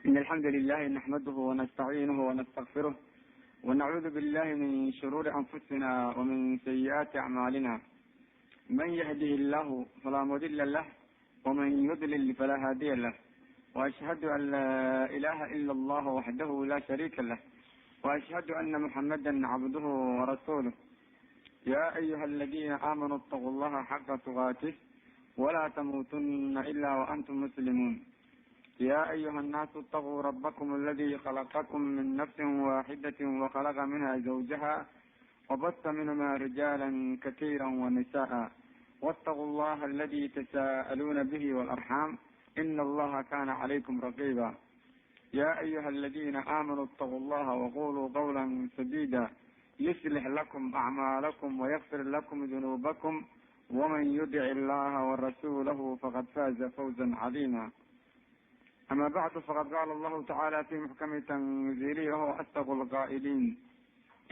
إن الحمد لله نحمده ونستعينه ونستغفره ونعوذ بالله من شرور أنفسنا ومن سيئات أعمالنا. من يهده الله فلا مضل له ومن يضلل فلا هادي له، وأشهد أن لا إله إلا الله وحده لا شريك له، وأشهد أن محمدا عبده ورسوله. يا أيها الذين آمنوا اتقوا الله حق تقاته ولا تموتن إلا وأنتم مسلمون. يا أيها الناس اتقوا ربكم الذي خلقكم من نفس واحدة وخلق منها زوجها وبث منهما رجالا كثيرا ونساء، واتقوا الله الذي تساءلون به والأرحام إن الله كان عليكم رقيبا. يا أيها الذين آمنوا اتقوا الله وقولوا قولا سديدا يصلح لكم أعمالكم ويغفر لكم ذنوبكم، ومن يطع الله ورسوله فقد فاز فوزا عظيما. أما بعد، فقد قال الله تعالى في محكم تنزيله وهو أصدق القائلين: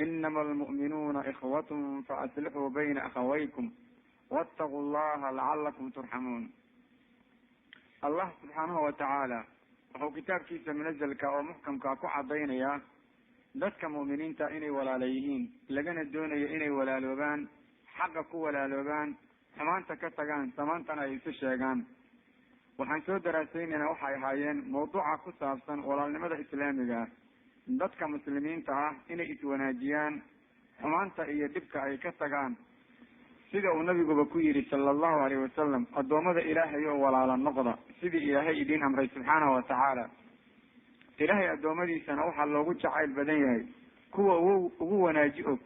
إنما المؤمنون إخوة فأصلحوا بين أخويكم واتقوا الله لعلكم ترحمون. الله سبحانه وتعالى wuxuu kitaabkiisa munazalka oo muxkamka ku cadaynaya dadka mu'miniinta inay walaalo yihiin, lagana doonayo inay walaaloobaan, xaqa ku walaaloobaan, xumaanta ka tagaan, samaantana ay isu sheegaan. waxaan soo daraasaynayna waxay ahaayeen mawduuca ku saabsan walaalnimada islaamiga, dadka muslimiinta ah inay iswanaajiyaan, xumaanta iyo dhibka ay ka tagaan, sida uu nabiguba ku yidhi sala allahu alayhi wasalam: addoommada ilaahay oo walaala noqda sidii ilaahay idiin amray subxaanahu watacaala. ilaahay addoommadiisana waxaa loogu jacayl badan yahay kuwa ugu wanaaji og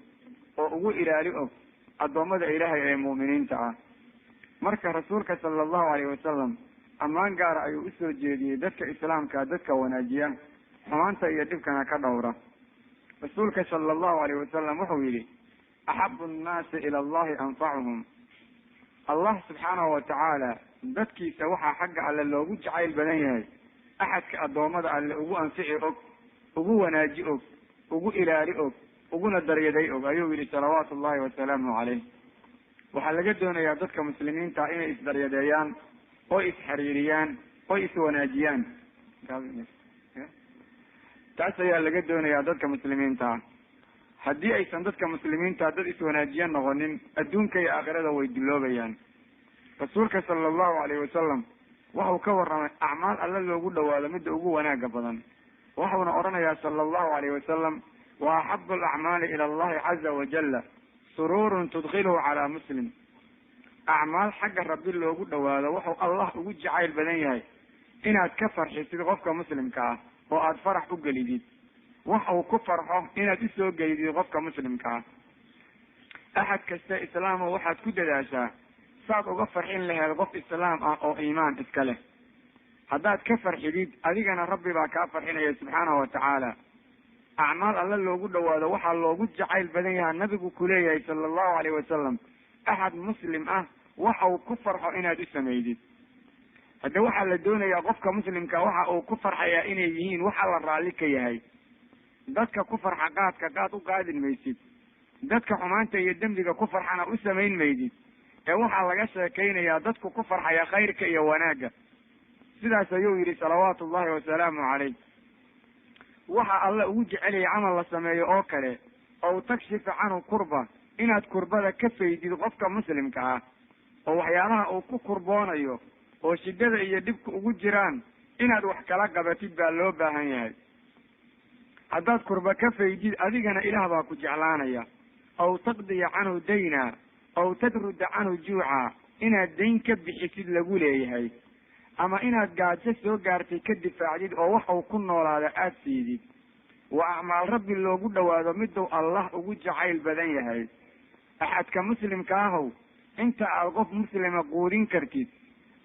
oo ugu ilaali og addoommada ilaahay ee mu'miniinta ah. marka rasuulka sala allahu alayhi wasalam ammaan gaara ayuu usoo jeediyey dadka islaamka, dadka wanaajiya, xumaanta iyo dhibkana ka dhowra. rasuulka sala allahu alayhi wasalam wuxuu yidhi: axabu nnaasi ila allahi anfacuhum. allah subxaanahu watacaala dadkiisa waxaa xagga alle loogu jacayl badan yahay axadka addoommada alle ugu anfici og, ugu wanaaji og, ugu ilaali og, uguna daryaday og, ayuu yidhi salawaatu ullahi wasalaamu caleyh. waxaa laga doonayaa dadka muslimiinta inay isdaryadeeyaan oo isxariiriyaan oo iswanaajiyaan. taas ayaa laga doonayaa dadka muslimiinta ah. haddii aysan dadka muslimiinta dad iswanaajiya noqonin, adduunka iyo aakhirada way dilloobayaan. rasuulka sala allahu alayhi wasalam waxau ka warramay acmaal alle loogu dhawaado midda ugu wanaaga badan. waxauna odhanayaa sala allahu alayhi wasalam: wa axabu alacmaali ila allahi caza wajalla sururun tudkhiluhu calaa muslim. acmaal xagga rabbi loogu dhawaado wuxuu allah ugu jacayl badan yahay inaad ka farxisid qofka muslimka ah oo aada farax u gelidid. waxa uu ku farxo inaad usoo gelidid qofka muslimka ah. axad kasta islaamo waxaad ku dadaashaa saad uga farxin laheed qof islaam ah oo iimaan iska leh. haddaad ka farxidid, adigana rabbi baa kaa farxinaya subxaanahu watacaala. acmaal alle loogu dhawaado waxaa loogu jacayl badan yahaa nabigu kuleeyahay sala allahu alayhi wasalam: axad muslim ah waxa uu ku farxo inaad u samaydid. hadda waxaa la doonayaa qofka muslimka waxa uu ku farxayaa inay yihiin waxa la raalli ka yahay. dadka ku farxa qaadka qaad u qaadin maysid, dadka xumaanta iyo dembiga ku farxana u samayn maydid, ee waxaa laga sheekaynayaa dadku ku farxaya khayrka iyo wanaagga. sidaas ayuu yidhi salawaatu ullahi wasalaamu caleyh. waxa alla ugu jeceliyay camal la sameeyo oo kale, ow takshifa canhu kurba, inaad kurbada ka faydid qofka muslimka ah, oo waxyaalaha uu ku kurboonayo oo shidada iyo dhibka ugu jiraan inaad wax kala qabatid baa loo baahan yahay. haddaad kurba ka faydid, adigana ilaah baa ku jeclaanaya. aw taqdiya canhu dayna aw tadruda canhu juuca, inaad dayn ka bixisid lagu leeyahay, ama inaad gaajo soo gaartay ka difaacdid oo wax uu ku noolaada aada siidid. waa acmaal rabbi loogu dhawaado miduu allah ugu jacayl badan yahay. axadka muslimka ahow, inta aad qof muslima quudin kartid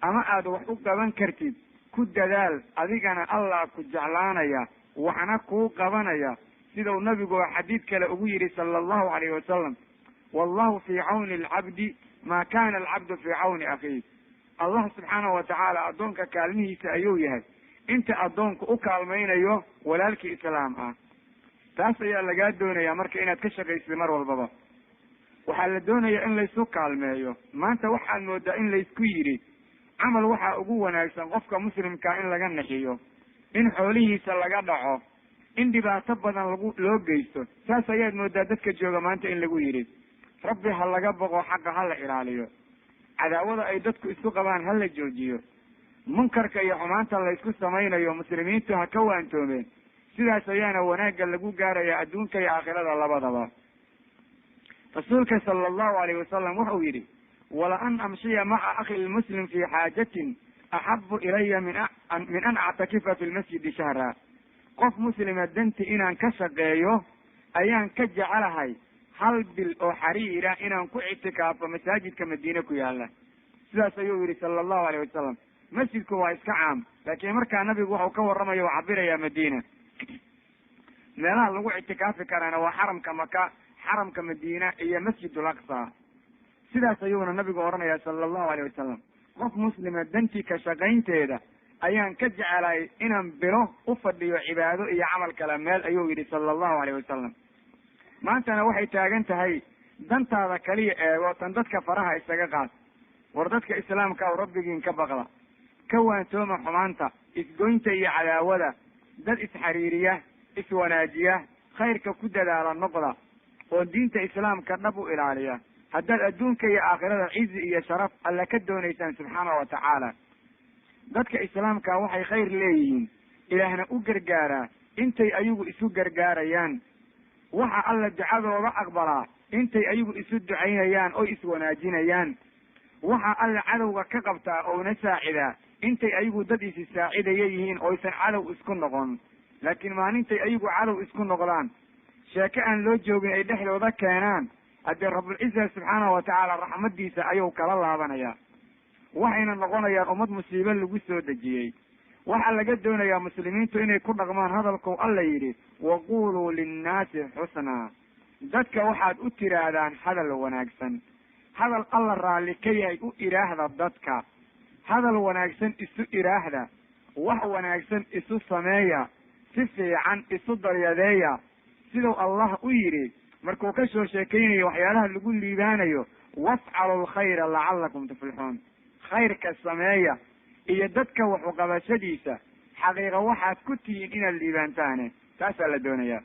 ama aada wax u qaban kartid ku dadaal, adigana allah ku jeclaanaya, waxna kuu qabanaya. sidau nabigu xadiid kale ugu yidhi sala allahu alayhi wasalam: wallahu fii cawni alcabdi maa kana alcabdu fii cawni akhiih. allah subxaanahu watacaala addoonka kaalmihiisa ayuu yahay inta addoonku u kaalmaynayo walaalkii islaam ah. taas ayaa lagaa doonayaa marka inaad ka shaqaysid mar walbaba. waxaa la doonaya in laysu kaalmeeyo. maanta waxaad moodaa in laysku yidhi camal waxaa ugu wanaagsan qofka muslimkaa in laga naxiyo, in xoolihiisa laga dhaco, in dhibaato badan loo geysto. saas ayaad moodaa dadka jooga maanta in lagu yidhi rabbi ha laga boqo, xaqa ha la ilaaliyo, cadaawada ay dadku isku qabaan ha la joojiyo, munkarka iyo xumaanta la isku samaynayo muslimiintu ha ka waantoomeen. sidaas ayaana wanaagga lagu gaaraya adduunka iyo aakhirada labadaba. rasuulka sala allahu alayhi wasalam wuxuu yidhi wala an amshiya maca akhi lmuslim fi xaajatin axabu ilaya min an actakifa fi lmasjidi shahra. qof muslima danti inaan ka shaqeeyo ayaan ka jecelahay hal bil oo xariira inaan ku ictikaafo masaajidka madiine ku yaala. sidaas ayuu yihi sala allahu alayh wasalam. masjidku waa iska caam, laakiin markaa nabigu wuxuu ka warramayo u cabirayaa madiina. meelaha lagu ictikaafi karaana waa xaramka maka, xaramka madiina iyo masjidul aqsa. sidaas ayuuna nabigu odhanaya sala allahu alayh wasalam. qof muslima dantii ka shaqaynteeda ayaan ka jecelahay inaan bilo u fadhiyo cibaado iyo camal kale meel, ayuu yidhi sala allahu alayh wasalam. maantana waxay taagan tahay dantaada kaliya eego, tan dadka faraha isaga qaad. war dadka islaamka o rabbigiin ka baqda, ka waantooma xumaanta, isgoynta iyo cadaawada, dad isxariiriya, iswanaajiya, khayrka ku dadaala noqda, oo diinta islaamka dhab u ilaaliya. haddaad adduunka iyo aakhirada cizi iyo sharaf alla ka doonaysaan subxaanahu watacaala. dadka islaamka waxay khayr leeyihiin, ilaahna u gargaaraa intay ayagu isu gargaarayaan. waxa alla ducadooda aqbalaa intay ayagu isu ducaynayaan oo iswanaajinayaan. waxa alla cadowga ka qabtaa oona saacidaa intay ayagu dad isi saacidaya yihiin oysan cadow isku noqon. laakiin maalintay ayagu cadow isku noqdaan, sheeke aan loo joogin ay dhexdooda keenaan, haddii rabulciza subxaanahu watacaala raxmadiisa ayuu kala laabanayaa. waxayna noqonayaan ummad musiibe lagu soo dejiyey. waxaa laga doonayaa muslimiintu inay ku dhaqmaan hadalkou alla yidhi waquluu linnaasi xusnaa. dadka waxaad u tidhaahdaan hadal wanaagsan, hadal alla raalli ka yahay u idhaahda dadka. hadal wanaagsan isu idhaahda, wax wanaagsan isu sameeya, si fiican isu daryadeeya. siduu allah u yidhi markuu ka soo sheekaynayo waxyaalaha lagu liibaanayo, wafcalu lkhayra lacalakum tuflixuun. khayrka sameeya iyo dadka waxu qabashadiisa xaqiiqa waxaad ku tihiin inaad liibaantaane. taasaa la doonaya.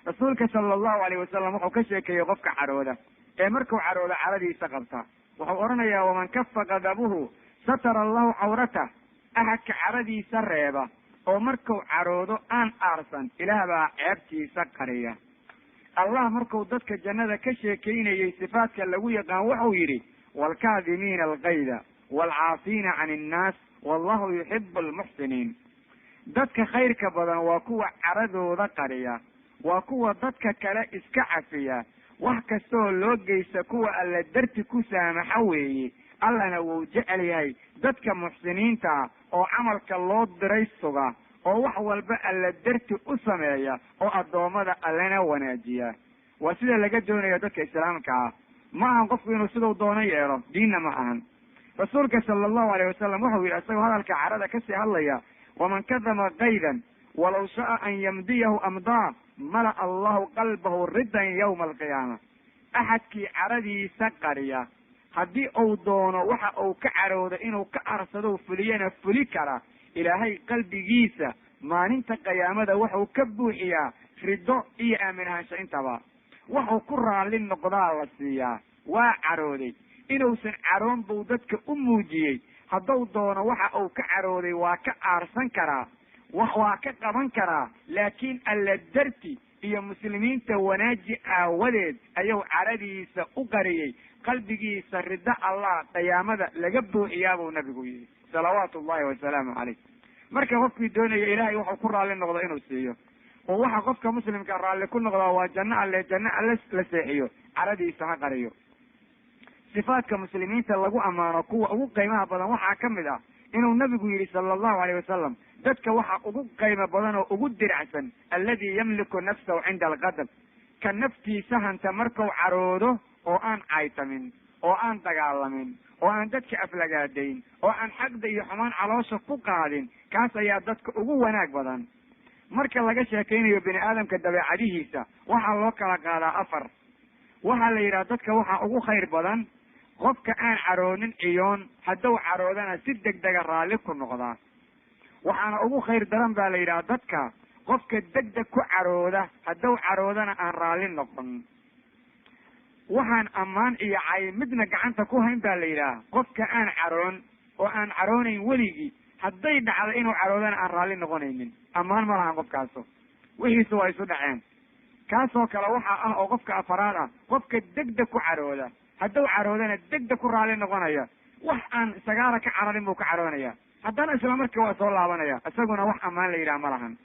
rasuulka sala allahu alayh wasalam wuxuu ka sheekeeyey qofka cadhooda ee markuu cadhooda cadhadiisa qabta. wuxuu odhanayaa waman kafa qadabuhu satara allahu cawratah. ahadka cadhadiisa reeba oo markuu cadhoodo aan aarsan, ilaah baa ceebtiisa qariya. allah markuu dadka jannada ka sheekaynayey sifaadka lagu yaqaan wuxuu yidhi waalkaadimiina alkayda waalcaafiina can innaas wallahu yuxibu almuxsiniin. dadka khayrka badan waa kuwa cadhadooda qariya, waa kuwa dadka kale iska cafiya. wax kastaoo loo geysta kuwa alla darti ku saamaxa weeye. allana wuu jecel yahay dadka muxsiniinta oo camalka loo diray suga, oo wax walba alla darti u sameeya, oo addoommada allana wanaajiya. waa sida laga doonayo dadka islaamka ah. ma ahan qofku inuu siduu doono yeelo, diinna ma ahan. rasuulka sala allahu alayh wasalam wuxuu yidhi isagoo hadalka cadhada kasii hadlaya waman kadama kaydan walaw sha'a an yamdiyahu amdaa mala'a allahu qalbahu ridan yawma alqiyaama. axadkii cadhadiisa qariya haddii uu doono waxa uu ka cadhooda inuu ka arsado fuliyana fuli kara, ilaahay qalbigiisa maalinta qiyaamada wuxuu ka buuxiyaa rido iyo aaminahaansho intaba. wuxuu ku raalli noqdaa la siiyaa. waa cadhooday, inuusan cadhoon buu dadka u muujiyey. hadduu doono waxa uu ka cadhooday waa ka aarsan karaa, waa ka qaban karaa, laakiin alla darti iyo muslimiinta wanaaji aawadeed ayuu cadhadiisa u qariyey. qalbigiisa rido allah qiyaamada laga buuxiyaa buu nabigu yidhi salawaatu ullahi wasalaamu calayh. marka qofkii doonaya ilaahay wuxuu ku raalli noqdo inuu siiyo, oo waxa qofka muslimka raalli ku noqdaa waa janno alle la seexiyo, cadhadiisa ha qariyo. sifaadka muslimiinta lagu ammaano kuwa ugu qiimaha badan waxaa ka mid ah inuu nabigu yidhi sala allahu alayh wasalam dadka waxa ugu qiimo badan oo ugu diracsan alladii yamliku nafsahu cinda alqadab. ka naftiisa hanta markuu cadhoodo oo aan caytamin, oo aan dagaalamin, oo aan dadka aflagaadayn, oo aan xaqda iyo xumaan caloosha ku qaadin, kaas ayaa dadka ugu wanaag badan. marka laga sheekaynayo bini aadamka dabeecadihiisa waxaa loo kala qaadaa 4. waxaa la yidhaha dadka waxaa ugu khayr badan qofka aan cadhoonin ciyoon, hadduu cadhoodana si degdega raalli ku noqdaa. waxaana ugu khayr daran baa la yidhaha dadka qofka degdeg ku carooda hadduu caroodana aan raalli noqon. waxaan ammaan iyo cay midna gacanta ku hayn baa la yidhaha qofka aan caroon oo aan caroonayn weligii, hadday dhacdo inuu caroodana aan raalli noqonaynin, ammaan ma lahan qofkaaso, wixiisu waa isu dhaceen. kaasoo kale waxaa ah oo qofka afaraad ah qofka degdeg ku carooda, hadduu caroodana degdeg ku raalli noqonaya, wax aan sagaara ka cararin buu ka caroonaya, haddana isla markii waa soo laabanaya. isaguna wax ammaan la yidhaha ma lahan,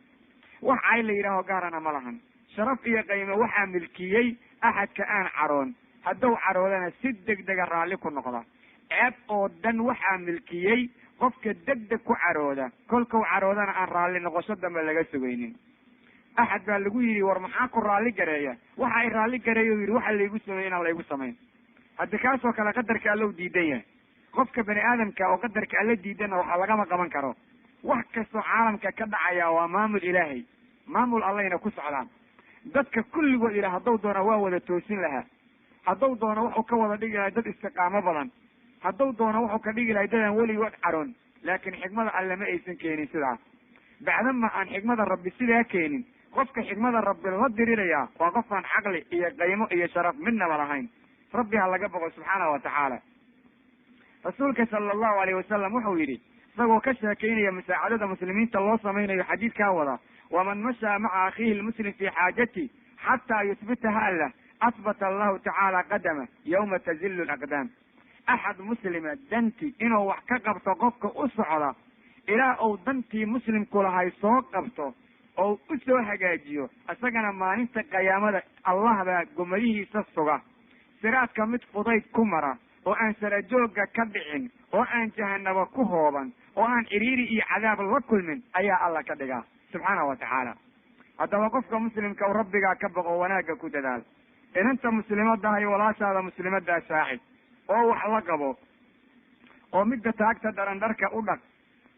wax cay la yidhaaho gaarana ma lahan. sharaf iyo qaymo waxaa milkiyey axadka aan caroon, hadduu caroodana si degdega raalli ku noqda. ceeb oo dhan waxaa milkiyey qofka degdeg ku carooda, kolkau caroodana aan raalli noqosho dambe laga sugaynin. axad baa lagu yidhi war maxaa ku raalli gareeya, waxa ay raalli gareeya u yidhi waxa laygu sameeye inaan laygu samayn. haddi kaasoo kale qadarka alla u diidan yahay. qofka bani aadamka oo qadarka alla diidana waxaa lagama qaban karo. wax kastoo caalamka ka dhacaya waa maamul ilaahay, maamul allayna ku socdaan. dadka kulligood ilaah hadduu doona waa wada toosin lahaa, hadduu doono wuxuu ka wada dhigi lahay dad istiqaamo badan, hadduu doono wuxuu ka dhigi lahay dadaan weligood caroon. laakiin xikmada alle ma aysan keenin sidaas. bacdama aan xikmada rabbi sidaa keenin, qofka xikmada rabbi la diriraya waa qofaan caqli iyo qaymo iyo sharaf midnaba lahayn. rabbi ha laga boqo subxaanahu watacaala. rasuulka sala allahu alayhi wasalam wuxuu yidhi isagoo ka sheekeynaya musaacadada muslimiinta loo samaynayo xadiidkaa wada, waman mashaa maca akhiihi lmuslim fi xaajati xataa yusbitaha lah asbata allahu tacaala qadama yawma tazillu laqdaam. axad muslima danti inuu wax ka qabto qofka u socda ilaa uu dantii muslimku lahay soo qabto oo u soo hagaajiyo, isagana maalinta qiyaamada allah baa gomadihiisa suga, siraadka mid fudayd ku mara oo aan sarajooga ka dhicin, oo aan jahanabo ku hooban, oo aan ciriiri iyo cadaab la kulmin ayaa alla ka dhigaa subxaanahu watacaala. haddaba qofka muslimka u rabbigaa ka baqo, wanaagga ku dadaal. inanta muslimadaha iyo walaashaada muslimadaa saacid oo wax la qabo, oo midda taagta daran dharka u dhaq,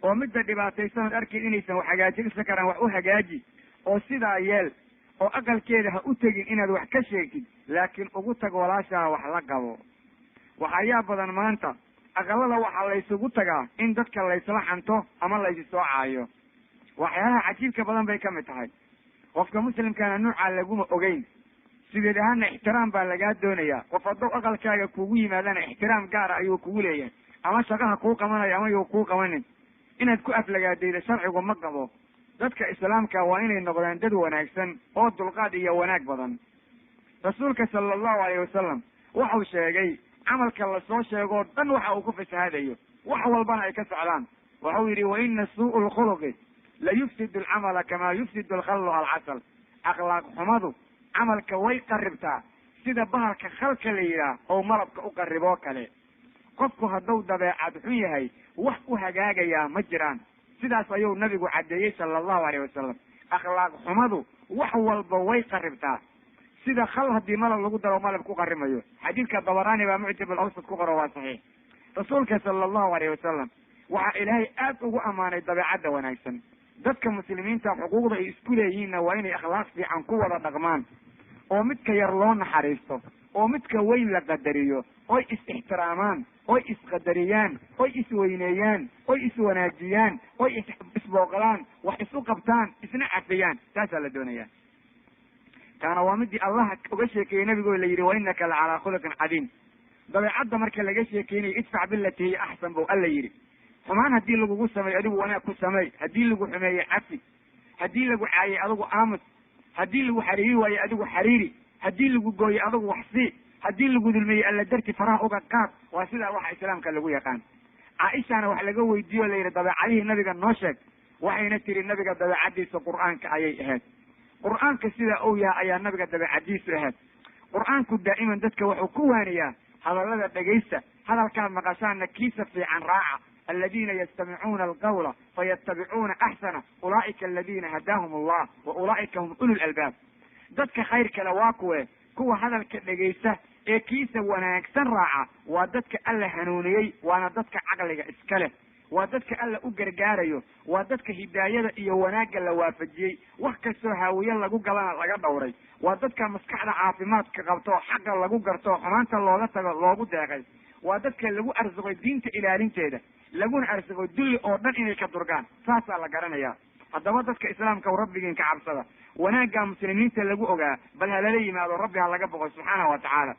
oo midda dhibaataysanood arkin inaysan wax hagaajinsa karaan wax u hagaaji, oo sidaa yeel, oo aqalkeeda ha u tegin inaad wax ka sheegtid, laakiin ugu tag walaashaa wax la qabo. waxayaa badan maanta aqalada waxaa laysugu tagaa in dadka laysla xanto ama laysi soo caayo. waxyaalaha cajiibka badan bay kamid tahay. qofka muslimkana nuucaa laguma ogeyn, sideed ahaana ixtiraam baa lagaa doonaya. qof hadduu aqalkaaga kugu yimaadana ixtiraam gaara ayuu kugu leeyahay, ama shaqaha kuu qabanayo ama yuu kuu qabanin. inaad ku aflagaadayda sharcigu ma qabo. dadka islaamka waa inay noqdaan dad wanaagsan oo dulqaad iyo wanaag badan. rasuulka sala allahu alayhi wasalam wuxuu sheegay camalka lasoo sheegoo dhan waxa uu ku fasahaadayo, wax walbana ay ka socdaan. wuxuu yidhi waina suu'u lkhuluqi la yufsidu alcamala kamaa yufsidu alkhallu alcasal. akhlaaq xumadu camalka way qaribtaa sida bahalka khalka la yidhaah oo malabka u qariboo kale. qofku hadduu dabeecad xun yahay wax u hagaagayaa ma jiraan. sidaas ayuu nabigu caddeeyey sala allahu alayh wasalam. akhlaaq xumadu wax walba way qaribtaa sida khal haddii malab lagu daro malab ku qarimayo. xadiidka dabaraani baa mucjab alawsad ku qoro, waa saxiix. rasuulka sala allahu alayh wasalam waxaa ilaahay aad ugu ammaanay dabeecadda wanaagsan. dadka muslimiinta xuquuqda ay isku leeyihiinna waa inay akhlaaq fiican ku wada dhaqmaan, oo midka yar loo naxariisto, oo midka weyn la qadariyo, oy is-ixtiraamaan, oy isqadariyaan, oy isweyneeyaan, oy iswanaajiyaan, oy isbooqdaan, wax isu qabtaan, isna cafiyaan. taasaa la doonaya. taana waa midii allah uga sheekeeyey nabigo la yidhi wainaka la calaa khuluqin cadiim. dabeecadda marka laga sheekeynayo idfac bilati hiya axsan bou alla yidhi. xumaan haddii lagugu sameeyo adigu wanaag ku sameey, haddii lagu xumeeye cafi, haddii lagu caayey adigu aamus, haddii lagu xariiri waaye adigu xariiri, haddii lagu gooye adigu wax sii, haddii lagu dulmeeyey alla darti faraha uga qaad. waa sidaa waxa islaamka lagu yaqaan. caaishana wax laga weydiiyo la yidhi dabeecadihii nabiga noo sheeg, waxayna tiri nabiga dabeecadiisa qur'aanka ayay ahayd. qur'aanka sidaa uu yahay ayaa nabiga dabeecadiisu ahayd. qur'aanku daa'iman dadka wuxuu ku waaniyaa hadallada dhegaysta, hadalkaad maqashaana kiisa fiican raaca. aladiina yastamicuuna alqawla fayattabicuuna axsana ulaa'ika aladiina hadaahum allah wa ulaa'ika hum ulu lalbaab. dadka khayr kale waa kuwa hadalka dhegaysta ee kiisa wanaagsan raaca. waa dadka alla hanuuniyey, waana dadka caqliga iska leh, waa dadka alla u gargaarayo, waa dadka hidaayada iyo wanaagga la waafajiyey, wax kastoo haawiye lagu galana laga dhowray, waa dadka maskaxda caafimaadka qabto oo xaqa lagu garto xumaanta looga tago loogu deeqay, waa dadka lagu arsuqay diinta ilaalinteeda. laguna arsago dulli oo dhan inay ka durgaan saasaa la garanayaa. haddaba dadka islaamka u rabbigiin ka cabsada, wanaagga muslimiinta lagu ogaa bal halala yimaado, rabbi ha laga boqo subxaanahu watacaala.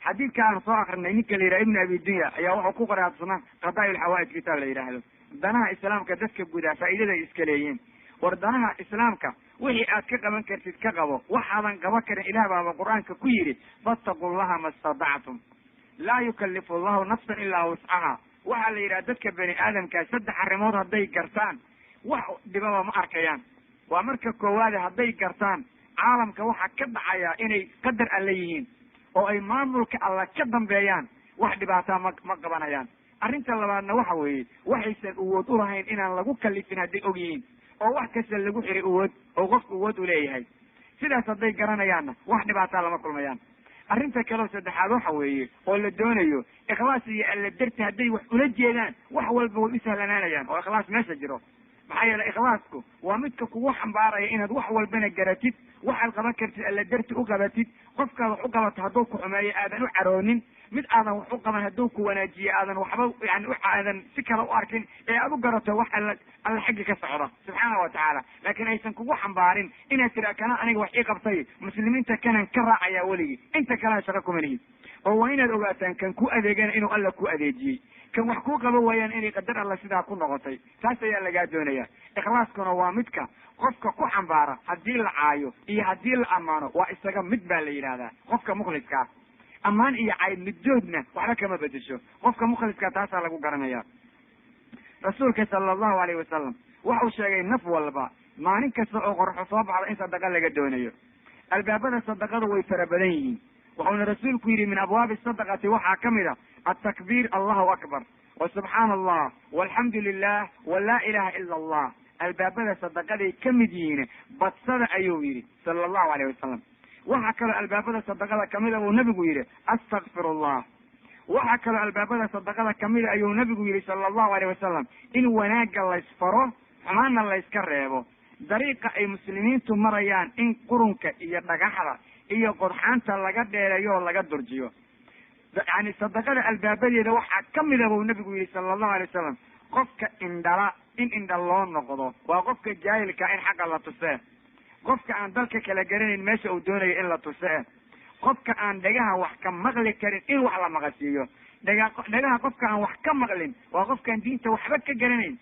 xadiidka aan soo akrinay ninka la yidhaha ibn abi dunya ayaa wuxuu ku qaraabsana qadaa'il xawaa'ij kitaab la yidhaahdo. danaha islaamka dadka gudaa faa'iidaday iska leeyihiin. war danaha islaamka wixii aad ka qaban kartid ka qabo, waxaadan qaban karin ilaah baaba qur-aanka ku yidhi fattaqu llaha ma statactum laa yukallifu allahu nafsan ilaa wuscaha. waxaa la yidhaha dadka bani aadamkaa 3 arrimood hadday gartaan wax dhibaba ma arkayaan. waa marka koowaade hadday gartaan caalamka waxaa ka dhacaya inay qadar alle yihiin oo ay maamulka alla ka dambeeyaan, wax dhibaataa ma qabanayaan. arrinta labaadna waxa weeye waxaysan awood u lahayn inaan lagu kalifin hadday og yihiin, oo wax kasta lagu xiray awood oo qofku awood u leeyahay. sidaas hadday garanayaanna wax dhibaataa lama kulmayaan. arrinta kaleo saddexaad waxa weeye oo la doonayo ikhlaas iyo alla darti hadday wax ula jeedaan wax walba way u sahlanaanayaan oo ikhlaas meesha jiro. maxaa yeelay ikhlaasku waa midka kugu xambaaraya inaad wax walbana garatid, waxaad qaban kartid alla darti u qabatid, qofkaad wax u qabato hadduu ku xumeeyo aadan u caroonin, mid aadan wax u qaban hadduu ku wanaajiye aadan waxba yani aadan si kale u arkin ee aad u garato wax alla xaggi ka socda subxaana watacaala. laakiin aysan kugu xambaarin inaad tira kana aniga wax ii qabtay muslimiinta kanan ka raacaya weligii, inta kalena shaqo kuma lihid. oo waa inaad ogaataan kan ku adeegana inuu alla ku adeejiyey, kan wax kuu qaban waayaan inay qadar alla sidaa ku noqotay. taas ayaa lagaa doonaya. ikhlaaskuna waa midka qofka ku xambaara haddii la caayo iyo haddii la ammaano waa isaga mid baa la yidhahdaa qofka mukhliskaa. ammaan iyo cay middoodna waxba kama bedesho. qofka mukhliskaa taasaa lagu garanaya. rasuulka sala allahu alayhi wasalam waxau sheegay naf walba maalin kasta oo qorxo soo baxda in sadaqa laga doonayo. albaabada sadaqadu way fara badan yihiin. wuxuuna rasuulku yidhi min abwaabi sadaqati waxaa kamid a altakbiir allahu akbar wa subxaana allah walxamdu lilah wa laa ilaha ila allah. albaabada sadaqaday ka mid yihiin badsada ayuu yidhi sala allahu alayh wasalam. waxaa kaloo albaabada sadaqada kamida uu nabigu yidhi astakfir allah. waxaa kaloo albaabada sadaqada kamida ayuu nabigu yidhi sala allahu alayh wasalam in wanaagga laysfaro xumaanna layska reebo. dariiqa ay muslimiintu marayaan in qurunka iyo dhagaxda iyo qodxaanta laga dheereeyo oo laga durjiyo. yani sadaqada albaabadeeda waxaa kamida buu nabigu yidhi sala allahu alay wasalam qofka indhala in indha loo noqdo, waa qofka jaahilka in xaqa la tusee, qofka aan dalka kala garanayn meesha uu doonayo in la tusee, qofka aan dhagaha wax ka maqli karin in wax la maqashiiyo. dhagaha qofka aan wax ka maqlin waa qofkaan diinta waxba ka garanayn,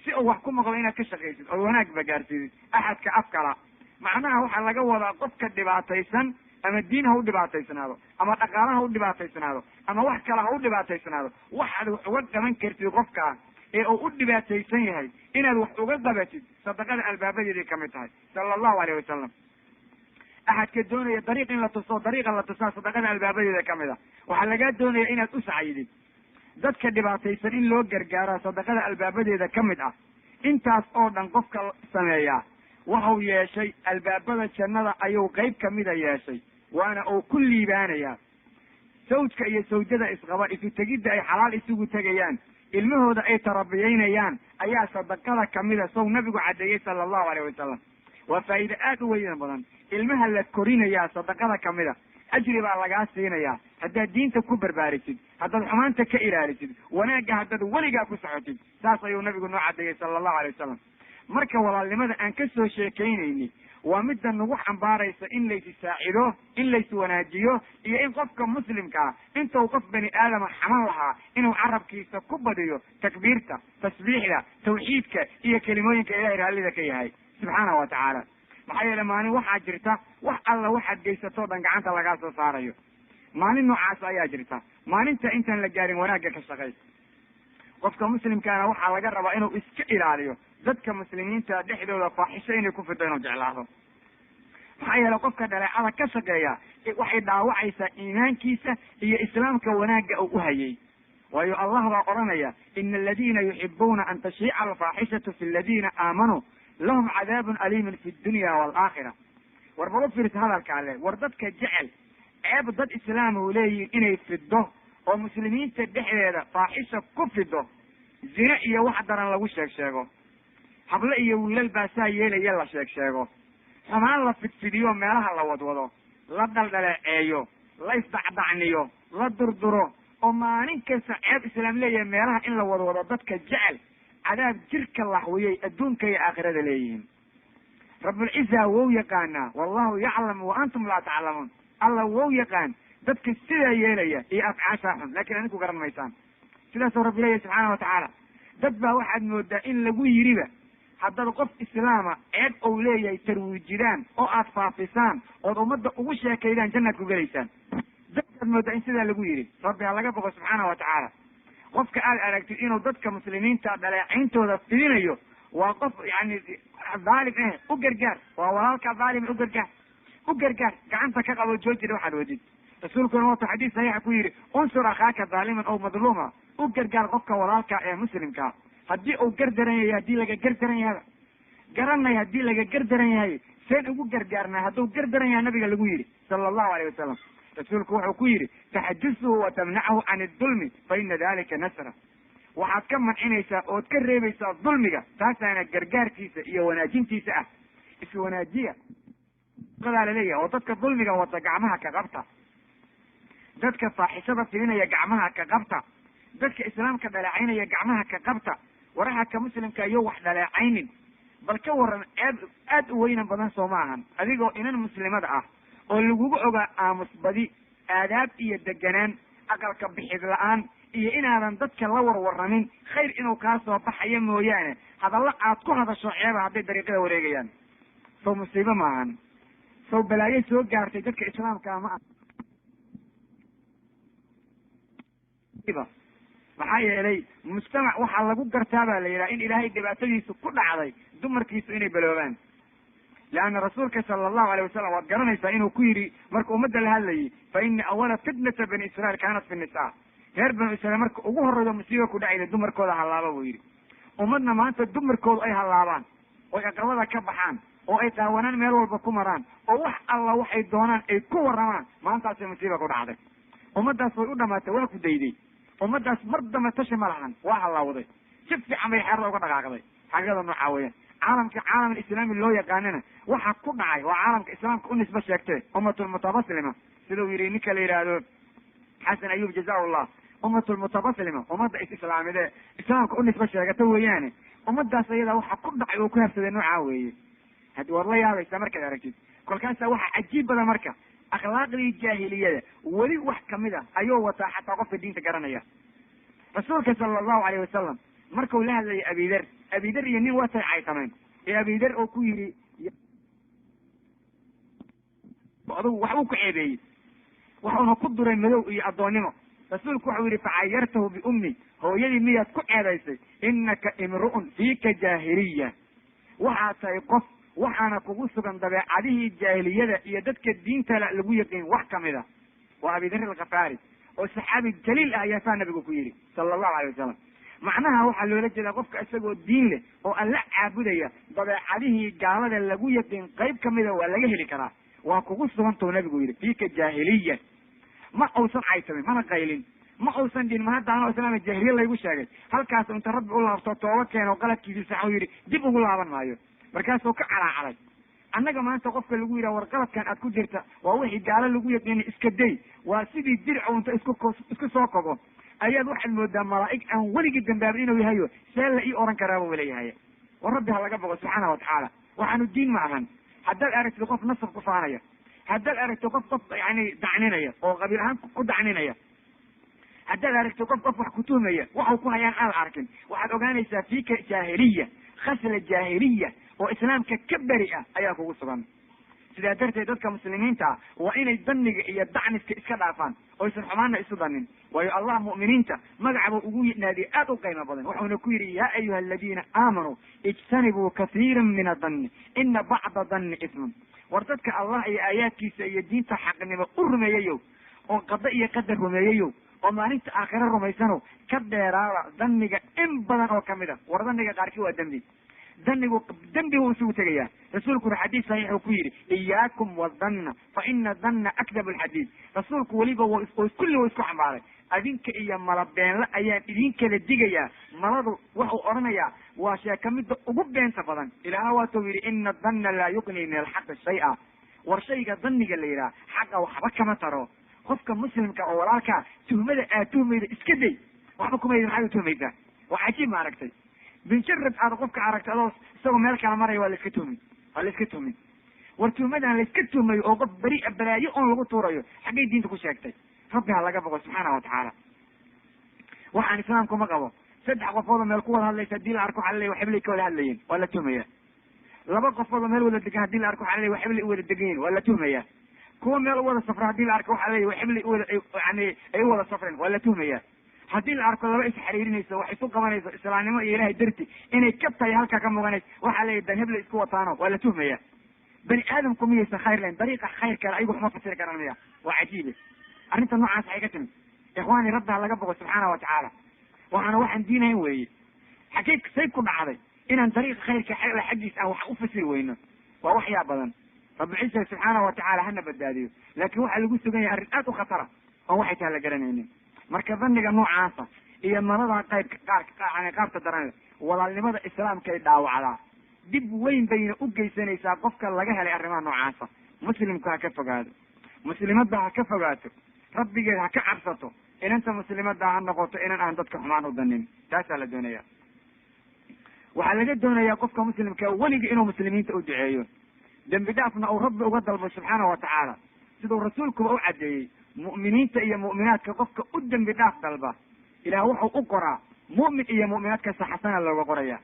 si uu wax ku maqlo inaad ka shaqaysid oo wanaagba gaarsiidid. axadka afkala macnaha waxaa laga wadaa qofka dhibaataysan, ama diin ha u dhibaataysnaado, ama dhaqaala ha u dhibaataysnaado, ama wax kale ha u dhibaataysnaado, waxaad wax uga qaban kartid qofkaa ee uu u dhibaataysan yahay inaad wax uga qabatid sadaqada albaabadeeday kamid tahay sala allahu alayh wasalam. axadka doonaya dariiq in la tuso, dariiqa la tusaa sadaqada albaabadeeda kamid a. waxaa lagaa doonaya inaad u sacyidid dadka dhibaataysan in loo gargaara sadaqada albaabadeeda kamid ah. intaas oo dhan qofka sameeyaa waxau yeeshay albaabada jannada ayuu qayb kamida yeeshay, waana uu ku liibaanayaa. sawjka iyo sawjada isqaba isu tegidda ay xalaal isugu tegayaan, ilmahooda ay tarabiyeynayaan ayaa sadaqada kamida sow nabigu caddeeyey sala allahu alayh wasalam. waa faa'iide aad u weyn badan. ilmaha la korinayaa sadaqada kamida, ajri baa lagaa siinayaa haddaad diinta ku barbaarisid, haddaad xumaanta ka ilaalisid, wanaagga haddaad weligaa ku socotid. saas ayuu nabigu noo caddeeyey sala allahu alayh wasalam. marka walaalnimada aan ka soo sheekaynayni waa midda nagu xambaaraysa in laysi saacido, in laysi wanaajiyo, iyo in qofka muslimkaa intuu qof bani aadama xaman lahaa inuu carabkiisa ku badiyo takbiirta, tasbiixda, tawxiidka iyo kelimooyinka ilahay raallida ka yahay subxaanahu watacaala. maxaa yeele maalin waxaa jirta wax alla waxaad geysatoo dhan gacanta lagaa soo saarayo. maalin noocaas ayaa jirta. maalinta intaan la gaarin wanaagga ka shaqay. qofka muslimkaana waxaa laga rabaa inuu iska ilaaliyo dadka muslimiinta dhexdooda faaxisho inay ku fido inuu jeclaado. maxaa yeele qofka dhaleecada ka shaqeeya waxay dhaawacaysaa iimaankiisa iyo islaamka wanaagga uu uhayay. waayo allah baa odhanaya ina aladina yuxibuuna an tashiica alfaaxishatu fi aladiina aamanuu lahum cadaabun aliimun fi dunya waalaakhira. war bal u fiirsa hadalka ale. war dadka jecel ceeb dad islaamhu leeyihin inay fido oo muslimiinta dhexdeeda faaxisha ku fido, zine iyo wax daran lagu sheego, hablo iyo wiilal baasaa yeelaya la sheego, xumaan la fidfidiyo meelaha la wadwado, la dhaldhaleeceeyo, la isdacdacniyo, la durduro, oo maalin kasta ceeb islaam leeyahay meelaha in la wadwado dadka jecel cadaab jirka laxwiyey adduunka iyo aakhirada leeyihiin. rabbulciza wou yaqaanaa, wallahu yaclam wa antum laa taclamuun. alla wou yaqaan dadka sidaa yeelaya iyo afcaashaa xun, laakiin adinku garan maysaan. sidaasuu rabbi leeyahy subxaana watacaala. dad baa waxaad moodaa in lagu yiriba haddaad qof islaama ceeb ou leeyahay tarwiijidaan oo aad faafisaan ood ummadda ugu sheekaydaan jannaad ku gelaysaan. dadkaad moodaa in sidaa lagu yidhi. rabbi ha laga boqo subxaana watacaala. qofka aad aragtid inuu dadka muslimiinta dhaleecayntooda fidinayo waa qof yani dhaalim u gargaar, waa walaalka dhaalim u gargaar gacanta ka qabo joojida waxaad wadid. rasuulkuna waatu xadiis saxiixa ku yidhi unsur akhaaka dhaaliman aw madluuma, u gargaar qofka walaalka ee muslimkaa haddii uu gardaran yahay, haddii laga gardaran yahaba garanay haddii laga gardaran yahay seen ugu gargaarnaa hadduu gardaran yahay nabiga lagu yidhi sala allahu alayh wasalam. rasuulku wuxuu ku yidhi taxajusuhu wa tamnachu can idulmi fa ina dalika nasra. waxaad ka mancinaysaa ood ka reebaysaa dulmiga, taasaana gargaarkiisa iyo wanaajintiisa ah. iswanaajiya qadaa laleeyahay oo dadka dulmiga wata gacmaha ka qabta, dadka faaxishada filinaya gacmaha ka qabta, dadka islaamka dhaleecaynaya gacmaha ka qabta. waraxaka muslimka iyo wax dhaleecaynin, bal ka waran ceeb aad u weynan badan soo ma ahan adigoo inan muslimada ah oo lagugu ogaa aamus badi, aadaab iyo deganaan, aqalka bixid la-aan, iyo inaadan dadka la warwaramin khayr inuu kaa soo baxayo mooyaane hadalla aad ku hadasho ceeba hadday dariiqada wareegayaan. sow musiibo ma ahan? sow balaayo soo gaartay dadka islaamkaa ma aha? maxaa yeelay mujtamac waxaa lagu gartaa baa la yidhaha in ilaahay dhibaatadiisu ku dhacday dumarkiisu inay baloobaan. leanna rasuulka sala allahu alayh wasalam waad garanaysaa inuu ku yidhi marka ummadda la hadlayay fa ina awala fitnata bani israiil kaanat fi nisa. reer banu israiil marka ugu horreydo musiiba ku dhacayda dumarkooda hallaaba buu yidhi. ummadna maanta dumarkoodu ay hallaabaan, oy aqrabada ka baxaan, oo ay qaawanaan meel walba ku maraan, oo wax alla waxay doonaan ay ku warramaan, maantaasay musiiba ku dhacday. ummaddaas way u dhamaatay, waa ku dayday. ummaddaas mar dambe tashi ma lahan, waa hallawday. si fiican bay xeerada uga dhaqaaqday. xaggada noocaa weeyaan caalamka caalam islaami loo yaqaanana waxa ku dhacay waa caalamka islaamka u nisba sheegtay ummatulmutabaslima, sidau yidhi ninka la yidhaahdo xasan ayub jazaahullah. ummatulmutabaslima ummadda is-islaamide islaamka u nisba sheegata weeyaane ummaddaas ayada waxa ku dhacay oo ku habsaday noocaa weeye. haddi waad la yaabaysaa markaad aragtid. kolkaasa waxaa cajiib badan marka akhlaaqdii jaahiliyada weli wax kamid a ayuu wataa xataa qofka diinta garanaya. rasuulka sala allahu alayh wasalam markuu la hadlayay abidar iyo nin watay caytameen ee abidar oo ku yidhi adugu waxbuu ku ceebeeyey, waxuuna ku duray madow iyo addoonnimo. rasuulku waxau yidhi facayartahu biummi, hooyadii miyaad ku ceebaysay? inaka imru'un fiika jaahiliya, waxaad tahay qof waxaana kugu sugan dabeecadihii jaahiliyada iyo dadka diintala lagu yaqiin wax kamid a. waa abidar alkhafaari oo saxaabi jaliil ah ayaa saa nabigu ku yidhi sala allahu alayh wasalam. macnaha waxaa loola jeedaa qofka isagoo diin leh oo alla caabudaya dabeecadihii gaalada lagu yaqiin qayb kamida waa laga heli karaa. waa kugu sugantau nabigu yidhi fiika jaahiliya. ma uusan caysamin, mana qaylin, ma uusan dhin ma hadda anoo islaama jaahiliya laygu sheegay. halkaasu inta rabbi u laabto tooba keeno qaladkiisii saxuu yidhi dib ugu laaban maayo. markaasuu ka calaacalay. annaga maanta qofka lagu yidhaha war qaladkan aad ku jirta waa wixii gaalo lagu yaqiinay iska day, waa sidii dircu inta isku soo kogo ayaad waxaad moodaa malaa'ig aan weligii dambaabin inuu yahayo see la ii oran karaaba u leeyahay. war rabbi ha laga boqo subxaana watacaala. waxaanu diin ma ahan. haddaad aragtid qof nasab ku faanaya, haddaad aragtid qof yani dacninaya oo qabiil ahaan ku dacninaya, haddaad aragtid qof wax ku tuhmaya waxau ku hayaan aan arkin, waxaad ogaanaysaa fiika jaahiliya, khasla jaahiliya oo islaamka ka beri ah ayaa kugu sugan. sidaa darteed dadka muslimiinta ah waa inay daniga iyo dacniska iska dhaafaan oo aysan xumaana isu danin. waayo allah mu'miniinta magacaba ugu naadiye aad u qiimo badan. wuxuuna ku yidhi yaa ayuha aladiina aamanuu ijtanibuu kasiira min adanni ina bacda danni ismun. war dadka allah iyo aayaadkiisa iyo diinta xaqnimo u rumeeyayo oo qada iyo qadar rumeeyayo oo maalinta aakhira rumaysano ka dheeraada daniga in badan oo kamid a. war daniga qaarkii waa dembi, dembigu isugu tegayaa. rasuulkuna xadiis saxiix uu ku yidhi iyaakum wadanna fa ina danna akdab alxadiid. rasuulku weliba kulli wa isku xambaaray. adinka iyo mala beenla ayaan idin kala digayaa. maladu waxuu odhanayaa waa sheeka midda ugu beenta badan. ilaahna waatuu yidhi ina danna laa yuqni min alxaqi shay-a. war shayga daniga la yidhaha xaqa waxba kama taro. qofka muslimka oo walaalkaa tuhmada aad tuhmayda iska day waxba kumayda maxaad u tuhmaysaa waa cajiib ma aragtay binjarad aad qofka aragta adoo isagoo meel kala maraya waa la iska tuhmin war tuhmadan la iska tuhmayo oo qof beri balaayo oon lagu tuurayo xaggay diinta ku sheegtay rabbi ha laga boqo subxaana watacaala waxaan islaamku ma qabo 3 qofood oo meel ku wada hadlaysa hadii la arko xalay waxay ka wada hadlayeen waa la tuhmaya 2 qofood oo meel wada degan hadii la arko xalay waxay wada degan waa la tuhmaya kuwa meel wada safra hadii la arko xalay waxay wada yani ay wada safreen waa la tuhmaya hadii la arko laba is xiriirinayso wax isu qabanayso islaamnimo iyo ilaahay darti inay ka tahay halka ka muuqanayso waxa la yidhi hebel isku wataano waa la tuhmaya bani aadamku miyaysa khayr lahayn dariiqa khayrka ayagu waxma fasiri karaan miya waa cajiibe arrinta noocaas waxay ka timid ikhwaani rabbi ha laga boqo subxaana watacaala waxaan diinahayn weeye xagee say ku dhacday inaan dariiqa khayrka xaggiis ah wax u fasiri weyno waa waxyaa badan rabbi ciisa subxaana watacaala hana badbaadiyo laakiin waxaa lagu sugan yahay arrin aad u khatara oon waxay tahay la garanaynin marka dhanniga noocaasa iyo nalada qaabta daran walaalnimada islaamka ay dhaawacdaa dib weyn bayna u geysanaysaa qofka laga helay arrimaha noocaasa muslimku ha ka fogaado muslimadda ha ka fogaato rabbigeed ha ka cabsato inanta muslimadda ha noqoto inan aan dadka xumaan u danin taasaa la doonaya waxaa laga doonayaa qofka muslimka weligii inuu muslimiinta u duceeyo dembi dhaafna uu rabbi uga dalbo subxaana watacaala siduu rasuulkuba u caddeeyey mu'miniinta iyo mu'minaadka qofka u dembi dhaaf dalba ilaah wuxuu u qoraa mu'min iyo mu'minaad kasta xasana looga qoraya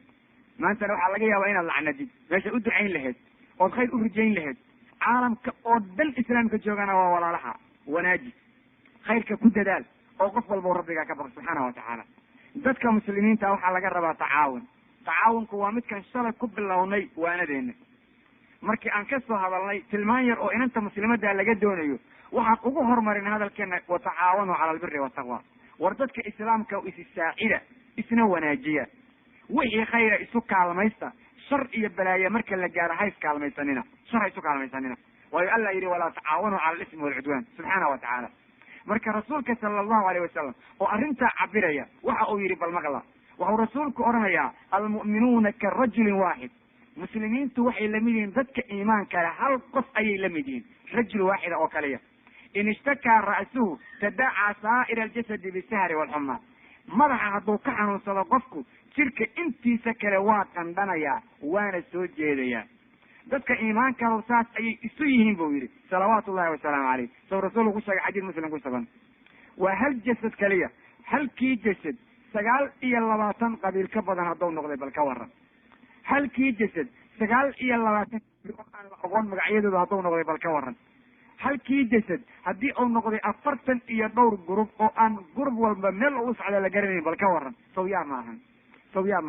maantana waxaa laga yaabaa inaad lacnadid meesha u ducayn lahayd ood khayr u rajayn lahayd caalamka oo dhan islaamka joogana waa walaalaha wanaaji khayrka ku dadaal oo qof walba rabbigaa ka baqo subxaana watacaala dadka muslimiinta waxaa laga rabaa tacaawunku waa midkan shalay ku bilownay waanadeena markii aan ka soo hadalnay tilmaan yar oo inanta muslimadda laga doonayo waxaan ugu horumarin hadalkeena watacaawanu cala albiri wataqwa war dadka islaamka isi saacida isna wanaajiya wixii khayra isu kaalmaysta shar iyo balaaye marka la gaaro ha iskaalmaysanina shar ha isu kaalmaysanina waayo alla yidhi walaa tacaawanu cala alismi walcudwaan subxaana watacaala marka rasuulka sala allahu alayh wasalam oo arrintaa cabiraya waxa uu yidhi bal maqla waxau rasuulku odhanayaa almu'minuuna karajulin waaxid muslimiintu waxay lamid yihiin dadka iimaanka le hal qof ayay lamid yihiin rajul waaxida oo kaliya in ishtakaa ra'suhu tadacaa saa'ira aljasadi bisahri walxuma madaxa hadduu ka xanuunsado qofku jirka intiisa kale waa qandhanayaa waana soo jeedayaa dadka iimaankalo saas ayay isu yihiin buu yidhi salawaatu ullahi wasalaamu caleyh soo rasuulku ku sheegay xadiis muslim ku sugan waa hal jasad kaliya halkii jasad 29 qabiil ka badan hadduu noqday bal ka waran halkii jasad 29 aan la aqoon magacyadooda hadduu noqday bal ka waran halkii jasad haddii uu noqday 40 iyo dhowr gurub oo aan gurub walba meel u socda la garanayn bal ka waran sawyaa ma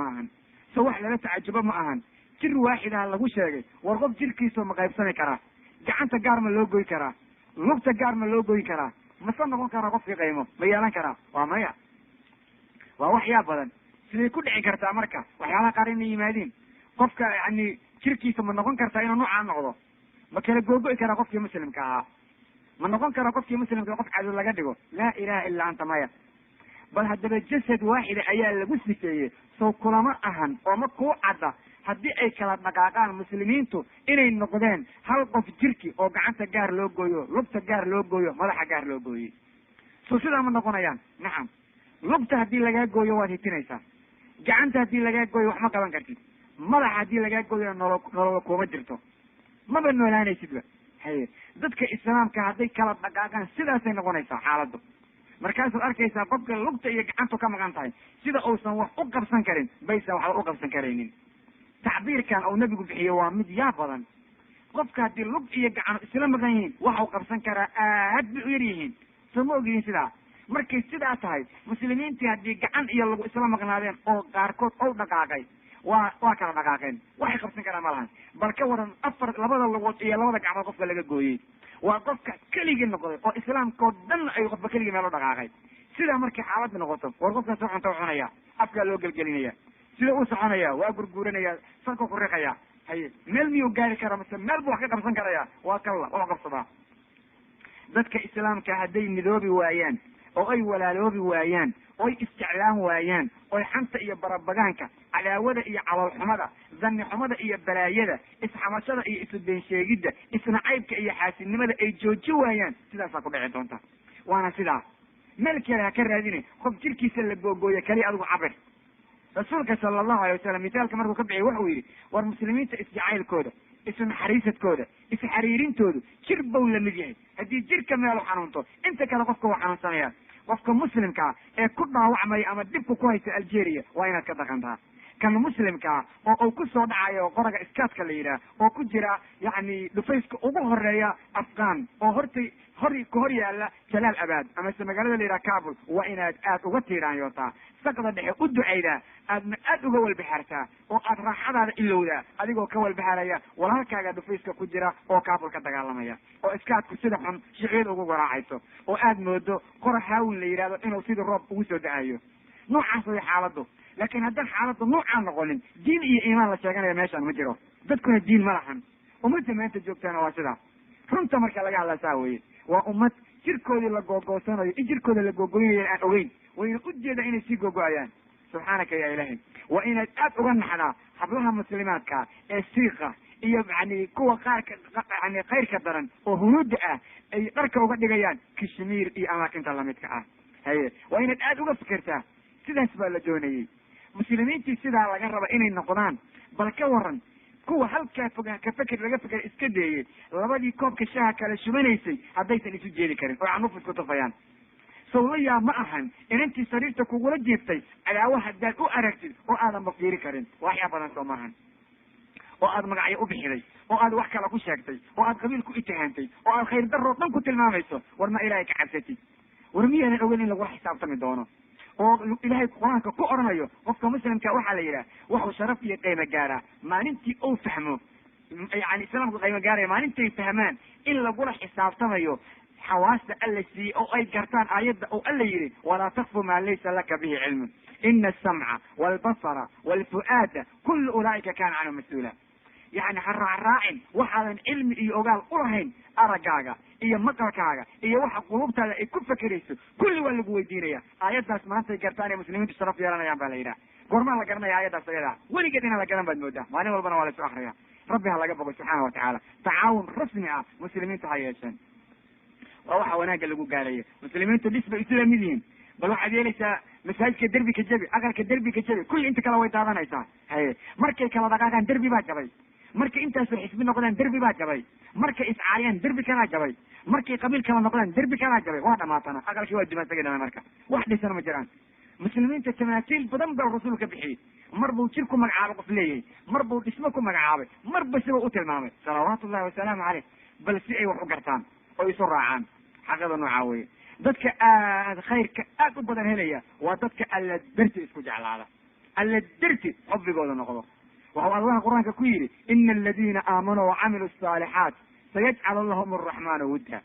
ahan so wax lala tacajubo ma ahan jir waaxidaha lagu sheegay war qof jirkiisa ma qaybsami karaa gacanta gaar ma loo goy karaa lugta gaar ma loo goy karaa mase noqon karaa qofkii qaymo ma yeelan karaa waa maya waa waxyaa badan siday ku dhici kartaa marka waxyaalaha qaar inay yimaadiin qofka yani jirkiisa ma noqon kartaa inuu noocaa noqdo ma kala googo'i karaa qofkii muslimka ahaa ma noqon karaa qofkii muslimka qof cadow laga dhigo laa ilaha illa anta maya bal haddaba jasad waaxida ayaa lagu sifeeyey sow kulama ahan oo ma kuu cadda haddii ay kala dhaqaaqaan muslimiintu inay noqdeen hal qof jirki oo gacanta gaar loo gooyo lugta gaar loo gooyo madaxa gaar loo gooyey so sidaa ma noqonayaan nacam lugta haddii lagaa gooyo waad hitinaysaa gacanta haddii lagaa gooyo wax ma qaban kartid madaxa haddii lagaa gooyo nolola kuma jirto maba noolaanaysidba haye dadka islaamka hadday kala dhaqaaqaan sidaasay noqonaysaa xaaladdu markaasaad arkaysaa qofka lugta iyo gacantu ka maqan tahay sida uusan wax u qabsan karin baysan waxba u qabsan karaynin tacbiirkan uu nabigu bixiye waa mid yaa badan qofka haddii lug iyo gacan isla maqan yihiin waxau qabsan karaa aad bay u yar yihiin soo ma ogyihiin sidaa markay sidaa tahay muslimiintii haddii gacan iyo lagu isla maqnaadeen oo qaarkood ou dhaqaaqay waa kala dhaqaaqeen waxay qabsan karaan ma lahan bal ka waran 2 lugood iyo 2 gacmood qofka laga gooyey waa qofka keligii noqday oo islaamkao dhan ay qofka keligii meel u dhaqaaqay sidaa markay xaaladda noqoto war qofkaas cunta cunaya afkaa loo gelgelinaya sida u soconaya waa gurguuranaya sanka ku riqaya haye meel miyuu gaari kara mase meel buu wax ka qabsan karaya waa kalla wax qabsadaa dadka islaamka hadday midoobi waayaan oo ay walaaloobi waayaan oy isjeclaan waayaan oy xanta iyo barabagaanka cadaawada iyo caloolxumada dhanni xumada iyo balaayada isxamashada iyo isubeen sheegidda isnacaybka iyo xaasidnimada ay jooji waayaan sidaasaa ku dhici doonta waana sidaa meel kale ha ka raadine qof jirkiisa la googooya kaliya adigu cabir rasuulka sala allahu alay wasalam misaalka markuu ka bixiyay wuxuu yidhi war muslimiinta isjacaylkooda isnaxariisadkooda isxariirintoodu jir bau lamid yahay haddii jirka meelu xanuunto inta kale qofka waa xanuunsanaya qofka muslimkaa ee ku dhaawacmaya ama dhibka ku haysta algeria waa inaad ka dhaqantaa kan muslimkaa oo uu ku soo dhacayo qoraga iskaadka la yidhaah oo ku jira yacni dhufayska ugu horeeya afghan oo ka hor yaala jalaal abaad amase magaalada la yidhaha kabul waa inaad aad uga tiiraanyootaa saqda dhexe u ducaydaa aadna aad uga walbaxaartaa oo aad raaxadaada ilowdaa adigoo ka walbaxaraya walaalkaaga dhufayska ku jira oo kabul ka dagaalamaya oo iskaadku sida xun shiciyada ugu garaacayso oo aad moodo qora haawin la yidhahdo inuu sidii roob ugu soo da-ayo noocaas way xaaladu laakiin haddaan xaaladda noocaan noqonin diin iyo iimaan la sheeganaya meeshaan ma jiro dadkuna diin ma lahan ummadda maanta joogtaana waa sidaa runta marka laga hadlaa saa weye waa ummad jirkoodii la googoosanayo in jirkooda la googoynayan aan ogeyn wayna ujeeda inay sii googo-ayaan subxaanaka ya ilaahay waa inaad aad uga naxdaa hablaha muslimaadka ee siiqa iyo yani kuwa qaarka yani kayrka daran oo hunuuda ah ay dharka uga dhigayaan kashmiir iyo amaakinta lamidka ah haye waa inaad aad uga fikirtaa sidaas baa la doonayey muslimiintii sidaa laga raba inay noqdaan bal ka waran kuwa halkaa ka feker laga feker iska deeyey labadii koobka shaha kala shubanaysay haddaysan isu jeedi karin oo canuf isku tufayaan sawlayaa ma ahan inantii sariirta kugula jiiftay cadaawo haddaad u aragtid oo aadan bafiiri karin waxyaa badan soo maahan oo aad magacyo u bixiday oo aad wax kale ku sheegtay oo aad qabiil ku itihaantay oo aad khayr daroo dhan ku tilmaamayso war ma ilaahay ka cabsatid war miyaanan ogeyn in lagula xisaabtami doono oo ilaahay qur-aanka ku oranayo qofka muslimka waxaa la yidhaha waxuu sharaf iyo qiimo gaaraa maalintii uu fahmo yani islaamku qiimo gaaraya maalintay fahmaan in lagula xisaabtamayo xawaasta alla siiyey oo ay gartaan aayadda oo alla yidhi walaa takfu maa laysa laka bihi cilmun ina asamca waalbasara waalfu'aada kullu ulaa'ika kana canhu mas-uula yani ha raacraacin waxaadan cilmi iyo ogaal ulahayn araggaaga iyo maqalkaaga iyo waxa qulubtaada ay ku fekerayso kulli waa lagu weydiinaya aayaddaas maantay gartaan ee muslimiintu sharaf yeelanayaan ba la yidhaha goormaa la garanaya aayaddaas ayadaa weligeed inaan la garan baad moodaa maalin walbana waa la isu akriya rabbi ha laga bogo subxaana watacaala tacaawun rasmi ah muslimiintu ha yeesheen waa waxa wanaagga lagu gaarayo muslimiintu dhis bay isu lamid yihiin bal waxaad yeelaysaa masaajidka derbi ka jabi aqalka derbi ka jabi kulli inta kale way daadanaysaa haye markay kala dhaqaaqaan derbi baa jabay markay intaasoo xisbi noqdaan derbi baa jabay markay iscaayaan derbi kalaa jabay markay qabiil kala noqdaan derbi kalaa jabay waa dhamaatana aqalkii waa dumaasagay dhama marka wax dhisan ma jiraan muslimiinta tamaatiil badan baa rasuul ka bixiyey mar buu jir ku magacaabay qof leeyahay mar buu dhismo ku magacaabay marba siba u tilmaamay salawaatu ullahi wasalaamu caleyh bal si ay wax u gartaan oo isu raacaan xaqada noocaa weye dadka aad khayrka aad u badan helaya waa dadka alla darti isku jeclaada alla darti xubbigooda noqdo waxau allah qur-aanka ku yidhi ina aladina aamanuu wacamilu asaalixaat sayajcalu lahum araxmaanu wudda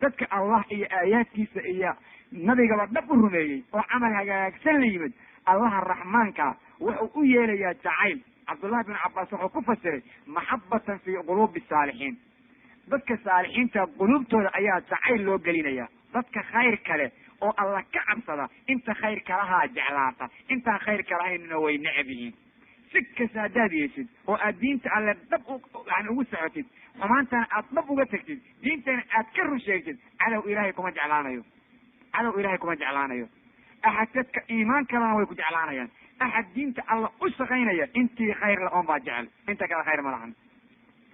dadka allah iyo aayaadkiisa iyo nabigaba dhab u rumeeyey oo camal hagaagsan la yimid allaha raxmaanka wuxuu u yeelayaa jacayl cabdullahi bin cabbaas wuxuu ku fasiray maxabatan fii quluubi saalixiin dadka saalixiinta quluubtooda ayaa jacayl loo gelinaya dadka khayr kale oo alla ka cabsada inta khayr kalahaa jeclaata intaan khayr kalahaynna way necab yihiin si kasta haddaad yeeshid oo aad diinta alle dhab yani ugu socotid xumaantana aad dhab uga tegtid diintana aad ka run sheegtid cadow ilaahay kuma jeclaanayo cadow ilaahay kuma jeclaanayo axad dadka iimaan kalena way ku jeclaanayaan axad diinta alla u shaqaynaya intii khayr la oon baa jecel inta kale khayr ma lahan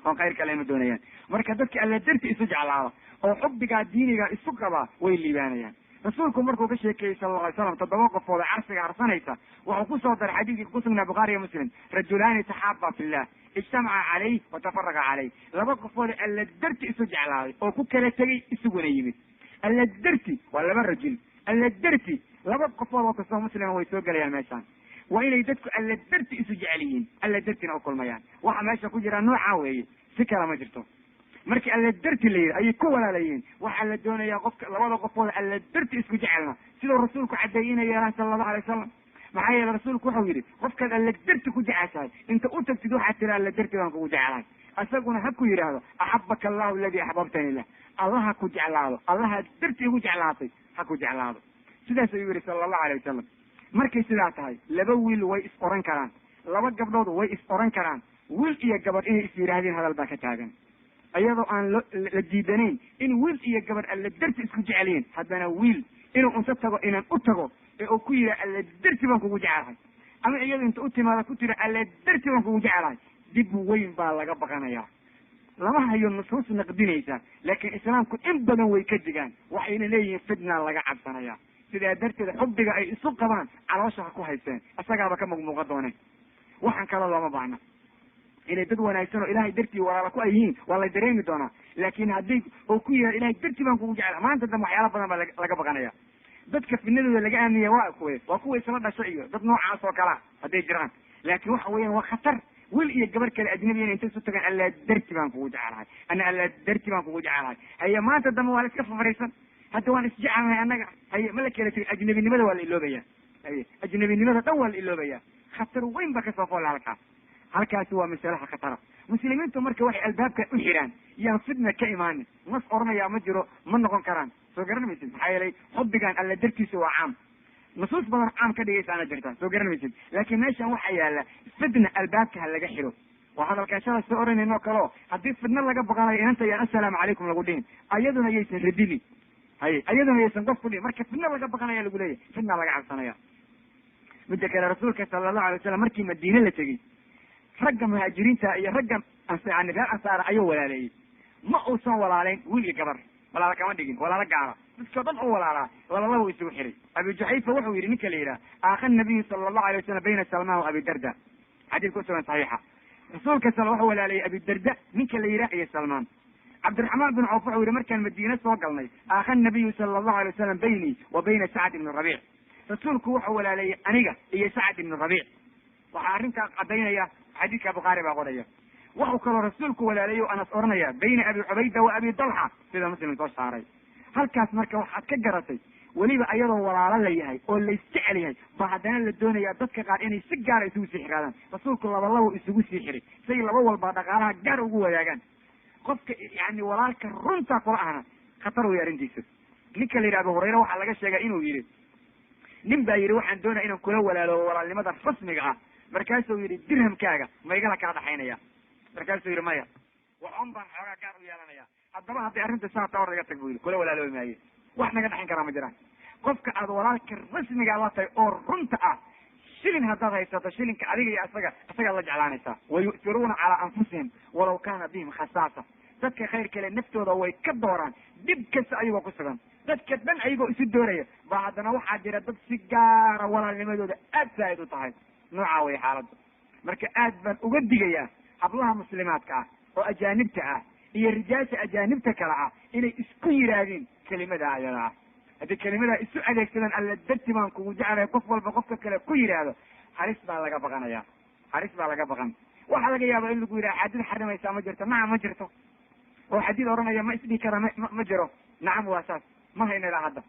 oon khayr kale ma doonayaan marka dadka alla darti isu jeclaada oo xubbigaa diiniga isu qabaa way liibaanayaan rasuulku markuu ka sheekeeyey sala alla alay slam 7 qofood oo carsiga harsanaysa wuxuu kusoo daray xadiidkii kusugnaa bukhaari iyo muslim rajulaani taxaaba fillah ijtamaca calayh watafaraqa calayh 2 qofood alla darti isu jeclaaday oo ku kala tegay isuguna yimid alla darti waa 2 rajul alla darti 2 qofood oo kastoo muslima way soo gelayaan meeshaan waa inay dadku alla darti isu jecel yihiin alla dartina u kulmayaan waxa meesha ku jira noocaa weeye si kale ma jirto markii alla darti la yidhi ayay ku walaalayihiin waxaa la doonayaa qofka 2 qofood alla darti isku jecelna siduu rasuulku cadeeyey inay yeelaan sala allahu alay wasalam maxaa yeele rasuulku wuxuu yidhi qofkaad alla darti ku jeceshahay inta u tagtid waxaad tiri alla darti baan kugu jeclahay isaguna ha ku yidhaahdo axabaka allahu aladii axbabtani lah allaha ku jeclaado allaha darti igu jeclaatay ha ku jeclaado sidaas ayuu yihi sala allahu alayh wasalam. markay sidaa tahay laba wiil way is oran karaan, laba gabdhood way is oran karaan, wiil iyo gabadh inay is yidhaahdeen hadal baa ka taagan, iyadoo aan la diidanayn in wiil iyo gabadh alla darti isku jecelyihin. haddana wiil inuu unta tago inaan u tago ee uu ku yidhaha alla darti baan kugu jecelahay, ama iyado inta u timaada ku tira alla darti baan kugu jecelahay, dib weyn baa laga baqanayaa. lama hayo nusuus naqdinaysa, laakiin islaamku in badan way ka digaan, waxayna leeyihiin fitna laga cabsanaya. sidaa darteed xubbiga ay isu qabaan caloosha ha ku haysteen, isagaaba ka muuqmuuqa dooneen. waxaan kaloo looma baahna inay dad wanaagsan oo ilahay dartii walaala ku ay yihiin, waa la dareemi doonaa. laakiin haddii uu ku yihah ilahay dartii baan kugu jecla, maanta dambe waxyaala badan baa laga baqanaya. dadka fidnadooda laga aamiya waa kuwa isla dhasho iyo dad noocaas oo kalea hadday jiraan. laakiin waxa weeyaan waa khatar. wiil iyo gabar kale ajnabiyan intay isu tagaan alla darti baan kugu jecelahay, ana alla darti baan kugu jecelahay, haye maanta dambe waa la iska fafariisan, hadda waan isjecelnahay annaga, haye ma la kala tegin. ajnabinimada waa la iloobaya, haye ajnabinimada dhan waa la iloobaya. khatar weyn ba kasoo foola halkaasi waa masalaha khatara. muslimiintu marka waxay albaabka u xidhaan yaan fitna ka imaanin. nas oranaya ma jiro, ma noqon karaan. soo garan maysid, maxaa yeelay xubbigaan alla dartiisa waa caam. nusuus badan caam ka dhigaysaana jirta, soo garan maysid. laakiin meeshan waxaa yaala fitna albaabka ha laga xidho. waa hadalkaashada soo oranayno kaleo haddii fitna laga baqanayo inanta yaan assalaamu calaykum lagu dhihin, ayaduna yaysan radinin, haye ayaduna yaysan qof ku dhihin. marka fitna laga baqanaya lagu leeyahy, fitna laga cabsanaya. midda kale rasuulka sala allahu alay wasalam markii madiine la tegey, ragga muhaajiriinta iyo ragga reer ansaara ayuu walaaleeyey. ma uusan walaaleyn wiil iyo gabar, walaala kama dhigin, walaalo gaara, dadkao dhan u walaalaa, labalaba isugu xiray. abi juxayfa wuxuu yihi ninka la yidhaha aakha nabiyu sala allahu alay wasalam bayna salmaan wa abi darda, xadiidka usugan saxiixa. rasuulka sal wuxuu walaaleeyey abi darda ninka la yidhaha iyo salmaan. cabdiraxmaan bin cawf wuxuu yihi markaan madiine soo galnay aakha nabiyu sala allahu alay wasalam baynii wa bayna sacd ibni rabiic, rasuulku wuxuu walaaleeyey aniga iyo sacd ibni rabiic. waxaa arrintaa cadaynaya xadiidka bukhaari baa qoraya. wuxuu kaloo rasuulku walaaleeyey o anas oranaya bayna abi cubayda wa abi dalxa, sida muslim soo saaray. halkaas marka waxaad ka garatay weliba ayadoo walaalo la yahay oo laysjecel yahay ba haddana la doonaya dadka qaar inay si gaara isugu sii xiraadaan. rasuulku labalabo isugu sii xiray say laba walba dhaqaalaha gaar ugu wadaagaan. qofka yani walaalka runta kula ahna khatar wey arrintiisa. ninka la yidhi abu hurayra waxaa laga sheega inuu yihi nin baa yidhi waxaan doonaya inaan kula walaaloobo walaalnimada rasmiga ah. markaasuu yihi dirhamkaaga ma igala kaa dhaxaynaya? markaasuu yihi maya, waxun baan xoogaa gaar u yeelanaya. haddaba hadday arrinta saata or iga tag bu yidhi, kula walaaloobi maaye, wax naga dhaxayn karaa ma jiraan. qofka aad walaalka rasmigaa la tahay oo runta ah, shilin haddaad haysato shilinka adiga iyo isagaad la jeclaanaysaa. wayu'tiruuna calaa anfusihim walaw kaana bihim khasaasa. dadka khayr kale naftooda way ka dooraan dhib kasta ayagoo ku sugan. dadka dhan ayagoo isu dooraya ba haddana waxaa jira dad si gaara walaalnimadooda aad saa'id u tahay. noocaa way xaaladda. marka aad baan uga digayaa hablaha muslimaadka ah oo ajaanibta ah iyo rijaasha ajaanibta kale ah inay isku yidhaahdeen kelimada ayada ah. haddii kelimadaa isu adeegsadaan alla darti baan kugu jeclay qof walba qofka kale ku yidhaahdo, halis baa laga baqanaya, halis baa laga baqan. waxaa laga yaaba in lagu yidhaha xadid xarimaysaa ma jirto. nacam ma jirto. oo xadiid oranaya ma isdhihi kara ma jiro. nacam waa saas, ma hayna ilaa hadda.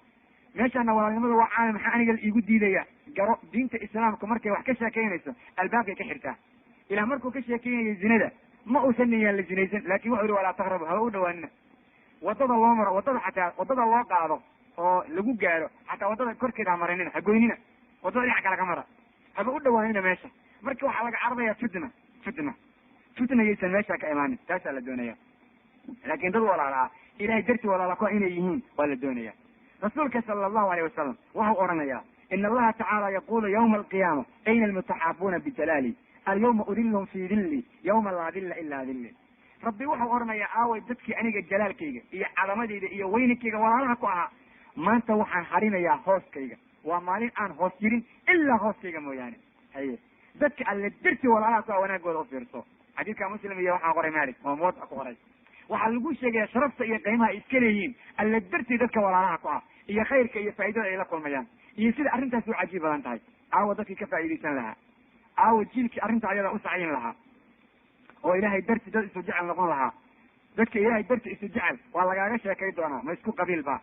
meeshana walaalnimada waa caami, maxaa aniga iigu diidaya? garo diinta islaamka markay wax ka sheekeynayso albaabkay ka xirtaa. ilah markuu ka sheekeynayo zinada ma uusan niyaan la zinaysan, laakin wuxuu yihi walaa taqrabu, haba u dhawaanina. wadada loo maro, wadada loo qaado oo lagu gaaro, xataa wadada korkeeda ha marinina, ha goynina. wadada dhinac kale ka mara, haba u dhawaanina meesha. marka waxaa laga cararaya fitna yaysan meesha ka imaanin. taasaa la doonaya. laakin dad walaala ah ilahay darti walaala ku inay yihiin waa la doonaya. rasuulka sala allahu alayh wasalam waxau oranaya ina allaha tacaala yaqulu yawma alqiyaama ayna almutaxaabuuna bijalaali alyawma udilhum fi dilli yawma laa dilla ilaa dilli. rabbi waxau oranaya aaway dadkii aniga jalaalkayga iyo calamadayda iyo weyninkayga walaalaha ku ahaa, maanta waxaan harinayaa hooskayga. waa maalin aan hoos jirin ilaa hooskayga mooyaane. haye dadka alle darti walaalaha ku ah wanaagooda ufiirso. xadiidka muslim iyo waxaa qoray malik oo muwada ku qoray. waxaa lagu sheegaya sharafta iyo qiimaha ay iska leeyihiin alle dartii dadka walaalaha ku ah iyo khayrka iyo faa'iidada ay la kulmayaan iyo sida arrintaas u cajiib badan tahay. aawa dadkii ka faa'iidaysan lahaa, aawa jiilkii arrinta ayada u sacyin lahaa oo ilahay darti dad isu jecel noqon lahaa. dadka ilahay darti isu jecel waa lagaaga sheekay doonaa. ma isku qabiil ba,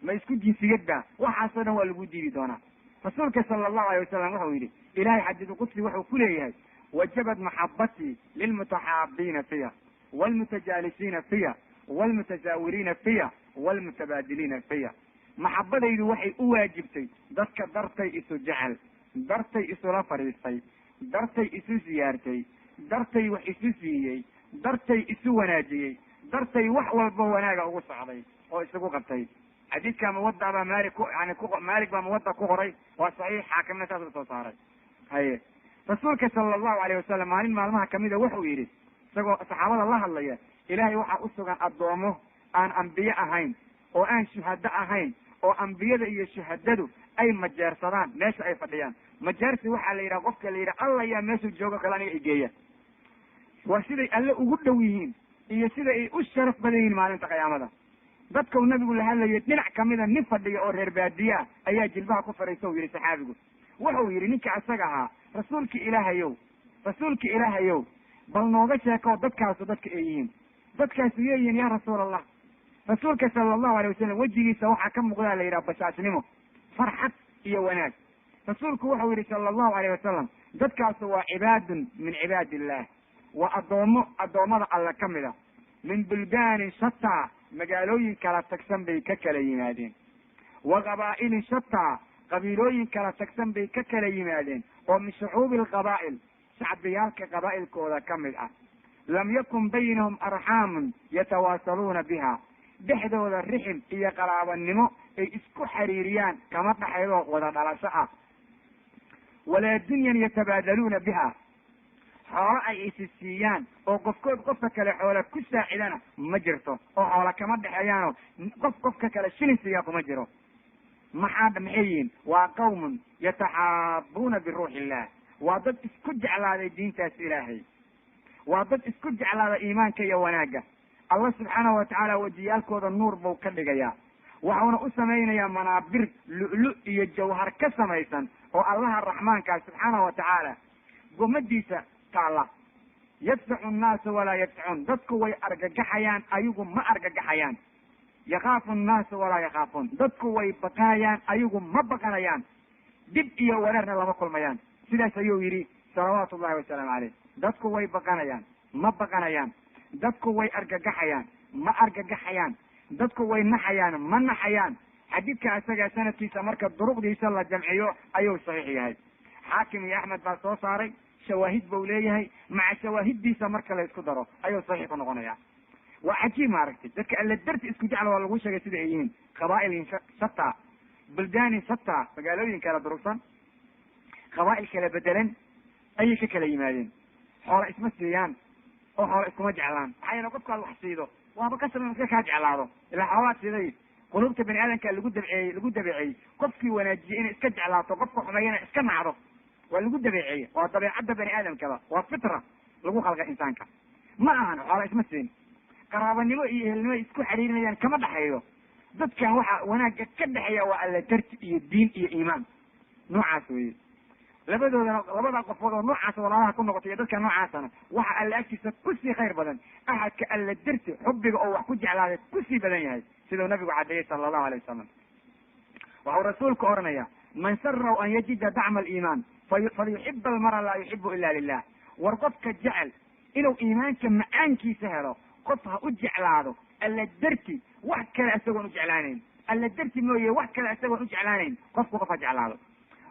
ma isku jinsiyad ba, waxaasoo dhan waa lagu diidi doonaa. rasuulka sala allahu alayh wasalam wuxuu yidhi ilahay xadiidu qudsi wuxuu ku leeyahay wajabat maxabatii lilmutaxaabiina fiya wlmutajaalisiina fiya wlmutasaawiriina fiya wlmutabaadiliina fiya. maxabadaydu waxay u waajibtay dadka dartay isu jecel, dartay isula fadhiistay, dartay isu siyaartay, dartay wax isu siiyey, dartay isu wanaajiyey, dartay wax walba wanaaga ugu socday oo isugu qabtay. xadiidka muwadda baa maalik baa muwadda ku qoray, waa saxiix, xaakimna saas usoo saaray. haye rasuulka sala allahu alayh wasalam maalin maalmaha kamida wuxuu yidhi isagoo saxaabada la hadlaya, ilaahay waxaa u sugan addoomo aan ambiye ahayn oo aan shuhado ahayn, oo ambiyada iyo shuhadadu ay majeersadaan meesha ay fadhiyaan. majeersi waxaa la yidhaha qofka la yidhaha alla yaa meeshuu joogo kale aniga igeeya. waa siday alle ugu dhow yihiin iyo sida ay u sharaf badan yihiin maalinta qiyaamada. dadka uu nabigu la hadlayay dhinac kamida nin fadhiya oo reer baadiya ayaa jilbaha ku fadhiista u yihi saxaabigu. wuxuu yihi ninka isaga ahaa, rasuulki ilaahayow bal nooga sheeko dadkaasu dadka ay yihiin. dadkaasu yay yihiin ya rasuul allah. rasuulka sala allahu alay wasalam wejigiisa waxaa ka muuqdaa la yidhaha bashaasnimo, farxad iyo wanaag. rasuulku wuxuu yihi sala allahu alayh wasalam, dadkaasu waa cibaadun min cibaadi illah, waa addoommada alle ka mid a, min buldaanin shataa, magaalooyin kala tagsan bay ka kala yimaadeen, wa qabaa'ilin shataa, qabiilooyin kala tagsan bay ka kala yimaadeen, oo min shucuubi alqabaa'il, shacbiyaalka qabaa'ilkooda ka mid ah. lam yakun baynahum arxaamun yatawaasaluuna biha, dhexdooda rixim iyo qaraabanimo ay isku xiriiriyaan kama dhaxaydoo wada dhalasho ah. walaa dunyan yatabaadaluuna biha, xoolo ay isi siiyaan oo qofkood qofka kale xoola ku saacidana ma jirto, oo xoola kama dhexeeyaanoo qofka kale shilin siiyaa kuma jiro. maxay yihiin? waa qawmun yataxaabuuna biruuxi illah, waa dad isku jeclaaday diintaas ilaahay, waa dad isku jeclaada iimaanka iyo wanaagga. allah subxaanahu watacaala wejiyaalkooda nuur buu ka dhigayaa, waxuuna u samaynayaa manaabir lu'lu iyo jawhar ka samaysan oo allaha raxmaankaa subxaanahu watacaala gomadiisa taalla. yadfacu nnaasa walaa yadfacuun, dadku way argagaxayaan ayagu ma argagaxayaan. yakaafu nnaasu walaa yakaafuun, dadku way baqanayaan ayagu ma baqanayaan. dib iyo wareerna lama kulmayaan. sidaas ayuu yidhi salawaatu ullahi wasalaamu caleyh. dadku way baqanayaan ma baqanayaan, dadku way argagaxayaan ma argagaxayaan, dadku way naxayaan ma naxayaan. xadiidka isaga sanadkiisa marka duruqdiisa la jamciyo ayuu saxiix yahay. xaakim iyo axmed baa soo saaray, shawaahid buu leeyahay, maca shawaahiddiisa marka la isku daro ayuu saxiix ku noqonaya. waa cajiib maaragtay, dadka alle darti isku jecla waa lagu sheegay sida ay yihiin. qabaa'ilin shataa, buldaanin shataa, magaalooyin kala durugsan, qabaa'il kala bedelan ayay ka kala yimaadeen. xoola isma siiyaan oo xoola iskuma jeclaan. maxaa yeele qofkaad wax siido waaba ka saban iska kaa jeclaado, ilaa xoolaad siiday. qulubta bani aadamka lagu dabeeceeyey qofkii wanaajiyey inay iska jeclaato, qofka xumeeyana iska nacdo, waa lagu dabeeceeyey. waa dabeecadda bani aadamkaba, waa fitra lagu khalqa insaanka. ma ahan xoola isma siin, qaraabanimo iyo ehelnimo isku xiriirinayaan kama dhexeeyo. dadkan waxa wanaagga ka dhexeeya waa alla darti iyo diin iyo iimaan. noocaas weye labada qofood oo noocaas walaalaha ku noqotay iyo dadka noocaasana waxa alla agtiisa kusii khayr badan axadka alla darti xubbiga oo wax ku jeclaaday kusii badan yahay, siduu nabigu cadeeyey sala allahu alay wasalam. waxau rasuulku oranaya, man saraw an yajida dacma aliimaan falyuxiba almara laa yuxibu ila lilah. war qofka jecel inuu iimaanka macaankiisa helo, qof ha u jeclaado alla darti wax kale isagoon u jeclaanayn, alla darti mooye wax kale isagoon u jeclaanayn. qofku qof ha jeclaado,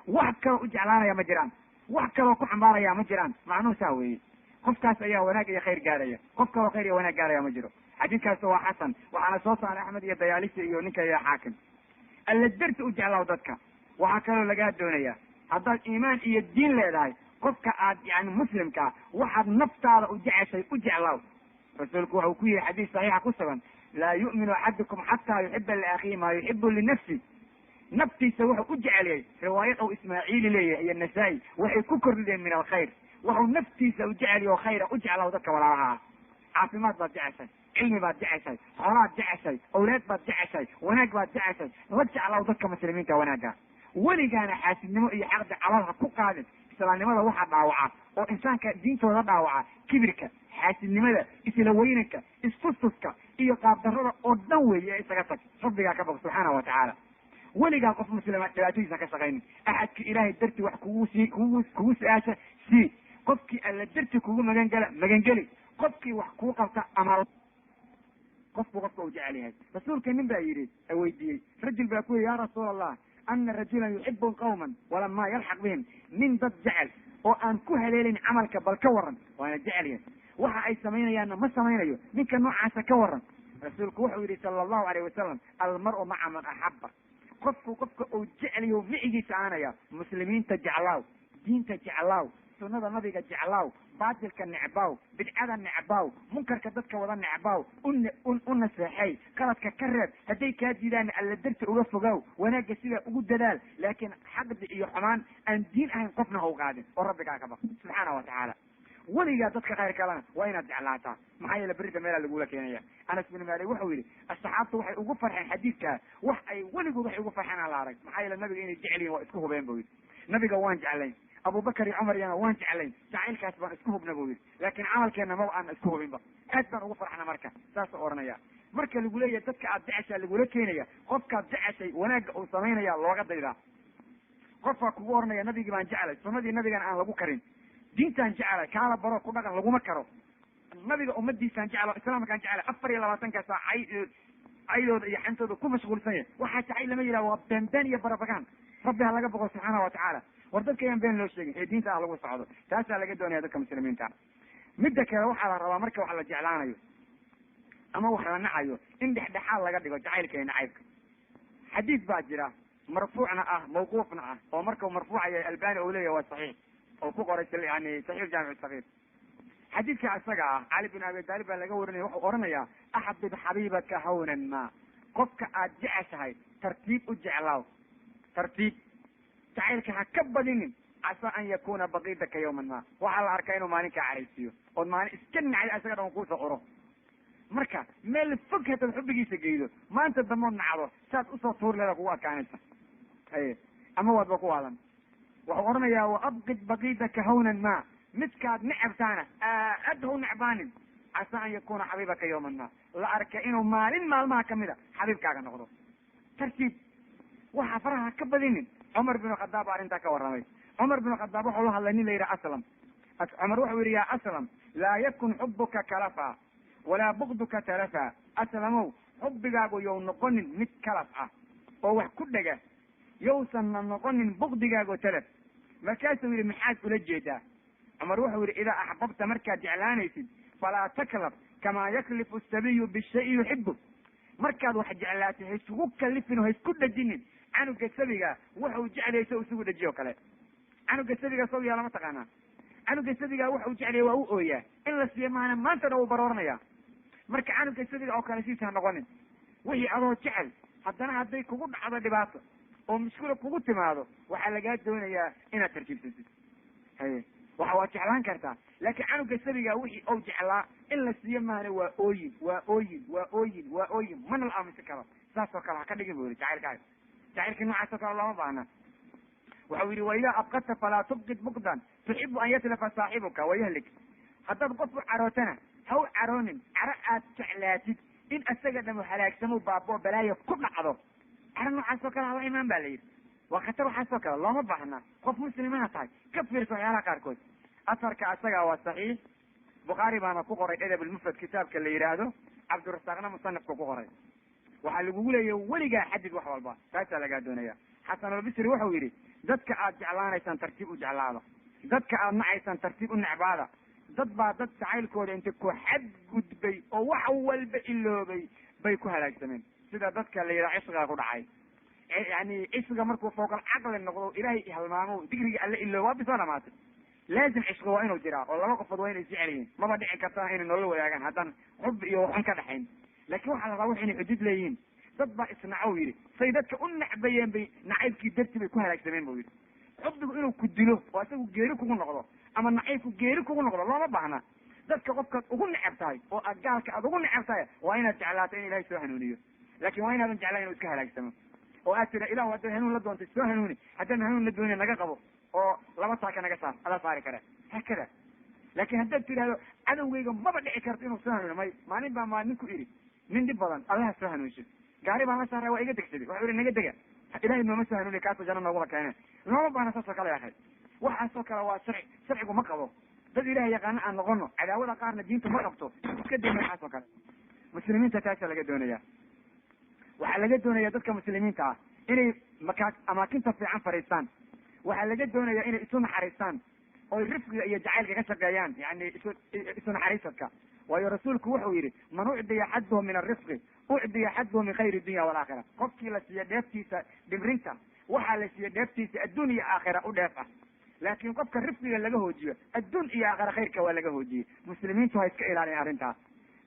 wax kaloo u jeclaanaya ma jiraan, wax kaloo ku xambaaraya ma jiraan. macnuhu saa weeye, qofkaas ayaa wanaag iyo khayr gaaraya, qof kaloo khayr iyo wanaag gaaraya ma jiro. xadiidkaas waa xasan, waxaana soo saaray axmed iyo dayaalisi iyo ninka iyo xaakim. alla darti u jeclaaw dadka. waxaa kaloo lagaa doonaya haddaad iimaan iyo diin leedahay, qofka aad yani muslimkaa waxaad naftaada u jeceshay u jeclaaw. rasuulku wuxuu ku yihi xadiis saxiixa ku sugan, laa yu'minu axadukum xataa yuxiba liakhiihi maa yuxibu linafsi. naftiisa wuxuu u jeceliyay, riwaayad ou ismaaciili leeyahay iyo nasaa-i waxay ku kordhideen min alkhayr. wuxuu naftiisa u jeceliy oo khayra u jeclaaw dadka walaalaha ah. caafimaad baad jeceshay, cilmi baad jeceshay, xoolaad jeceshay, awlaad baad jeceshay, wanaag baad jeceshay, la jeclaaw dadka muslimiinta wanaagga. weligaana xaasidnimo iyo xaqdi calal ha ku qaadin. islaamnimada waxaa dhaawaca oo insaanka diintooda dhaawaca kibirka, xaasidnimada, isla weynanka, istustuska iyo qaabdarrada oo dhan weeye isaga tag. rabbigaa ka bog subxaanahu watacaala. weligaa qof muslima dhibaatadiisa ka shaqaynin. axadki ilaahay darti wax kugu su-aasha sii, qofkii alla darti kugu magangeli, qofkii wax kuu qabta ama qofka uu jecel yahay rasuulka nin baa yidhi weydiiyey rajul baa ku yidhi ya rasuul allah ana rajulan yuxibu qawman walamaa yalxaq bihim nin dad jecel oo aan ku haleelin camalka bal ka waran waana jecel yahay waxa ay samaynayaanna ma samaynayo ninka noocaasa ka waran rasuulku wuxuu yidhi sala allahu alayh wasalam almar-u maca man axaba qofka uu jecel yaho micigiisa aanaya muslimiinta jeclaaw diinta jeclaaw sunada nabiga jeclaaw baatilka necbaaw bidcada necbaaw munkarka dadka wada necbaaw u naseexay qaladka ka reeb hadday kaa diidaan alla darti uga fogaaw wanaagga sidaa ugu dadaal laakiin xaqdi iyo xumaan aan diin ahayn qofna ha u qaadin oo rabbigaa ka baq subxaana watacaala weligaa dadka khayr kalena waa inaad jeclaataa maxaa yeele berida meelaa lagula keenaya anas bin malik wuxuu yidhi asxaabtu waxay ugu farxeen xadiidkaa wax ay weligood waxay ugu farxeen aan la arag maxaa yeele nabiga inay jecel yihin waa isku hubeen bu yidhi nabiga waan jeclayn abubakar iyo cumar iyana waan jeclayn jacaylkaas baan isku hubna bu yidhi laakiin camalkeena maba aan isku hubinba aad baan ugu farxna marka saasa oranaya marka lagu leeyahay dadka aad jeceshaa lagula keenaya qofkaad jeceshay wanaagga uu samaynaya looga daydaa qofkaa kugu oranaya nabigii baan jeclay sunadii nabigana aan lagu karin diintaan jeclay kaala baro ku dhaqan laguma karo nabiga ummadiisaan jeclo islaamkaan jeclay 24 saac caydooda iyo xantooda ku mashquulsan yahay waxaa jacayl lama yidhaha waa beenbeen iyo barabagaan rabbi ha laga boqo subxaana watacaala war dadka ayaan been loo sheegin ee diinta ah lagu socdo taasaa laga doonaya dadka muslimiinta midda kale waxaa la rabaa marka wax la jeclaanayo ama wax la nacayo in dhexdhexaad laga dhigo jacaylka iyo nacaybka xadiid baa jira marfuucna ah mawquufna ah oo markau marfuuca yahay albani uu leeyahy waa saxiix oo ku qoray yani saxiix jaamic sagiir xadiidka isaga ah cali bin abi taalib baa laga warinaya wuxuu oranayaa axbib xabiibaka hawnan ma qofka aad jeceshahay tartiib u jeclaaw tartiib jacaylka ha ka badinin casaa an yakuna baqiidaka yawman ma waxaa la arkaa inuu maalin kaa caraysiiyo ood maalin iska nacday isaga dhan kuusoo oro marka meel fog hataad xubbigiisa geydo maanta damood nacdo saad usoo tuur leeda kugu adkaanaysa haye ama waadba ku waadan wuxuu oranayaa waabqid baqiidaka hawnan ma midkaad necabtaana aad ha u necbaanin casaa an yakuna xabiibaka yawman ma la arka inuu maalin maalmaha kamida xabiibkaaga noqdo tartiib waxaa faraha ka badinin cumar bin khadaab baa arrintaa ka warramay cumar bin khadaab wuxuu la hadlay nin la yidhaha aslam cumar wuxuu yidhi ya aslam laa yakun xubuka kalafa walaa bugduka talafa aslamow xubbigaagu yow noqonin mid kalaf ah oo wax ku dhega yowsanna noqonin bugdigaago talaf markaasuu yidhi maxaad ula jeedaa cumar wuxuu yidhi idaa axbabta markaad jeclaanaysid falaa taklaf kamaa yaklifu sabiyu bishayi yuxibu markaad wax jeclaatay ha isugu kalifin oo ha isku dhejinin canuga sabiga waxau jeclaysa u isugu dhejiyo kale canuga sabiga saw yaa lama taqaanaa canuga sabiga waxau jeclaya waa u ooyaa in la siiyo maana maanta dhan uu barooranaya marka canuga sabiga oo kale siisa ha noqonin wixii adoo jecel haddana hadday kugu dhacdo dhibaato oo mushkula kugu timaado waxaa lagaa doonayaa inaad tartiibsatid haye waad jeclaan kartaa laakiin canuga sabiga wixii ou jeclaa in la siiyo maana waa ooyin waa ooyin mana la aaminsan karo saas oo kale ha ka dhigin bu yidhi jacaylkaaga jacaylkii noocaas oo kale looma baahna waxau yidhi waidaa abqadta falaa tubqid bugdan tuxibu an yatlafa saaxibuka wayahlik haddaad qof u carootana ha u caroonin caro aad jeclaatid in isaga dhamo halaagsamo baabo balaayo ku dhacdo caro noocaas oo kale haba imaan ba la yidhi waa khatar waxaas oo kale looma baahna qof muslimaha tahay ka fiirsa waxyaalaha qaarkood asarka isaga waa saxiix bukhaari baana ku qoray edab almufrad kitaabka la yidhaahdo cabdirasaaqna musanifku ku qoray waxaa lagugu leeyahy weligaa xadid wax walba taasaa lagaa doonaya xasan albisri wuxuu yidhi dadka aad jeclaanaysaan tartiib u jeclaada dadka aad nacaysaan tartiib u necbaada dad baa dad jacaylkooda inta ku xadgudbay oo wax walba iloobay bay ku halaagsameen sida dadka la yidhaha cishqiga ku dhacay yani cishqiga markuu fooqal caqli noqdo ilaahay halmaamo digriga alla iloob waa bisoo dhamaatay laazim cishqi waa inuu jiraa oo laba qofood waa inay jecel yihiin maba dhici kartana inay nolola wadaagaan haddaan xub iyo waxun ka dhaxayn laakin waxaa la rabaa wax inay xuduud leeyihiin dad baa isnacow yidhi say dadka u necbayeen bay nacaybkii darti bay ku halaagsameen bu yidhi xubdigu inuu ku dilo oo isagu geeri kugu noqdo ama nacaybku geeri kugu noqdo looma baahna dadka qofkaad ugu necab tahay oo aad gaalka aad ugu necab tahay waa inaad jeclaato in ilahay soo hanuuniyo laakin waa inaadan jeclayn inuu iska halaagsamo oo aad tira ilahu haddaad hanuun la doontay soo hanuuni haddaan hanuun la doonin naga qabo oo laba saaka naga saar adaa saari kare hakada laakin haddaad tidhahdo cadowgayga maba dhici karto inuu soo hanuuni may maalin baa maalin ku idhi nin dhib badan allaha soo hanuunso gaari baan la saaray waa iga degsaday waxau ihi naga dega ilahay nooma soo hanuuniya kaasoo jana nooguma keene looma baahna saasoo kale ahay waxaasoo kale waa sharci sharcigu ma qabo dad ilahay yaqaana aan noqono cadaawada qaarna diintu ma qabto iska dayna waxaas oo kale muslimiinta taasaa laga doonaya. waxaa laga doonaya dadka muslimiinta ah inay amaakinta fiican fadhiistaan. waxaa laga doonaya inay isu naxariistaan oy rifqiga iyo jacaylka ka shaqeeyaan, yani isu naxariisadka. waayo rasuulku wuxuu yidhi man ucdiya xadduhu min arifqi ucdiya xadduhu min khayri dunya walaakhira. qofkii la siiya dheeftiisa dhibrinta waxaa la siiya dheeftiisa adduun iyo aakhira u dheef ah. laakiin qofka rifqiga laga hoojiyo adduun iyo aakhira khayrka waa laga hoojiyey. muslimiintu ha iska ilaalin arrintaas.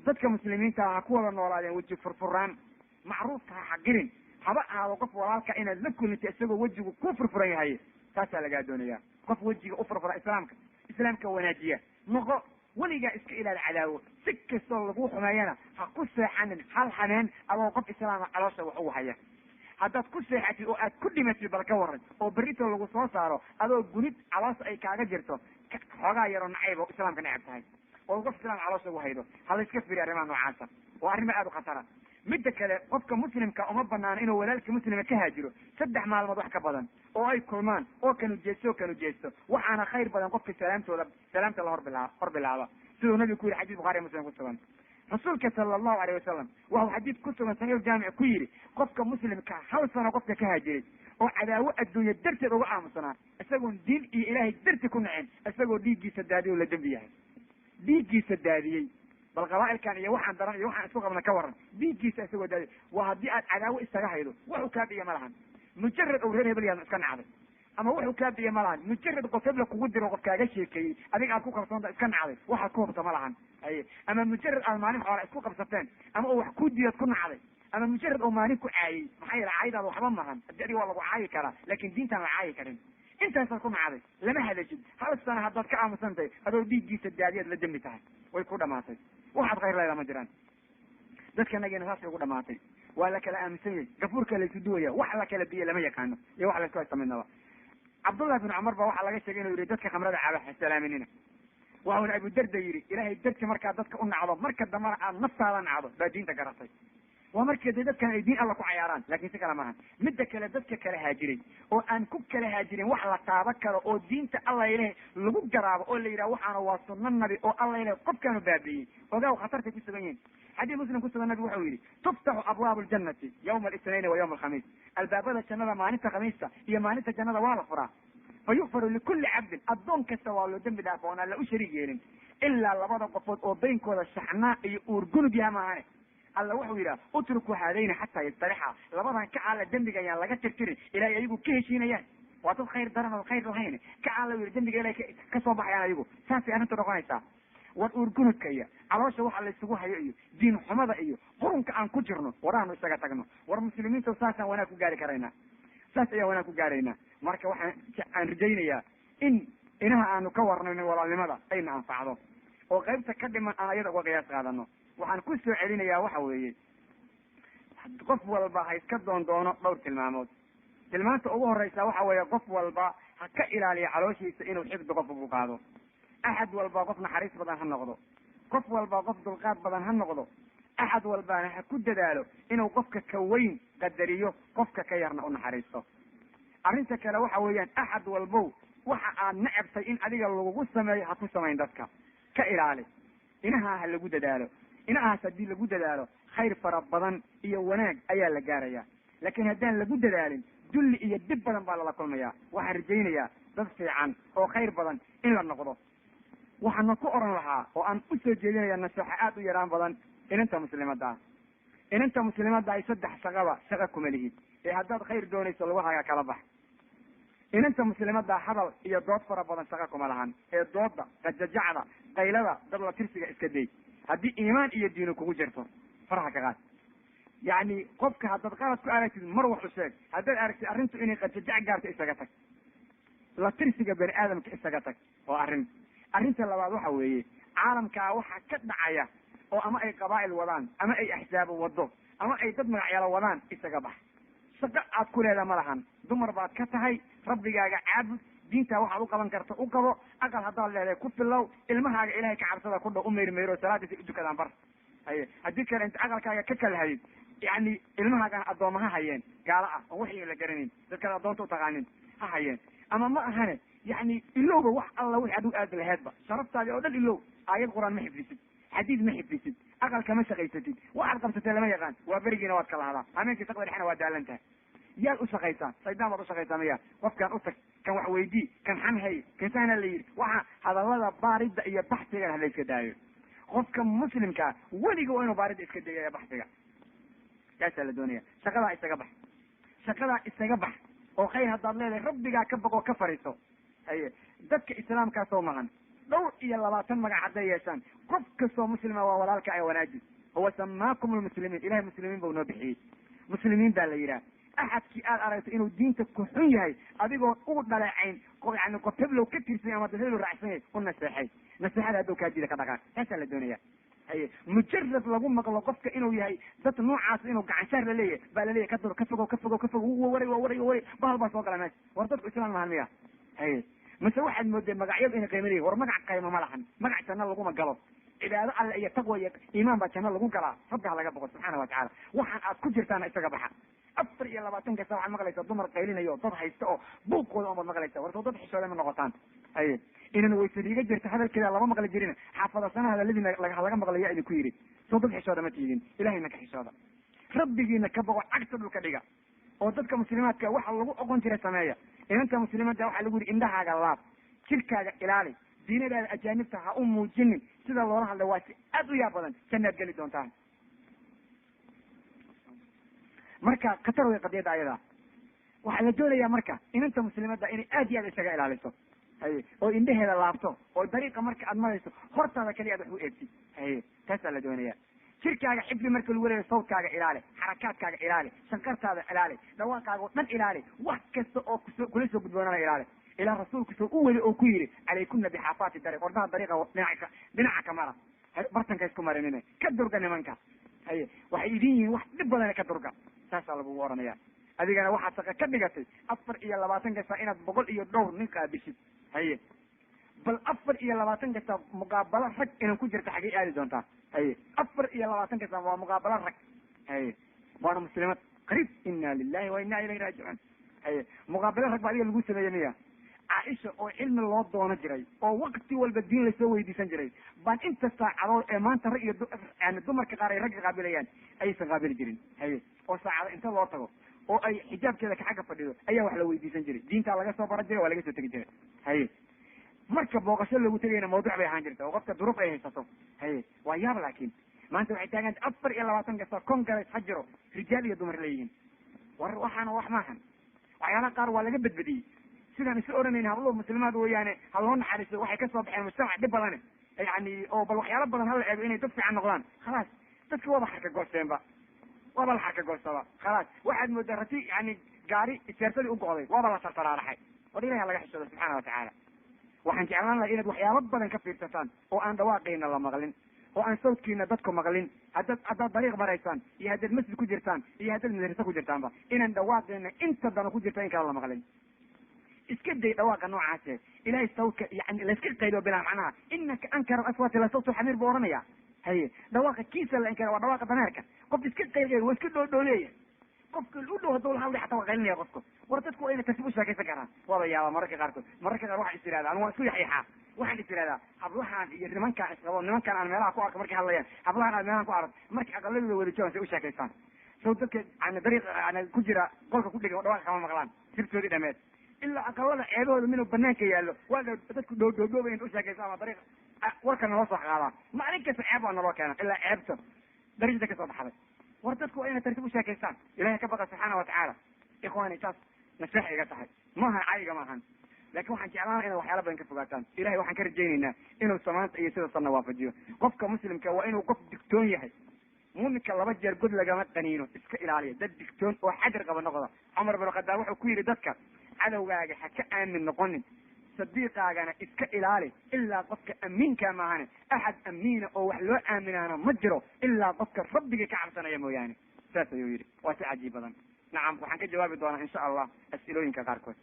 dadka muslimiinta ha ku wada noolaadeen weji furfuraan, macruufka ha xaqirin, haba ahaado qof walaalka inaad la kulinta isagoo wejigu ku furfuran yahay. taasaa lagaa doonaya. qof wejiga u furfura islaamka wanaajiya noqo. weligaa iska ilaali cadaawo. si kastoo lagu xumeeyana ha ku seexanin hal xaneen adoo qof islaama caloosha wax ugu haya. haddaad ku seexatid oo aad ku dhimatid bal ka waran, oo berrito lagu soo saaro adoo gunid caloosha ay kaaga jirto xoogaa yaroo nacayb oo islaamka necab tahay oo qof islaam caloosha ugu haydo. ha la iska firi arrimaha noocaasa. waa arrimo aada u khatara. midda kale qofka muslimka uma banaano inuu walaalka muslima ka haajiro 3 maalmood wax ka badan oo ay kulmaan oo kanu jeesto waxaana khayr badan qofka salaamta la hor bilaaba siduu nabigu ku yidhi xadiis bukhari muslim ku sugan. rasuulka sala allahu alayh wasalam waxuu xadiis ku sugan saxiix jaamic ku yidhi qofka muslimka 1 sano qofka ka haajiray oo cadaawo adduunya darteed uga aamusanaa isagoon diin iyo ilaahay darti ku nacin isagoo dhiiggiisa daadiyey la dembi yahay. dhiiggiisa daadiyey bal qabaa'ilkan iyo waxaan daran iyo waxaan isku qabna ka waran. dhiiggiisa isagoo daadiyey waa haddii aad cadaawo isaga haydo wuxuu kaa biya ma lahan. mujarad ou reer hebel yaadna iska nacday ama wuxuu kaa biya ma lahan. mujarad qof hebla kugu diro qof kaaga sheekeeyey adiga aad ku kalsoonta iska nacday waxaad ku hubta ma lahan. haye ama mujarad aad maalin xoola isku qabsateen ama uu wax ku diyaad ku nacday ama mujarad oo maalin ku caayey. maxaa yeele caydaada waxba mahan. haddii adiga waa lagu caayi karaa laakin diintaan la caayi karin. intaasaad ku nacday lama hadashid. 1 sano haddaad ka aamusantahay adoo dhiiggiisa daadiyaad la dembi tahay. way ku dhamaatay. waxaad khayr leedaa ma jiraan. dadka nageena saasay ugu dhamaatay. waa la kala aaminsan yahay. gafuurka laysu duwaya. wax la kala biyo lama yaqaano iyo wax laysku haysta midnaba. cabdullahi bin cumar ba waxaa laga sheegay inuu yihi dadka khamrada caaba ha salaaminina. waxauna abu darda yidhi ilaahay darti markaa dadka u nacdo marka dambana aad naftaada nacdo baa diinta garatay. waa markii dee dadkan ay diin alla ku cayaaraan laakin si kale maaha. midda kale dadka kala haajiray oo aan ku kala haajirin wax la taaba karo oo diinta alla ilahay lagu garaabo oo la yidhaha waxaana waa sunno nabi oo alla ilahay qofkaanu baabi'iyey ogaaw khatartay ku sugan yihin. xadiis muslim ku sugan nabi wuxuu yidhi tuftaxu abwaabu ljannati yawma alisnayn wa yawma alkhamiis. albaabada jannada maalinta khamiista iyo maalinta jannada waa la furaa. fa yukfaru likulli cabdin addoon kasta waa loo dembi dhaafo oon alla u shariig yeelin ilaa 2 qofood oo baynkooda shaxnaa iyo uur gunug yaha maahane. alla wuxuu yidhaha utruku haadayni xataa yastarixa. labadan ka alla dembiga ayaan laga tirtirin ilaa ayagu ka heshiinayaan. waa dad khayr daran oo khayr lahayn ka alla yidhi dembiga ilahay ka soo baxayaan ayagu. saasay arrinta noqonaysaa. war uurgunudka iyo caloosha waxa laysugu hayo iyo diin xumada iyo qurunka aan ku jirno waraanu isaga tagno. war muslimiinta saasaan wanaag ku gaari karaynaa. saas ayaan wanaag ku gaaraynaa. marka waxaan rajaynayaa in inaha aanu ka warnayno walaalnimada ayna anfacdo oo qaybta ka dhiman aan ayada uga qiyaas qaadano. waxaan ku soo celinayaa waxa weeye qof walba ha iska doono dhowr tilmaamood. tilmaanta ugu horeysa waxa weeye qof walba ha ka ilaaliya calooshiisa inuu xifdi qof ugu qaado. axad walba qof naxariis badan ha noqdo. qof walba qof dulqaad badan ha noqdo. axad walbana ha ku dadaalo inuu qofka ka weyn qadariyo qofka ka yarna u naxariisto. arrinta kale waxa weeyaan axad walbow waxa aad necabtay in adiga lagugu sameeyo ha ku samayn dadka. ka ilaali. inaha ha lagu dadaalo. inahaas haddii lagu dadaalo khayr fara badan iyo wanaag ayaa la gaaraya. laakiin haddaan lagu dadaalin dulli iyo dib badan baa lala kulmaya. waxaan rajaynayaa dad fiican oo khayr badan in la noqdo. waxaana ku oran lahaa oo aan u soo jeedinaya naseexo aad u yaraan badan inanta muslimadda ah. inanta muslimadda ay 3 shaqo kuma lihid ee haddaad khayr doonayso lugahaaga kala bax. inanta muslimadda hadal iyo dood fara badan shaqo kuma lahan ee dooda qajajacda qaylada dad la tirsiga iska day. haddii iimaan iyo diinu kugu jirto faraha ka qaad. yacni qofka haddaad qalad ku aragtid mar wax u sheeg. haddaad aragtid arrintu inay qajajac gaarto isaga tag. la tirsiga bani aadamka isaga tag oo arrinta labaad waxa weeye caalamkaa waxa ka dhacaya oo ama ay qabaa'il wadaan ama ay axsaabo wado ama ay dad magacyalo wadaan isaga bax. shaqo aad ku leedaha ma lahan. dumar baad ka tahay rabbigaaga caabud. diintaa waxaad u qaban karta u qabo. aqal haddaad leedahay ku filow. ilmahaaga ilahay ka cabsada ku dhow u meyrmeyro salaadiisa udukadaan bar. haye haddii kale inta aqalkaaga ka kala hayid yani ilmahaagana addooma ha hayeen gaalo ah oo waxii la garanayn dadkaad addoonta utaqaanin ha hayeen ama ma ahane yani ilowba wax alla wixi aduu aad laheedba sharaftaadi oo dhan ilow. aayad quraan ma xifdisid. xadiid ma xifdisid. aqal kama shaqaysatid waxaad qabsatay lama yaqaan waa berigiina waad kala hadaa hameenkii saqda dhexna waa daalan tahay yaad u shaqaysaa shaydaan baad u shaqaysaa miya qofkaan u tag kan wax weydii kan xan hay kan saana la yidhi waxa hadallada baaridda iyo baxsigan hala iska daayo qofka muslimkaa weliga waa inuu baaridda iska degaya baxsiga kaasaa la doonaya shaqadaa isaga bax oo khayr haddaad leedahay rabbigaa ka baqoo ka fariiso haye dadka islaamkaasoo maqan dhowr iyo 20 magac hadday yeeshaan qof kastoo muslima waa walaalka ay wanaaji huwa samaakum lmuslimiin ilahay muslimiin bau noo bixiyey muslimiin baa la yidhaha axadkii aad aragto inuu diinta ku xun yahay adigoo ugu dhaleecayn yani qof heblow ka tirsan ama dad heblow raacsan yahay u naseexay naseexada hadduu kaa diida ka dhaqaaq taasaa la doonaya haye mujarad lagu maqlo qofka inuu yahay dad noocaas inuu gacanshaar laleeyahay baa laleeyahy ka dur ka fogo waray bahal baa soo gala meesha war dadku islaan mahan miya haye mase waxaad moodeen magacyadu inay qiimo leeyihin war magac qaymo ma lahan magac janno laguma galo cibaado alle iyo taqwa iyo iimaan baa janno lagu galaa rabbi ha laga boqo subxaana watacaala waxaan aad ku jirtaana isaga baxa 24 kasta waxaad maqlaysaa dumar qaylinayo dad haysta oo buuqooda umaad maqlaysa wartoo dad xishooda ma noqotaan haye inan waysadiiga jirta hadalkeeda lama maqli jirin xaafada sana hadaladiina laga maqlaya idinku yidhi soo dad xishooda ma tiidin ilahayna ka xishooda rabbigiina ka boqo cagta dhulka dhiga oo dadka muslimaadka waxa lagu oqon jiray sameeya inanta muslimaadka waxaa lagu yidhi indhahaaga laab jirkaaga ilaali diinadaada ajaanibta ha u muujinin sida loola hadla waa si aad u yaab badan jannaad geli doontaan marka khatar way qadiyada ayada waxaa la doonayaa marka inanta muslimadda inay aad iyo aad isaga ilaaliso haye oo indhaheeda laabto oo dariiqa marka aad marayso hortaada kaliya aad wax u eegtid haye taasaa la doonaya jirkaaga xifdi marka lagu leeyahay sawtkaaga ilaali xarakaadkaaga ilaali shanqartaada ilaali dhawaaqaaga oo dhan ilaali wax kasta oo kula soo gudboonana ilaali ilaa rasuulku soo u weli oo ku yidhi calaykuna bixaafaati dariiq wardaha dariiqa dhinaca ka mara bartanka isku marinine ka durga nimanka haye waxay idin yihiin wax dhib badane ka durga saasaa lagugu oranaya adigana waxaad shaqa ka dhigatay 24 kasta inaad 100 iyo dhowr nin qaabishid haye bal 24 kasta muqaabalo rag inaan ku jirta xagee aadi doontaa haye 24 kasta waa muqaabalo rag haye waana muslimad qariib inna lillahi wa inna ilayhi raaji'un haye muqaabalo rag baa adiga lagu sameeyey miya caaisha oo cilmi loo doono jiray oo waqti walba diin lasoo weydiisan jiray baan inta saacadood ee maanta rag iyo yani dumarka qaar ay ragga qaabilayaan aysan qaabili jirin haye oo saacado inta loo tago oo ay xijaabkeeda ka xagga fadhido ayaa wax la weydiisan jiray diintaa laga soo baran jiray waa laga soo tegi jiray haye marka booqasho lagu tegayna mawduuc bay ahaan jirta oo qofka duruuf ay haysato haye waa yaab laakiin maanta waxay taaganta 24 kasta congress ha jiro rijaal iyo dumar leeyihiin war waxaana wax maahan waxyaalaha qaar waa laga badbadiyey sidaan isu oranayna hablo muslimaad weeyaane ha loo naxariiso waxay kasoo baxeen mujtamac dhib badane yani oo bal waxyaalo badan hala eego inay dad fiican noqdaan khalaas dadka waaba xarka goosteenba waaba la xarka goostaba khalaas waxaad moodaa rati yani gaari seersadii u go'day waaba la tartaraaraxay war ilahi laga xishooda subxaana watacaala waxaan jeclaan lahay inaad waxyaalo badan ka fiirsataan oo aan dhawaaqeyna la maqlin oo aan sawtkiina dadku maqlin haddaad dariiq maraysaan iyo haddaad masjid ku jirtaan iyo haddaad madrasa ku jirtaanba inaan dhawaaqeyna inta dana ku jirta in kala la maqlin iska day dhawaaqa noocaase ilahay sawtka yani layska qaydo bilaa macnaha inaka ankara aswaati la sawtu xamiir buu oranaya haye dhawaaqa kiisa la inkara waa dhawaaqa dameerka qof iska qayday waa iska dhoodhooleeya qofka u dhow haduu lahadlay xataa waa qaylinaya qofka war dadku waa ina tasib u sheekaysan karaan waaba yaaba mararka qaarkood mararka qaar waxaa is tirahdaa anu waa isku yaxyaxaa waxaan is tirahdaa hablahaan iyo nimankaan isqabo nimankaan aan meelaha ku arko markay hadlayaan hablahaan aad meelahan ku arag markay aqaladooda wada joogan say u sheekaystaan saw dadka yani dariiq yani ku jira qolka ku dhiga dhawaaqa kama maqlaan sirtoodii dhameed ilaa aqalada ceebahooda minuu banaanka yaallo waa dadku dhoodhoodhooba inta u sheekaysa ama dariiq warka naloo soo qaadaa maalin kasta ceeb waa naloo keena ilaa ceebta darajada kasoo baxday war dadku waa inay tartiib u sheekaystaan ilahay ka baqa subxaana watacaala ikhwani taas naseexa iga tahay maahan caayiga maahan laakin waxaan jeclaana inaad waxyaala badan ka fogaataan ilahay waxaan ka rajaynaynaa inuu samaanta iyo sida sanna waafajiyo qofka muslimka waa inuu qof digtoon yahay muuminka 2 jeer god lagama qaniino iska ilaaliya dad digtoon oo xadir qaba noqda cumar bin khadaab wuxuu ku yidhi dadka cadowgaaga ha ka aamin noqonin sadiiqaagana iska ilaali ilaa qofka amiinka maahane axad amiina oo wax loo aaminaana ma jiro ilaa qofka rabbigii ka cabsanaya mooyaane saas ayuu yidhi waa si cajiib badan nacam waxaan ka jawaabi doonaa insha allah as'ilooyinka qaarkood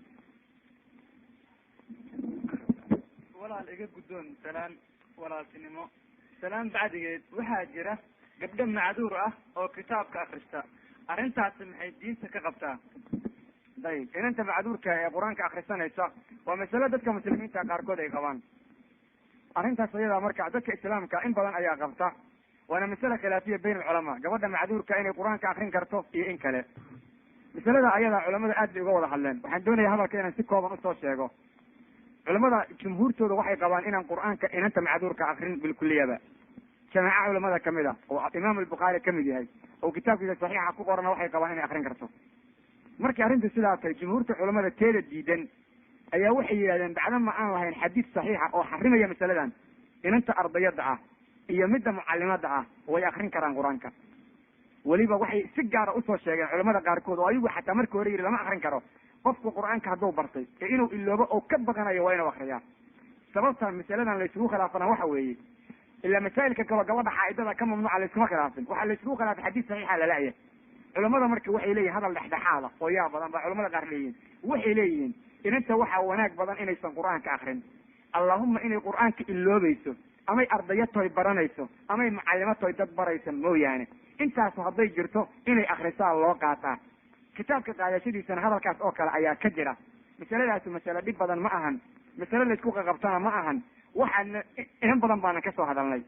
walaal iga guddoon salaan walaaltinimo salaan bacdigeed waxaa jira gabdho macduur ah oo kitaabka akrista arrintaasi maxay diinta ka qabtaa dayib inanta macduurka ee qur-aanka akrisanaysa waa masalo dadka muslimiinta qaarkood ay qabaan arrintaas ayadaa marka dadka islaamka in badan ayaa qabta waana masale khilaafiya bayn alculamaa gabadha macduurka inay qur-aanka akrin karto iyo in kale masalada ayadaa culamada aad bay uga wada hadleen waxaan doonaya hadalka inaan si kooban usoo sheego culamada jumhuurtooda waxay qabaan inaan qur-aanka inanta macduurka akrin bilkuliyaba jamaaca culamada kamid a oo imaam albukhaari kamid yahay oo kitaabkiisa saxiixa ku qorana waxay qabaan inay akrin karto markii arrinta sidaa tahay jumhuurta culamada teeda diidan ayaa waxay yidhahdeen bacdama aan lahayn xadiis saxiixa oo xarimaya masaladan inanta ardayada ah iyo midda mucalimada ah way akrin karaan qur-aanka weliba waxay si gaara usoo sheegeen culamada qaarkood oo ayagu xataa markii hore yidhi lama akrin karo qofku qur-aanka hadduu bartay ee inuu iloobo oo ka baqanayo waa inuu akriyaa sababta masaladan laysugu khilaafana waxa weeye ilaa masaa'ilka kaloo gabadha xaaidada ka mamnuuca layskuma khilaafin waxaa laysugu khilaafay xadiis saxiixa lala'ya culamada marka waxay leeyihin hadal dhexdhexaada oo yaa badan baa culamada qaar leeyihin waxay leeyihiin inanta waxaa wanaag badan inaysan qur-aanka akrin allahuma inay qur-aanka iloobayso amay ardayo toy baranayso amay macalimo toy dad baraysa mooyaane intaasu hadday jirto inay akrisaa loo qaataa kitaabka qaadashadiisana hadalkaas oo kale ayaa ka jira masaladaasu masale dhib badan ma ahan masale laysku qaqabtana ma ahan waxaana in badan baanan kasoo hadalnay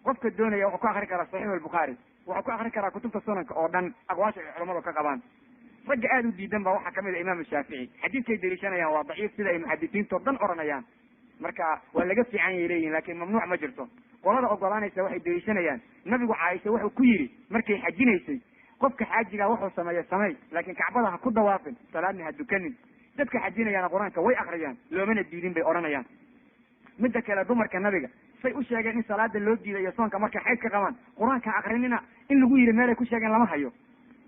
qofka doonaya wuxuu ku akri karaa saxiix albukhaari wuxuu ku akri karaa kutubta sunanka oo dhan aqwaasha ay culamadu ka qabaan ragga aada u diidan ba waxaa kamid a imaam shaafici xadiidkay deliishanayaan waa daciif sida ay muxadisiinto dhan oranayaan marka waa laga fiican yay leeyihin lakin mamnuuc ma jirto qolada ogolaanaysa waxay deliishanayaan nabigu caaisha wuxuu ku yidhi markay xajinaysay qofka xaajigaa wuxuu sameeya samey laakin kacbada ha ku dawaafin salaadna ha dukanin dadka xajinayaana qur-aanka way akriyaan loomana diidin bay odhanayaan midda kale dumarka nabiga say u sheegeen in salaada loo diidayo soonka markay xayd ka qabaan qur-aanka akrinina in lagu yidhi meelay ku sheegeen lama hayo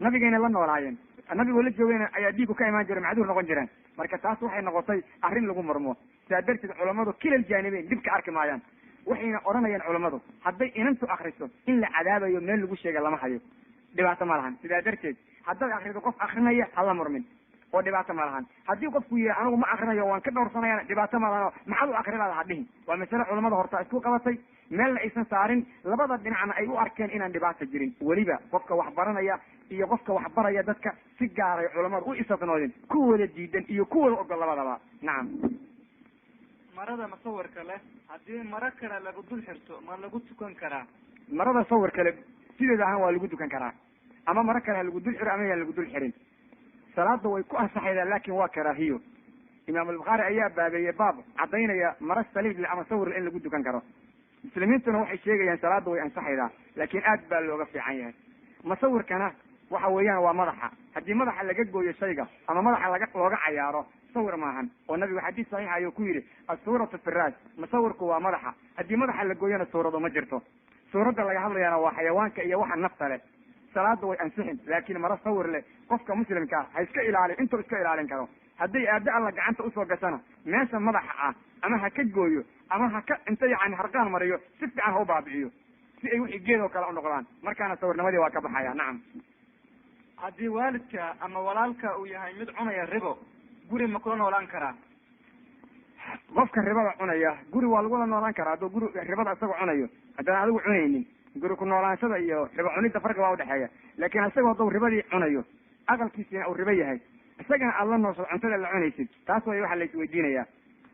nabigayna la noolaayeen nabigoo la joogeyna ayaa dhiigu ka imaan jira macduur noqon jireen marka taas waxay noqotay arrin lagu murmo saa darteed culamadu kilal jaanibeyn dhib ka arki maayaan waxayna odhanayaan culamadu hadday inantu akriso in la cadaabayo meel lagu sheega lama hayo dhibaato ma lahan sidaa darteed haddaad akrido qof akrinaya hala murmin oo dhibaato ma lahan haddii qofku yihi anigu ma akrinayo waan ka dhowrsanayana dhibaato ma lahan maxaad u akridaada hadhihin waa masale culamada horta isku qabatay meelna aysan saarin labada dhinacna ay u arkeen inaan dhibaato jirin weliba qofka wax baranaya iyo qofka wax baraya dadka si gaaray culamadu u isatnoodin kuwooda diidan iyo kuwooda ogol labadaba nacam marada masawirka leh haddii maro kale lagu dul xirto ma lagu tukan karaa marada sawir kale sideeda ahaan waa lagu dukan karaa ama maro kale ha lagu dul xiro ama yaan lagu dul xirin salaada way ku ansaxaydaa laakin waa karaahiyo imaam albukhaari ayaa baabeeyey baab cadaynaya maro saliible ama sawirle in lagu dukan karo muslimiintuna waxay sheegayaan salaada way ansaxaydaa laakin aad baa looga fiican yahay masawirkana waxa weeyaan waa madaxa haddii madaxa laga gooyo shayga ama madaxa looga cayaaro sawir maahan oo nabigu xadiis saxiixa ayuu ku yidhi assuuratu fi raas masawirku waa madaxa haddii madaxa la gooyona suurado ma jirto suuradda laga hadlayaana waa xayawaanka iyo waxa nafta leh salaada way ansixin laakin maro sawir leh qofka muslimkaa ha iska ilaaliyo intuu iska ilaalin karo hadday aado alla gacanta usoo gashana meesha madaxa ah ama ha ka gooyo ama ha ka inta yani harqaan mariyo si fiican ha u baabi'iyo si ay wixii geed oo kale u noqdaan markaana sawirnimadii waa ka baxaya nacam haddii waalidka ama walaalka uu yahay mid cunaya ribo guri ma kula noolaan karaa qofka ribada cunaya guri waa lagula noolaan karaa hadduu guri ribada isagoo cunayo haddaan adigu cunaynin guri ku noolaanshada iyo ribo cunidda farqi baa udhexeeya laakin isagoo hadduu ribadii cunayo aqalkiisina uu ribo yahay isagana aada la noosho cuntada la cunaysid taas way waxa la isweydiinaya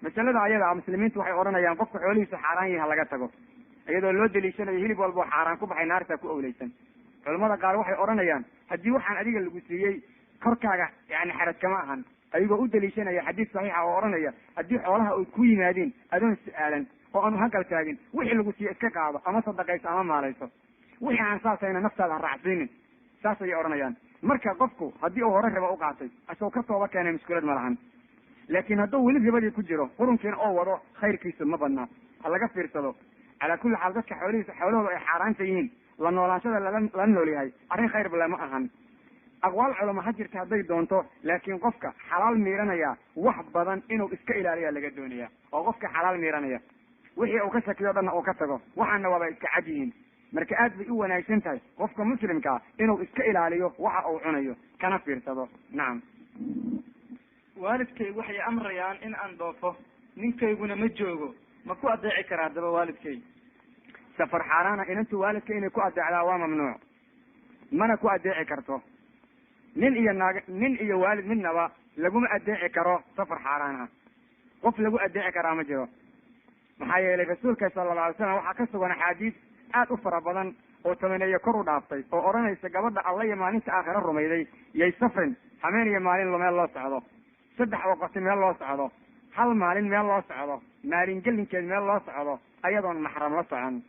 masalada ayada muslimiintu waxay odhanayaan qofka xoolihiisa xaaraan yahi halaga tago iyadoo loo daliishanayo hilib walbao xaaraan ku baxay naartaa ku owleysan culamada qaar waxay odhanayaan haddii waxaan adiga lagu siiyey korkaaga yani xaraj kama ahan ayagoo u daliishanaya xadiis saxiixa oo odhanaya haddii xoolaha ay ku yimaadeen adoon su-aalan oo aanu hagal taagin wixii lagu siiye iska qaado ama sadaqayso ama maalayso wixii aan saasayna naftaada ha raacsiinin saas ayay odhanayaan marka qofku haddii uu hore riba u qaatay asagoo ka tooba keenay mushkilad ma lahan laakin hadduu weli ribadii ku jiro qurunkiina oo wado khayrkiisu ma badnaa ha laga fiirsado calaa kulli xaal dadka xoolahooda ay xaaraanta yihiin la noolaanshada lala nool yahay arrin khayr bale ma ahan aqwaal culama ha jirta hadday doonto laakin qofka xalaal miiranaya wax badan inuu iska ilaaliya laga doonaya oo qofka xalaal miiranaya wixii uu ka shakiyo dhanna uu ka tago waxaana waaba iska cad yihiin marka aad bay u wanaagsan tahay qofka muslimkaa inuu iska ilaaliyo waxa uu cunayo kana fiirsado nacam waalidkay waxay amrayaan in aan dhoofo ninkayguna ma joogo ma ku adeeci karaa haddaba waalidkay safar xaaraana inantu waalidka inay ku adeecdaa waa mamnuuc mana ku adeeci karto nin iyo waalid midnaba laguma adeeci karo safar xaaraan ah qof lagu adeeci karaa ma jiro maxaa yeelay rasuulka sala alla alay slam waxaa ka sugan axaadiis aad u fara badan oo tamaneeye kor u dhaaftay oo odhanaysa gabadha alla iyo maalinta aakhira rumayday yay safrin hameen iyo maalin meel loo socdo 3 waqti meel loo socdo hal maalin meel loo socdo maalin gelinkeed meel loo socdo ayadoon maxram la socon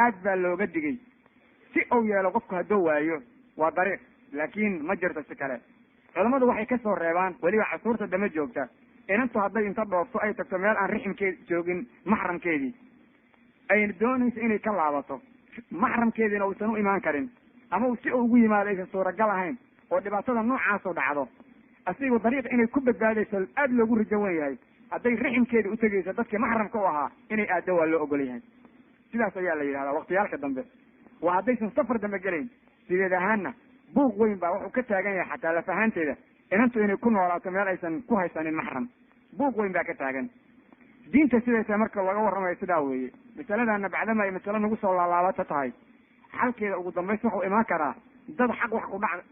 aad baa looga digay si uu yeelo qofku hadduu waayo waa dariiq laakiin ma jirto si kale culamadu waxay ka soo reebaan weliba casuurta dama joogta inantu hadday inta dhoofto ay tagto meel aan riximkeed joogin maxramkeedii ay doonayso inay ka laabato maxramkeediina uusan u imaan karin ama si uu ugu yimaado aysan suuragal ahayn oo dhibaatada noocaasoo dhacdo asigoo dariiq inay ku badbaadayso aada loogu rajo wen yahay hadday riximkeeda utegayso dadkii maxramka u ahaa inay aaddo waa loo ogol yahay sidaas ayaa la yidhahdaa waktiyaalka dambe waa haddaysan safar dambe gelayn sideed ahaanna buuq weyn baa wuxuu ka taagan yahay xataa laf ahaanteeda inantu inay ku noolaato meel aysan ku haysanin maxram buuq weyn baa ka taagan diinta sidaysa marka laga warramayo sidaa weeye masaladana bacdama ay masale nagu soo laalaabato tahay xalkeeda ugu dambays wuxuu imaan karaa dad xaq wax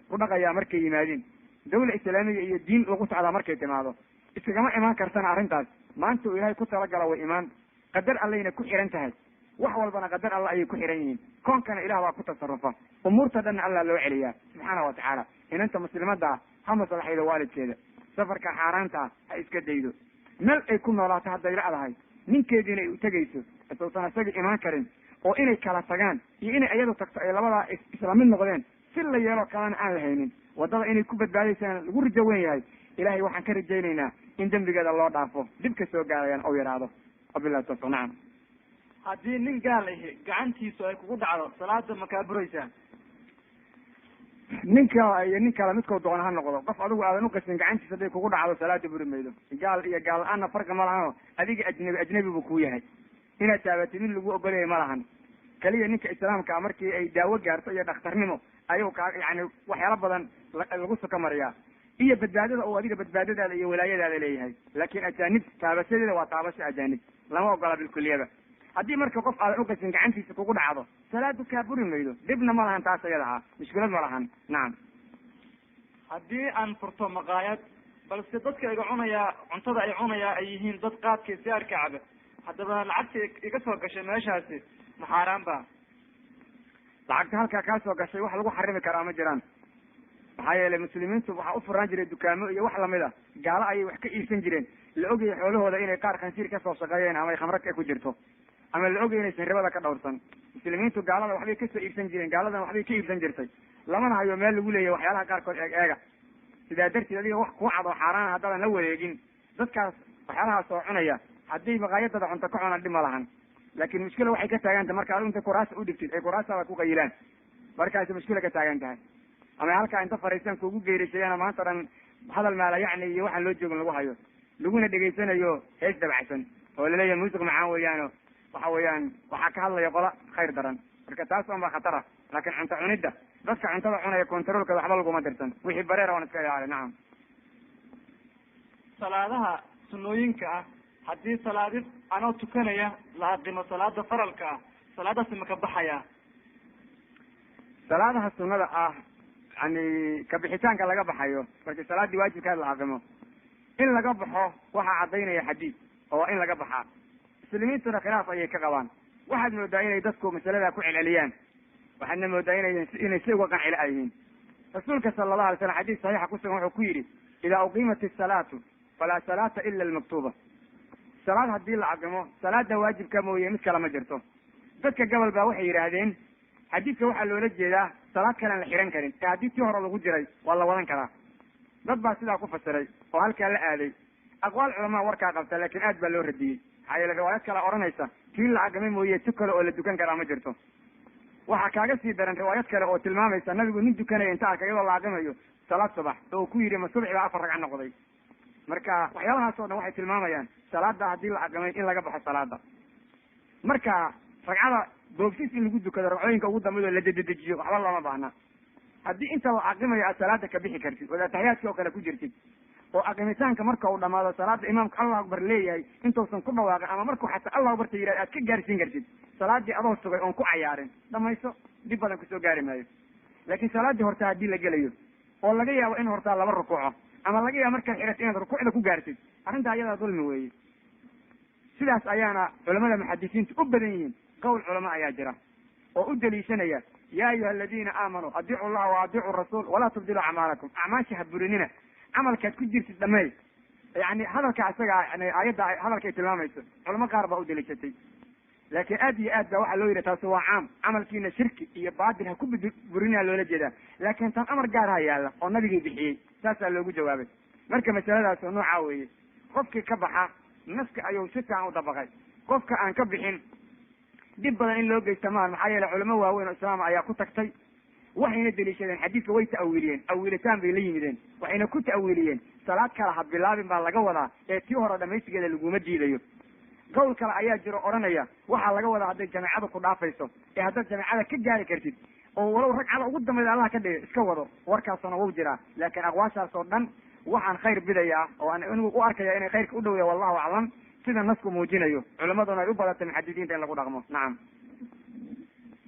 ku dhaqayaa markay yimaadiin dawla islaamiya iyo diin lagu socdaa markay timaado iskagama imaan kartana arrintaas maanta uu ilaahay ku talagala way imaan qadar allayna ku xiran tahay wax walbana qadar alla ayay ku xiran yihiin koonkana ilaah waa ku tasarufa umuurta dhanna allah loo celiyaa subxaana wa tacaala inanta muslimadda ah ha maslaxaydo waalidkeeda safarka xaaraanta ah ha iska daydo meel ay ku noolaato hadday la-dahay ninkeediina ay u tegayso isausan isagii imaan karin oo inay kala tagaan iyo inay iyadu tagto ay labadaa isla mid noqdeen si la yeelo kalena aan la haynin waddada inay ku badbaadaysaan lagu rajo wen yahay ilahay waxaan ka rajaynaynaa in dembigeeda loo dhaafo dib ka soo gaarayaan ou yidhaahdo wabillahi tawfiq. nacam haddii nin gaal ahi gacantiisu ay kugu dhacdo salaada ma kaa buraysaa? ninka iyo nin kale midkoo doona ha noqdo qof adigu aadan uqasin gacantiisa hadday kugu dhacdo salaada buri maydo gaal iyo gaal la-aanna farqi ma lahano adiga ajnabi buu kuu yahay inaad taabatid in lagu ogolyahay ma lahan kaliya ninka islaamka markii ay daawo gaarto iyo dhakhtarnimo ayuu kaa yani waxyaalo badan lagu suka mariyaa iyo badbaadada oo adiga badbaadadaada iyo walaayadaada leeyahay laakin ajaanib taabashadeeda waa taabasho ajaanib lama ogola bilkuliyaba haddii marka qof aadan uqasin gacantiisa kugu dhacdo salaadu kaa buri maydo dhibna ma lahan taas ayada ahaa mushkilad ma lahan. nacam haddii aan furto maqaayad balse dadka iga cunayaa cuntada ay cunayaa ay yihiin dad qaadkii sigaarka caba haddaba lacagta iga soo gashay meeshaasi ma xaaraan ba? lacagta halkaa kaa soo gashay wax lagu xarimi karaa ma jiraan maxaa yeelay muslimiintu waxaa u furaan jiray dukaamo iyo wax lamid a gaalo ayay wax ka iibsan jireen la ogaya xoolahooda inay qaar khansiir kasoo shaqeeyeen ama ay khamra ku jirto ama la ogaya inaysan ribada ka dhowrsan muslimiintu gaalada waxbay kasoo iibsan jireen gaaladan waxbay ka iibsan jirtay lamana hayo meel lagu leeyahy waxyaalaha qaarkood eega sidaa darteed adiga wax kuu cad oo xaaraana haddaadan la wareegin dadkaas waxyaalahaas oo cunaya haddii maqaayadada cunto ka cunaan dhib ma lahan laakin mushkila waxay ka taaganta marka adu inta kuraasa udhigtid ay kuraasaada ku qayilaan markaasi mushkila ka taagan tahay ama halkaa inta fariistaan kuugu geerishayana maanta dhan hadal maala yacni iyo waxaan loo joogin lagu hayo laguna dhegaysanayo hees dabacsan oo laleeyahay muusiq macaan weeyaano waxa weeyaan waxaa ka hadlaya qola khayr daran marka taas on baa khatar ah laakin cunto cunidda dadka cuntada cunaya controolkada waxba laguma dirsan wixii bareera waan iska ilaali. nacam salaadaha sunooyinka ah haddii salaadi anoo tukanaya la aqimo salaada faralka ah salaadaasi ma ka baxaya? salaadaha sunada ah yani kabixitaanka laga baxayo markii salaadii waajibkaad la aqimo in laga baxo waxaa cadaynaya xadiid oo waa in laga baxaa muslimiintuna khilaaf ayay ka qabaan waxaad moodaa inay dadku masalada ku celceliyaan waxaadna moodaa inay si uga qancila a yihiin rasuulka sala allahu alay slam xadiis saxiixa kusugan wuxuu ku yidhi idaa uqiimat isalaatu falaa salaata ila almaktuuba salaad haddii la aqimo salaada waajibka mooye mid kale ma jirto dadka gobol baa waxay yidhaahdeen xadiidka waxaa loola jeedaa salaad kalean la xihan karin ee haddii tii hore lagu jiray waa la wadan karaa dad baa sidaa ku fasiray oo halkaa la aaday aqwaal culamaa warkaa qabta laakin aad baa loo radiyey maxaa yeele riwaayad kale odhanaysa kii la aqimay mooye tu kale oo la dukan karaa ma jirto waxaa kaaga sii daran riwaayad kale oo tilmaamaysa nabigu nin dukanaya inta arka iyadoo la aqimayo salaad subax oo ku yidhi ma subxi baa 4 ragca noqday marka waxyaalahaas oo dhan waxay tilmaamayaan salaada haddii la aqimay in laga baxo salaada marka ragcada boogsis in lagu dukado ragcooyinka ugu dambeyd oo la dedejiyo waxba looma baahna haddii inta la aqimayo aad salaada ka bixi kartid ood ataxiyaadkii oo kale ku jirtid oo aqimitaanka marka uu dhamaado salaada imaamka allahu akbar leeyahay intuusan ku dhawaaqin ama markuu xataa allahu akbarta yidhahd aad ka gaarsiin kartid salaadii adoo sugay oon ku cayaarin dhamayso dhib badan kusoo gaari maayo laakin salaadii horta haddii la gelayo oo laga yaabo in hortaa 2 rukuuco ama laga yaabo markaad xidhato inaad rukuucda ku gaartid arrinta ayadaa dulmi weeye sidaas ayaana culamada muxadisiinta u badan yihiin qowl culama ayaa jira oo u daliishanaya ya ayuha aladiina aamanuu adiicu llaha wa adiicu rasuul walaa tubdiluu acmaalakum acmaasha ha burinina camalkaad ku jirtid dhameey yani hadalka isaga yani aayadda hadalka ay tilmaamayso culamo qaar baa u daliishatay laakiin aad iyo aad ba waxaa loo yidhi taasi waa caam camalkiina shirki iyo baatil ha ku burinina loola jeedaa laakiin tan amar gaarha yaalla oo nabigii bixiyey saasaa loogu jawaabay marka masaladaas oo noocaa weeye qofkii ka baxa naska ayuu si fiican u dabaqay qofka aan ka bixin dhib badan in loo geysta maahan maxaa yeele culamo waaweyn oo islaama ayaa ku tagtay waxayna deliishadeen xadiidka way ta'wiiliyeen awiilitaan bay la yimideen waxayna ku ta'wiiliyeen salaad kale ha bilaabin baa laga wadaa ee tii hore dhamaystigeeda laguma diidayo qowl kale ayaa jiro odhanaya waxaa laga wadaa hadday jameecada ku dhaafayso ee haddaad jameecada ka gaari kartid oo walow ragcada ugu dambayda allah ka dhigay iska wado warkaasuna wuu jiraa laakiin aqwaashaas oo dhan waxaan khayr bidayaa oo aan anigu u arkaya inay khayrka u dhowya wallahu aclam sida nasku muujinayo culimaduna ay u badatay muxadidiinta in lagu dhaqmo nacam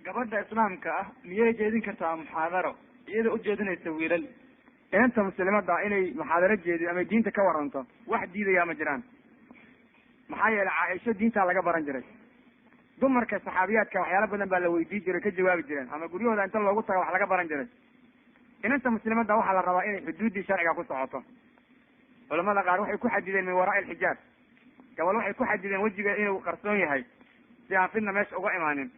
gabadha islaamka ah miyay jeedin kartaa muxaadaro iyada ujeedinaysa wiilal inanta muslimada inay muxaadaro jeediyo ama diinta ka waranto wax diidayaa ma jiraan maxaa yeele caaisho diintaa laga baran jiray dumarka saxaabiyaadka waxyaalo badan baa la weydii jiray ka jawaabi jireen ama guryahooda inta loogu tago wax laga baran jiray inanta muslimada waxaa la rabaa inay xuduuddii sharciga ku socoto culamada qaar waxay ku xadideen min waraa'i alxijaab gabal waxay ku xadideen wejiga inuu qarsoon yahay si aan fidna meesha uga imaanin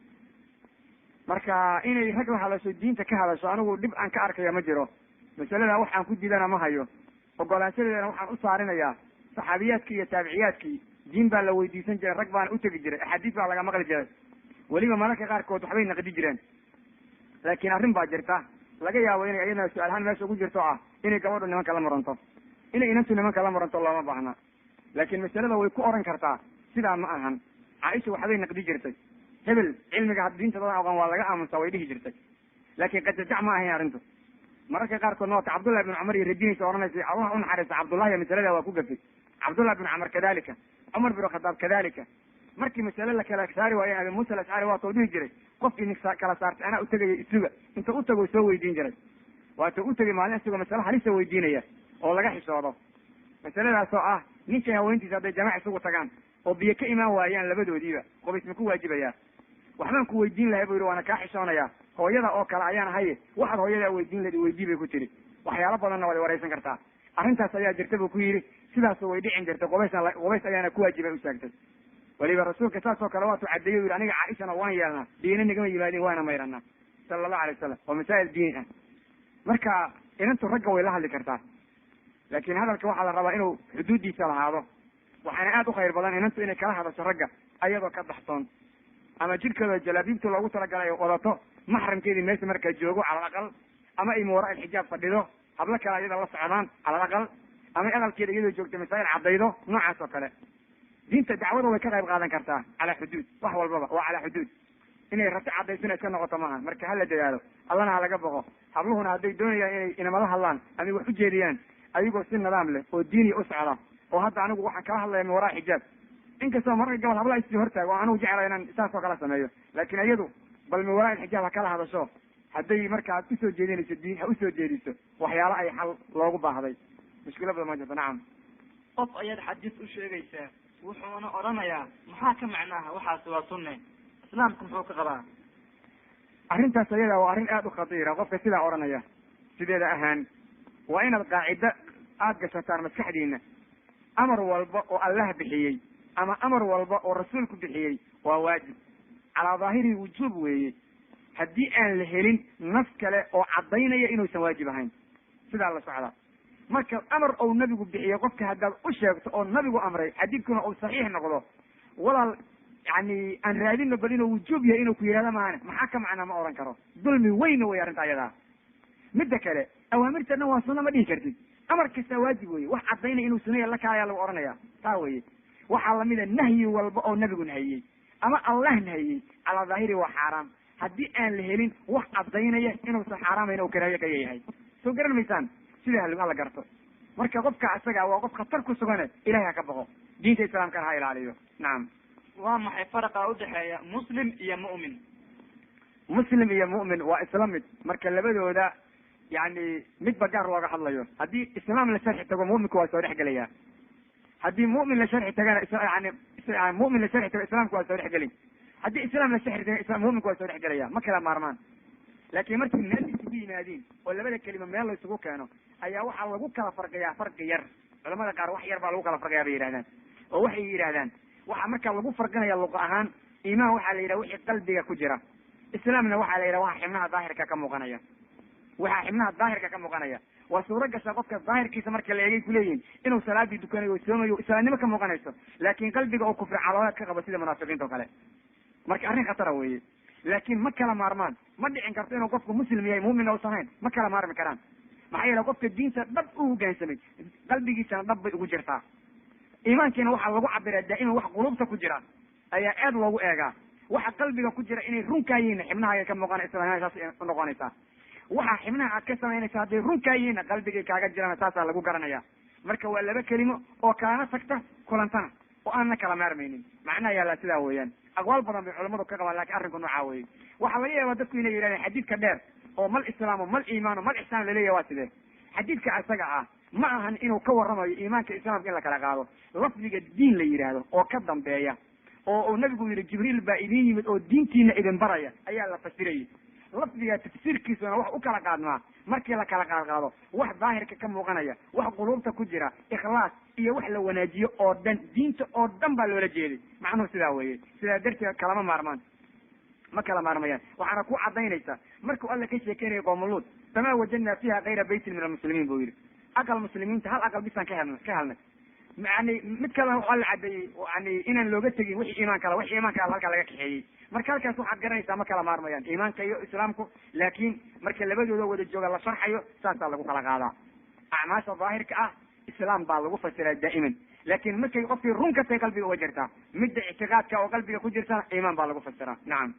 marka inay rag la hadasho diinta ka hadasho anigu dhib aan ka arkaya ma jiro masalada waxaan ku diidana ma hayo ogolaanshadeedana waxaan u saarinayaa saxaabiyaadkii iyo taabiciyaadkii diin baa la weydiisan jiray rag baana utegi jiray axaadiis baa laga maqli jiray weliba mararka qaarkood waxbay naqdi jireen laakiin arrin baa jirta laga yaabo inay iyadana su-aalahaan meesha ugu jirto ah inay gabadhu nimanka la muranto inay inantu nimanka la muranto looma baahna laakiin masalada way ku oran kartaa sidaa ma ahan caaisha waxbay naqdi jirtay hebel cilmiga diinta dadan aqoon waa laga aamusaa way dhihi jirtay laakiin qajajac ma ahayn arrintu mararka qaarkood noota cabdullahi bin cumar iyo radinaysa ohanaysa allah u naxariista cabdullahi masalada waa ku gafay cabdullah bin camar kadalika cumar bin khadaab kadalika markii masale la kala saari waayeen abi muusa alashcari waatau dhihi jiray qofkii kala saartay anaa utagaya isuga inta utago soo weydiin jiray waata utagay maalin isagoo masale halisa weydiinaya oo laga xishoodo masaladaas oo ah ninkay haweentiisa hadday jamac isugu tagaan oo biyo ka imaan waayaan labadoodiiba qobays ma ku waajibayaa waxbaan ku weydiin lahay bu yihi waana kaa xishoonayaa hooyada oo kale ayaan ahaye waxaad hooyadaa weydiin lahayd weydii bay ku tiri waxyaalo badanna waad waraysan kartaa arrintaas ayaa jirta buu ku yidhi sidaas way dhicin jirtay qubays ayaana ku waajibay u sheegtay weliba rasuulka saas oo kale waatu cadeeyo yidhi aniga caaishana waan yeelnaa diina nagama yimaadin waana mayranaa sala allahu alay wasalam waa masaa'il diin ah marka inantu ragga way la hadli kartaa laakiin hadalka waxaa la rabaa inuu xuduuddiisa lahaado waxaana aad u khayr badan inantu inay kala hadasho ragga ayadoo ka baxsoon ama jidhkooda jalaabiibta loogu talagalay wadato maxramkeedii meesha markaa joogo cala aqal ama ay muwara alxijaab fadhido hablo kale ayada la socdaan cala aqal ama aqalkeeda iyadoo joogta masaa'il caddaydo noocaas oo kale diinta dacwada way ka qayb qaadan kartaa calaa xuduud wax walbaba waa calaa xuduud inay rabti caddaysina iska noqoto maaha marka hala dadaalo allana ha laga boqo habluhuna hadday doonayaan inay inamala hadlaan ama wax u jeediyaan ayagoo si nidaam leh oo diiniya u socda oo hadda anigu waxaan kala hadlaya min waraa xijaab inkastoo mararka gabal hablaha isii hortaago oo anigu jecla inaan saas oo kala sameeyo laakiin iyadu bal min waraa xijaab ha kala hadasho hadday marka aad usoo jeedinayso diin ha usoo jeediso waxyaalo ay xal loogu baahday mushkila badan ma jirto nacam qof ayaad xadiis u sheegaysaa wuxuuna odhanayaa maxaa ka macnaaha waxaas waa sunne islaamku muxuu ka qabaa arrintaas ayada waa arrin aada u khatiira qofka sidaa odhanaya sideeda ahaan waa inaad qaacido aada gashataan maskaxdiina amar walba oo allah bixiyey ama amar walba oo rasuulku bixiyey waa waajib calaa daahiri wujuub weeye haddii aan la helin nas kale oo caddaynaya inuusan waajib ahayn sidaa la socda marka amar ou nabigu bixiyo qofka haddaad u sheegto oo nabigu amray xadiidkuna uu saxiix noqdo walaal yani aan raadino bal inuu wujuub yahay inuu ku yihahda maahane maxaa ka macnaa ma oran karo dulmi weyna wey arrinta ayadaa midda kale awaamirta dhan waa sunna ma dhihi kartid amar kastaa waajib weye wax caddaynaya inuu sunaya la kaalayaa lagu ohanaya taa weye waxaa lamida nahyi walba oo nabigu nahiyey ama allah nahiyey calaa daahiri waa xaaraam haddii aan la helin wax caddaynaya inuusan xaaraamayn o karaahiye ka yahay soo garan maysaan sida hala garto marka qofka isaga waa qof khatar ku sugane ilahay ha ka baqo diinta islaamkana ha ilaaliyo nacam waa maxay faraqa udhexeeya muslim iyo mu'min muslim iyo mu'min waa isla mid marka labadooda yani midba gaar looga hadlayo haddii islaam la sharxi tago mu'minku waa soo dhex gelaya haddii mu'min la sharxi tagana yani mu'min la sharxi tago islaamku waa soo dhex geli haddii islaam la sixirta islam mu'minku waa soo dhex gelaya ma kala maarmaan laakiin markii meel isugu yimaadiin oo labada kelima meel la isugu keeno ayaa waxaa lagu kala farqiyaa farqi yar culamada qaar wax yar baa lagu kala farqiyaa bay yidhahdaan oo waxay yidhahdaan waxaa markaa lagu farqinaya luqa ahaan iimaan waxaa la yidhaha wixii qalbiga ku jira islaamna waxaa la yidhaha waxa xibnaha daahirka ka muuqanaya waxaa xibnaha daahirka ka muuqanaya waa suuro gasha qofka daahirkiisa marka la eegay kuleeyihin inuu salaadii dukanayo o soomayo islaamnimo ka muuqanayso laakin qalbiga oo kufri caloolaad ka qabo sida munaafiqiinta o kale marka arrin khatara weeye laakin ma kala maarmaan ma dhicin karto inuu qofku muslim yahay mu'min uusan hayn ma kala maarmi karaan maxaa yeele qofka diinta dhab u hoggaansamay qalbigiisana dhab bay ugu jirtaa iimaankiina waxaa lagu cabiraa daa'iman wax qulubta ku jira ayaa aad loogu eegaa waxa qalbiga ku jira inay runkaayihiin xibnaha ka muuqana islaamnimada saas unoqonaysaa waxaa xibnaha aad ka samaynaysa hadday runkaayihiinna qalbigay kaaga jirana taasaa lagu garanaya marka waa laba kelimo oo kalana tagta kulantana oo aanna kala maarmaynin macnaha yaallaa sidaa weeyaan aqwaal badan bay culamadu ka qabaan lakin arrinku noocaa weeye waxaa laga yaabaa dadku inay yidhahdeen xadiidka dheer oo mal islaamo mal iimaano mal ixsaan laleeyahy waa sidee xadiidka isaga ah ma ahan inuu ka warramayo iimaanka islaamka in la kala qaado lafdiga diin la yidhaahdo oo ka dambeeya oo nabigu yidhi jibriil baa idin yimid oo diintiina idin baraya ayaa la fasirayay lafdiga tafsiirkiisuna wax u kala qaadmaa markii la kala qaadqaado wax daahirka ka muuqanaya wax quluubta ku jira ikhlaas iyo wax la wanaajiyo oo dhan diinta oo dhan baa loola jeeday macnuhu sidaa weeye sidaa darteed kalama maarmaan ma kala maarmayaan waxaana ku cadaynaysa markuu alla ka sheekeynaya qoomuluud famaa wajadnaa fiiha kayra baytin min almuslimiin buu yidhi aqal muslimiinta hal aqal bisaan ka helnay yani mid kalena waxaa la cadeeyey yani inaan looga tegin wixii iimaan kala wixii iimaanka alla halkaa laga kaxeeyey marka halkaas waxaad garanaysaa ma kala maarmayaan iimaanka iyo islaamku laakin marka labadooda wada jooga la sharxayo saasaa lagu kala qaadaa acmaasha daahirka ah islaam baa lagu fasiraa daa'iman laakin markay qofkii run ka tahay qalbiga uga jirtaa midda ictiqaadka oo qalbiga ku jirtana iimaan baa lagu fasiraa nacam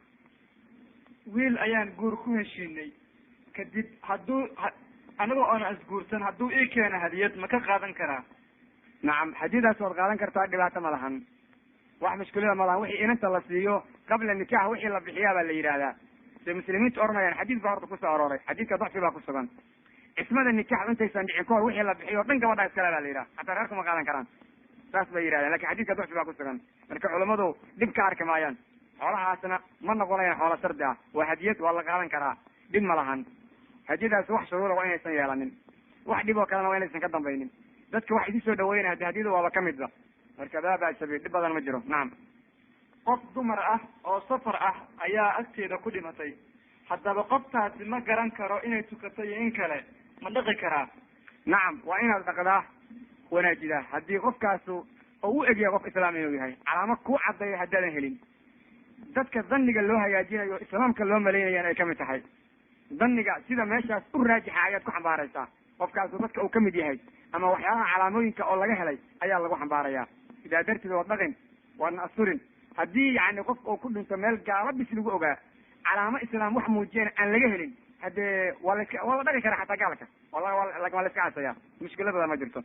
wiil ayaan guur ku heshiinay kadib hadduu anigoo oona isguursan hadduu ii keena hadiyad ma ka qaadan karaa nacam hadiyadaas waad qaadan kartaa dhibaato ma lahan wax mushkilada ma lahan wixii inanta la siiyo qabla nikax wixii la bixiyaa baa la yidhaahdaa say muslimiintu oranayaan xadiid baa horta kusoo arooray xadiidka dacfi baa ku sugan cismada nikax intaysan dhicin kahor wixii la bixiyo o dhan gabadhaa iskale baa la yidhaha hataa reerku ma qaadan karaan saas bay yidhahdeen lakin xadiidka dacfi baa ku sugan marka culamadu dhib ka arki maayaan xoolahaasna ma noqonayaan xoola shardi ah waa hadiyad waa la qaadan karaa dhib ma lahan hadiyadaas wax shuruuda waa inaysan yeelanin wax dhib oo kalena waa inaysan ka dambaynin dadka wax idin soo dhaweynaya hadi hadiyada waaba kamidba marka baaba sabiil dhib badan ma jiro nacam qof dumar ah oo safar ah ayaa agteeda ku dhimatay haddaba qoftaasi ma garan karo inay tukato iyo in kale ma dhaqi karaa nacam waa inaad dhaqdaa wanaajidaa haddii qofkaasu oo u egyahay qof islaam inuu yahay calaamo kuu caddeeya haddaadan helin dadka dhanniga loo hagaajinayo islaamka loo malaynayaan ay kamid tahay dhanniga sida meeshaas u raajixa ayaad ku xambaaraysaa qofkaasu dadka uu kamid yahay ama waxyaalaha calaamooyinka oo laga helay ayaa lagu xambaaraya sidaa darteed waa dhaqin waadna asturin haddii yani qofka uu ku dhinto meel gaalo bis lagu ogaa calaamo islaam wax muujiyana aan laga helin haddee waa la dhaqi karaa xataa gaalka waa la iska casaya mushkila badan ma jirto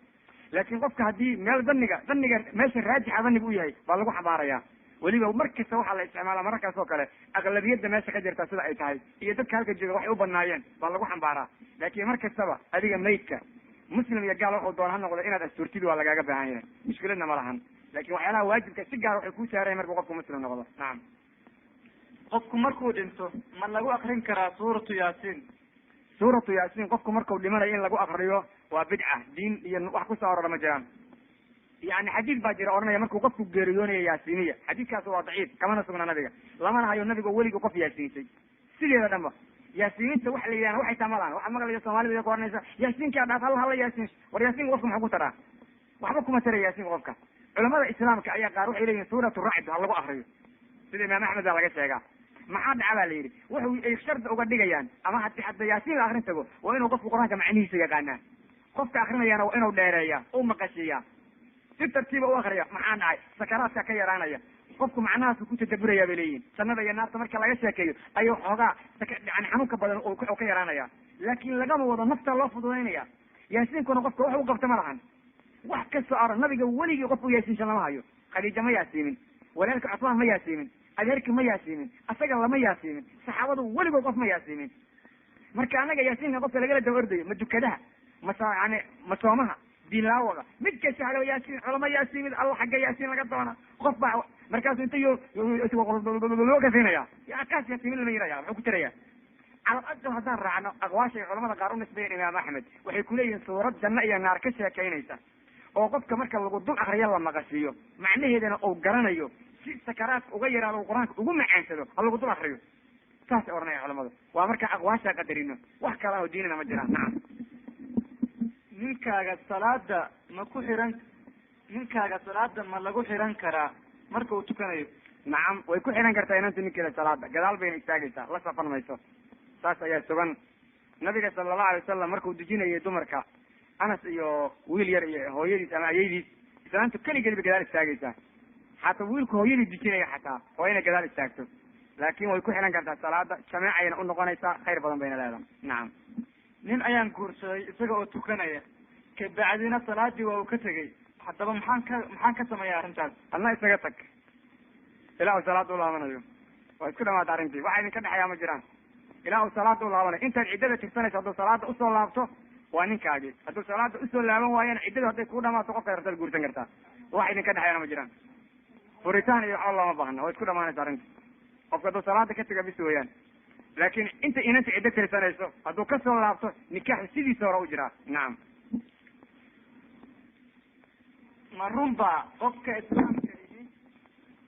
laakin qofka haddii meel dhanniga meesha raajixa dhanniga u yahay baa lagu xambaaraya weliba mar kasta waxaa la isticmaala mararkaas oo kale aqlabiyadda meesha ka jirta sida ay tahay iyo dadka halka jooga waxay u banaayeen baa lagu xambaaraa laakin mar kastaba adiga maydka muslim iyo gaal waxuu doon ha noqdo inaad asturtid waa lagaaga baahan yahay mushkiladna ma lahan lakin waxyaalaha waajibka si gaar waxay ku saarayan markuu qofku muslim noqdo nacam qofku markuu dhinto ma lagu akrin karaa suuratu yaasiin suuratu yaasiin qofku markuu dhimanayo in lagu akriyo waa bidca diin iyo wax kusoo arora ma jiraan yani xadiid baa jira oranaya markuu qofku geeriyoonayo yaasiiniya xadiidkaas waa daciif kamana sugna nabiga lamana hayo nabiga weligii qof yaasiinsay sideeda dhanba yaasiiniinta waxa la yidhahda waxay tamalaan waxaad maqlaysa soomaalida ku oranaysa yaasiinkaa dhaaf halla yaasiin war yaasiinka qofka maxuu ku taraa waxba kuma tara yaasiinka qofka culamada islaamka ayaa qaar waxay leeyihin suuratu racd ha lagu akriyo sida imaam axmed baa laga sheegaa maxaa dhaca ba la yidhi wuxu ay shardi uga dhigayaan ama hadda yaasiin la akrin tago waa inuu qofku qur-aanka macnihiisa yaqaanaa qofka akrinayaana waa inuu dheereeya u maqashiiya si tartiiba u akriya maxaa dhacay sakaraadka ka yaraanaya qofku macnahaasu ku tadaburaya bay leeyihin jannada iyo naarta marka laga sheekeeyo ayuu xoogaa yani xanuunka badan oo ka yaraanaya laakin lagama wado nafta loo fududaynaya yaasiinkuna qofka wax u qabta ma lahan wax kastoo aro nabiga weligii qof u yaasiinsan lama hayo khadiija ma yaasiimin walaalka cusmaan ma yaasiimin adeerki ma yaasiimin asaga lama yaasiimin saxaabadu weligood qof ma yaasiimin marka anaga yaasiinka qofka lagala daba ordayo ma dukadaha yani ma soomaha diin laawada mid kasta halo yaasiin culamo yaasiin mid alla xagga yaasiin laga doona qof baa markaasu inta ka siinaya ya kaas yaasiin lama yiraya wuxuu ku tiraya على الأقل هذا رعنا أقواش علماء قارون نسبة الإمام أحمد وحيكون صورة جنة إلى نار كشة كينيسة أو قف كمرك الوضوء آخر يلا مغسيه معناه هذا أو قرنيه سكرات وغير على القرآن وقوم عنده الوضوء آخره ساس أورنا يا علماء وأمرك أقواش قدرينه وحكى له ديننا مجرى نعم منك الصلاة ما كحرن منك الصلاة ما لقوا حرن كرا مركو تكنيه نعم ويكون حرن كرتا ينتهي منك الصلاة قال بين إستاجيسا لا سفر ما يسوى saas ayaa sugan nabiga sala allahu alay wasalam markuu dejinayay dumarka anas iyo wiil yar iyo hooyadiis ama ayaydiis islaantu keligeliba gadaal istaagaysaa xataa wiilku hooyadii dejinaya xataa waa inay gadaal istaagto laakin way ku xihan kartaa salaada jameecayna unoqonaysaa khayr badan bayna leedahay nacam nin ayaan guursaday isaga oo tukanaya kabacdina salaadii waa uu ka tegay haddaba maxaan ka sameeya arrintaas adna isaga tag ilaa uu salaada ulaabanayo waa isku dhamaata arrintii waxa idinka dhexeeyaa ma jiraan ilaa uu salaada ulaabanayo intaad ciddada tirsanayso hadduu salaada usoo laabto waa ninkaagi hadduu salaada usoo laaban waayana ciddadu hadday kuu dhamaato qofka rabtaad guursan kartaa wax idinka dhexeeyana ma jiraan furitaan iyo waxba looma baahna waa isku dhamaanaysa arrinta qofka hadduu salaada ka taga bis weeyaan laakin inta inanta ciddo tirsanayso hadduu kasoo laabto nikaaxu sidiisa hore u jiraa nacam ma runba qofka islaamka ihi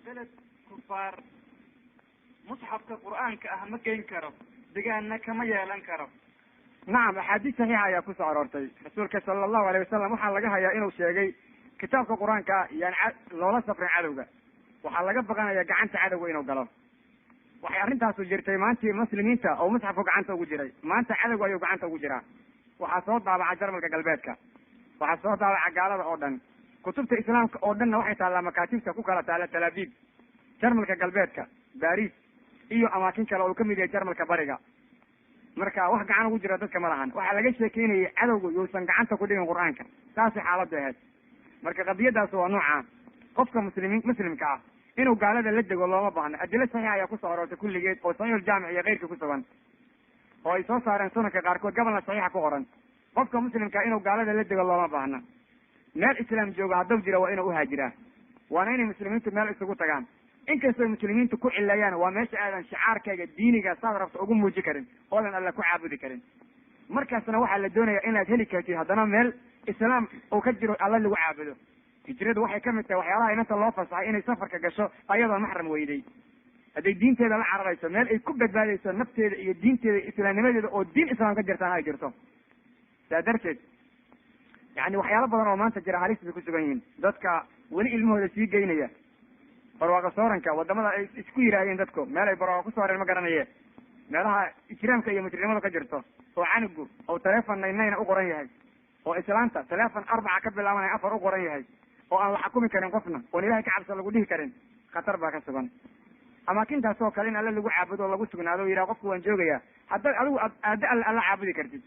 beled kufaar musxafka qur'aanka ah ma geyn karo degaana kama yeelan karo nacam axaadiis saxiixa ayaa kusoo aroortay rasuulka sala allahu alayh wasalam waxaa laga hayaa inuu sheegay kitaabka qur-aanka yani loola safrin cadowga waxaa laga baqanaya gacanta cadowga inuu galo waxay arrintaasu jirtay maantii muslimiinta oo musxafku gacanta ugu jiray maanta cadowga ayuu gacanta ugu jiraa waxaa soo daabaca jarmalka galbeedka waxaa soo daabaca gaalada oo dhan kutubta islaamka oo dhanna waxay taallaa makaatibta ku kala taala talaabib jarmalka galbeedka baris iyo amaakin kale oo kamid yahay jarmalka bariga marka wax gacan ugu jira dadka ma lahan waxaa laga sheekeynayay cadowga yousan gacanta ku dhigin qur-aanka saasay xaaladdu ahayd marka qadiyadaas waa nooca qofka muslimka ah inuu gaalada la dego looma baahno adilo saxiixa ayaa kusoo aroortay kulligeed oo saxiix uljaamic iyo keyrka ku sugan oo ay soo saareen sunanka qaarkood gabalna saxiixa ku qoran qofka muslimka inuu gaalada la dego looma baahna meel islaam jooga hadduu jira waa inuu uhaajiraa waana inay muslimiintu meel isugu tagaan inkastoo muslimiintu ku cilayaan waa meesha aadan shicaarkayga diiniga saad rabto ugu muuji karin oodan alla ku caabudi karin markaasna waxaa la doonaya inaad heli kartid haddana meel islaam uu ka jiro alla lagu caabudo hijradu waxay kamid tahay waxyaalaha inanta loo fasaxay inay safarka gasho ayadoo maxram weyday hadday diinteeda la cararayso meel ay ku badbaadayso nafteeda iyo diinteeda islaamnimadeeda oo diin islaam ka jirtaan ay jirto saa darteed yani waxyaalo badan oo maanta jira halis bay ku sugan yihiin dadka weli ilmahooda sii geynaya barwaaqa sooranka wadamada ay isku yidhaahdeen dadku meel ay barwaaqa ku sooreen ma garanaye meelaha ijraamka iyo mujrimadu ka jirto oo canugu oo telefon naynayna u qoran yahay oo islaanta telefon 4 ka bilaabanaya 4 u qoran yahay oo aan la xukumi karin qofna oon ilahay ka cabsa lagu dhihi karin khatar baa ka sugan amaakintaas oo kale in alla lagu caabudo oo lagu sugnaado o yidhaha qofku waan joogaya hadda adigu aada alla caabudi kartid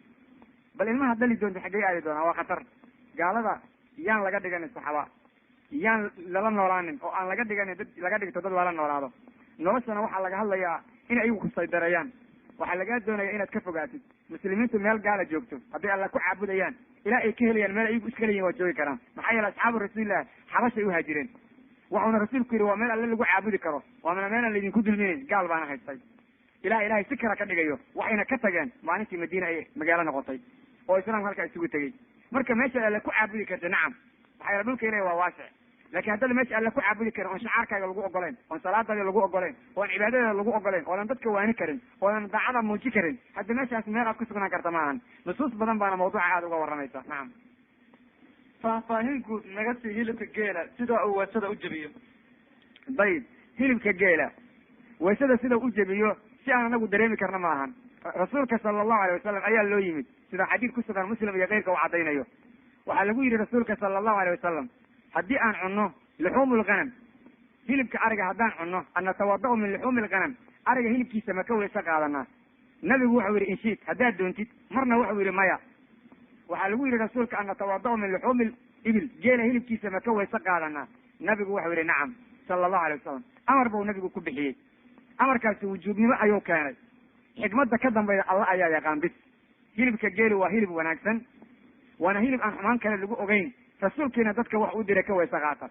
bal ilmaha dali doonta xaggey aadi doonaa waa khatar gaalada yaan laga dhiganin saxaba yaan lala noolaanin oo aan laga dhiganin dad laga dhigto dad lala noolaado noloshana waxaa laga hadlayaa in ayagu kusaydareeyaan waxaa lagaa doonaya inaad ka fogaatid muslimiintu meel gaala joogto hadday alla ku caabudayaan ilaa ay ka helayaan meel ayagu iska leeyihin waa joogi karaan maxaa yeele asxaabu rasuulilah xabashay uhaajireen waxuuna rasuulku yidhi waa meel alle lagu caabudi karo waa meel aan laydinku dulminayn gaal baana haystay ilahay si kala ka dhigayo waxayna ka tageen maalintii madiina ay magaalo noqotay oo islaamka halkaa isugu tegey marka meesha alle ku caabudi karta nacam maxaa yeele dhulka ilahi waa waasic lakin haddada meesha alle ku caabudi karin oon shacaarkaaga lagu ogoleyn oon salaadaada lagu ogoleyn oon cibaadadaada lagu ogoleyn oodan dadka waani karin oodan daacada muuji karin hadda meeshaas meel aad ku sugnaan karta maahan nusuus badan baana mawduuca aada uga waramaysa nacam faahfaahin guud naga sii hilibka geela sida uu weysada u jebiyo dayib hilibka geela weysada sida u jebiyo si aan anagu dareemi karna maahan rasuulka sala allahu alayh wasalam ayaa loo yimid sida xadiid ku sugan muslim iyo keyrka uu caddaynayo waxaa lagu yidhi rasuulka sala allahu alayh wasalam haddii aan cunno luxuumu lghanam hilibka ariga haddaan cunno an natawada-u min luxuumi lghanam ariga hilibkiisa ma ka weyse qaadanaa nabigu wuxuu yidhi inshiid haddaad doontid marna wuxuu yidhi maya waxaa lagu yidhi rasuulka an natawada-u min luxuumi ibil geela hilibkiisa ma ka weyse qaadanaa nabigu wuxuu yidhi nacam sala allahu alay wasalam amar buu nabigu ku bixiyey amarkaasi wujuubnimo ayuu keenay xikmadda ka dambayda alla ayaa yaqaan bis hilibka geeli waa hilib wanaagsan waana hilib aan xumaan kale lagu ogeyn rasuulkiina dadka wax u diray ka weyse qaata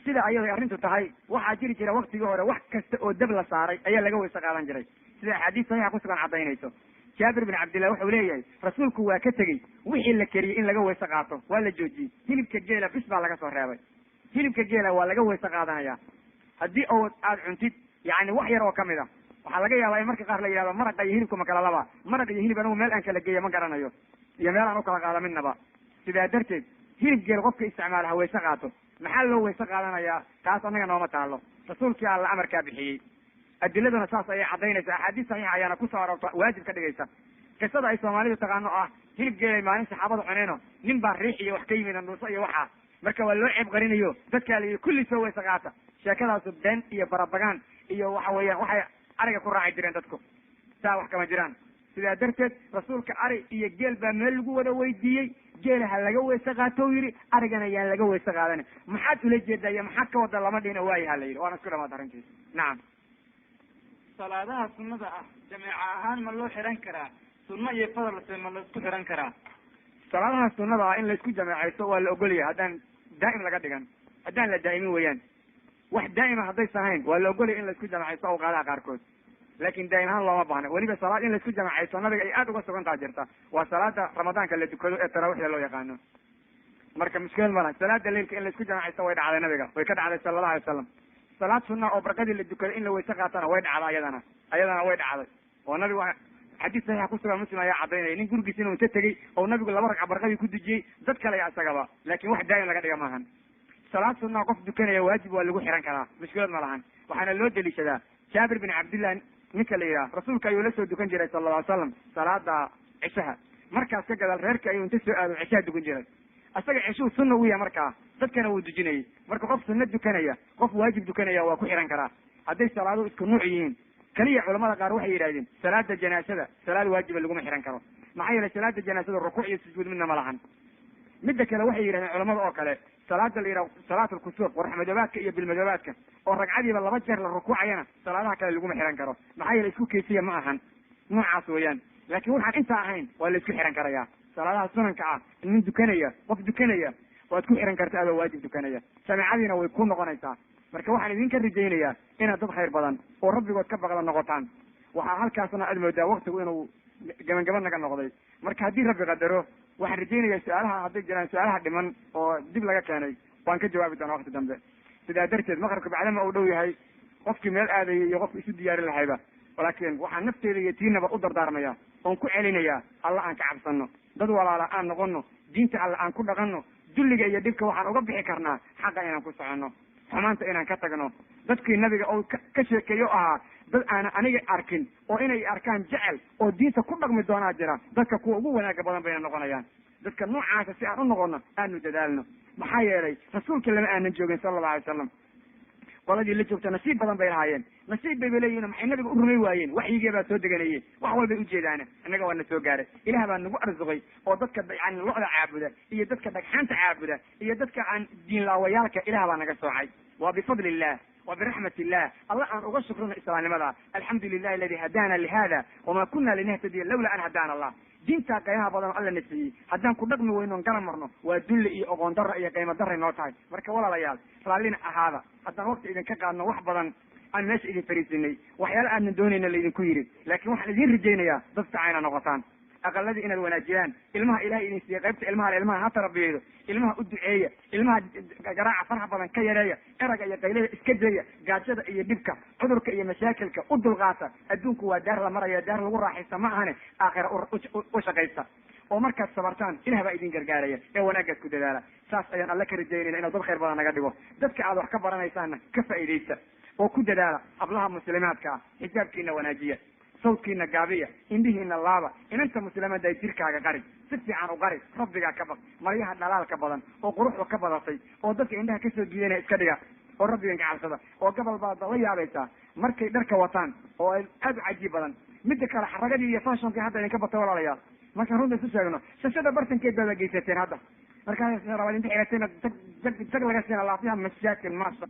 sida ayaday arrintu tahay waxaa jiri jira waktigii hore wax kasta oo dab la saaray ayaa laga weyse qaadan jiray sida axaadiis saxiixa kusugan cadaynayso jaabir bin cabdillah wuxuu leeyahay rasuulku waa ka tegey wixii la keriyey in laga weyse qaato waa la joojiyey hilibka geela bis baa laga soo reebay hilibka geela waa laga weyse qaadanaya haddii oo aad cuntid yani wax yar oo kamid a waxaa laga yaabaa in marka qaar la yidhahdo maraqa iyo hilibka ma kala laba maraq iyo hilib anigu meel aan kala geeya ma garanayo iyo meel aan u kala qaado midnaba sidaa darteed hilib geel qofka isticmaala ha weyse qaato maxaa loo weyse qaadanayaa taas annaga nooma taalo rasuulkii alla amarkaa bixiyey adiladuna saas ayay cadaynaysa axaadiis saxiixa ayaana kusoo aroorta waajib ka dhigaysa qisada ay soomaalidu taqaano ah hilib geelay maalin saxaabada cuneeno nin baa riix iyo wax ka yimid andhuuso iyo waxaa marka waa loo ceeb qarinayo dadkaa la yidhi kulli soo weyse qaata sheekadaasu been iyo barabagaan iyo waxa weeyaan waxay ariga ku raaci jireen dadku saa wax kama jiraan sidaa darteed rasuulka ari iyo geel baa meel lagu wada weydiiyey geela ha laga weyse qaato u yidhi arigana yaan laga weyse qaadani maxaad ula jeedaa iyo maxaad ka wada lama dhihina waayi ha la yidhi waana isku dhamaad arrintiis nacam salaadaha sunnada ah jameeca ahaan ma loo xiran karaa sunno iyo fadalse ma laisku xiran karaa salaadaha sunnada ah in laisku jameecaysto waa la ogolyahay haddaan daa'im laga dhigan haddaan la daa'imin weeyaan wax daa'ima haddaysan ahayn waa la ogolyahay in laisku jameecaysto awqaadaha qaarkood laakin daa'im ahaan looma baahno weliba salaad in laisku jamacaysto nabiga ay aad uga sugantaa jirta waa salaada ramadaanka la dukado ee taraawiixda loo yaqaano marka mushkilad malaha salaada leilka in laisku jamacaysto way dhacday nabiga way ka dhacday sala allahu alay wasalam salaad sunna oo barqadii la dukado in la weyse qaatana way dhacda ayadana way dhacday oo nabigu xadiis saxiixa kusugan muslim ayaa cadaynaya nin gurigiis inuu inta tegey oo nabigu 2 ragca barqadii ku dujiyey dad kale ya isagaba laakin wax daa'im laga dhiga maahan salaad sunna qof dukanaya waajib waa lagu xiran karaa mushkilad ma lahan waxaana loo deliishadaa jaabir bin cabdillah ninka la yidhaha rasuulka ayuu la soo dukan jiray sala alla alay slam salaada cishaha markaas ka gadaal reerka ayuu inta soo aado cishaha dukan jiray isaga cishuu sunna u yahay markaa dadkana wuu dujinayay marka qof sunna dukanaya qof waajib dukanaya waa ku xiran karaa hadday salaaduhu isku nuuc yihiin kaliya culamada qaar waxay yidhahdeen salaada janaasada salaad waajiba laguma xiran karo maxaa yeelay salaada janaasada rukuuc iyo sujuud midna ma lahan midda kale waxay yidhahdeen culamada oo kale salaada la yidhaha salaat alkusuuf warxmadoobaadka iyo bilmadoobaadka oo ragcadiiba 2 jeer la rukuucayana salaadaha kale laguma xiran karo maxaa yeelay isku kaysiya ma ahan noocaas weeyaan laakin waxaan intaa ahayn waa la isku xiran karaya salaadaha sunanka ah nin dukanaya qof dukanaya waad ku xiran karta adoo waajib dukanaya jameecadiina way ku noqonaysaa marka waxaan idinka rajaynayaa inaad dad khayr badan oo rabbigood ka baqda noqotaan waxaa halkaasna aad moodaa waktigu inuu gaban naga noqday marka haddii rabbi qadaro waxaan rajaynayaa su-aalaha hadday jiraan su-aalaha dhiman oo dib laga keenay waan ka jawaabi doonaa wakti dambe sidaa darteed maqribka bacdama uu dhow yahay qofkii meel aadayay iyo qofki isu diyaarin lahayba laakin waxaan nafteeda iyo tiinaba u dardaarmaya oon ku celinayaa alla aan ka cabsano dad walaala aan noqono diinta alla aan ku dhaqanno dulliga iyo dhibka waxaan uga bixi karnaa xaqa inaan ku soconno xumaanta inaan ka tagno dadkii nabiga oo ka sheekeeyo ahaa dad aana aniga arkin oo inay arkaan jecel oo diinta ku dhaqmi doonaa jira dadka kuwa ugu wanaaga badan bayna noqonayaan dadka noocaasa si aan u noqono aanu dadaalno maxaa yeelay rasuulka lama aanan joogin sala allahu alay wasalam qoladii la joogta nasiib badan bay lahaayeen nasiib bayba leeyihin maxay nabiga u rumay waayeen waxyigii baa soo deganayeen wax walbay ujeedaane innaga waa na soo gaaray ilaah baa nagu arsuqay oo dadka yani locda caabuda iyo dadka dhagxaanta caabuda iyo dadka aan diinlaawayaalka ilaah baa naga soocay waa bifadli illah wa biraxmat illah alla aan uga shukrino islaamnimada alxamdu lilahi aladi hadana lihada wama kuna linahtadiya lawla an hadana allah diintaa qiimaha badan alla na siiyey haddaan ku dhaqmi weynoon garan marno waa dulli iyo oqoon darra iyo qiimo darray noo tahay marka walaalayaal raallina ahaada haddaan wakti idinka qaadno wax badan aan meesha idin fariisinay waxyaala aadna doonayna laydinku yidhi laakin waxaan idin rajaynayaa dad fiican inaad noqotaan aqaladii inaad wanaajiyaan ilmaha ilahay idin siiya qaybta ilmaha ha tarabiyeedo ilmaha u duceeya ilmaha garaaca farxa badan ka yareeya eraga iyo qaylada iska deeya gaajada iyo dhibka cudurka iyo mashaakilka u dulqaata adduunku waa daar la maraya daar lagu raaxaysta ma ahane aakhira u shaqaysta oo markaad sabartaan ilah baa idin gargaaraya ee wanaagaad ku dadaala saas ayaan alla ka rajaynayna inuu dad khayr badan naga dhigo dadka aad wax ka baranaysaanna ka faa'iidaysta oo ku dadaala hablaha muslimaadka ah xijaabkiina wanaajiya sawdkiina gaabiya indhihiina laaba inanta muslimada ay jirkaaga qari si fiican u qari rabbigaa ka baq maryaha dhalaalka badan oo quruxda ka badatay oo dadka indhaha kasoo jiidanaya iska dhiga oo rabbigan ka cabsada oo gobol baad la yaabaysaa markay dharka wataan oo ay aad u cajiib badan midda kale xaragadii iyo fashonki hadda idinka batay walaalayaal markaan runta isu sheegno shashada bartankeed baad geysateen hadda markaa rabaad inta xirateen jag laga siina laafiya mashaakil maasha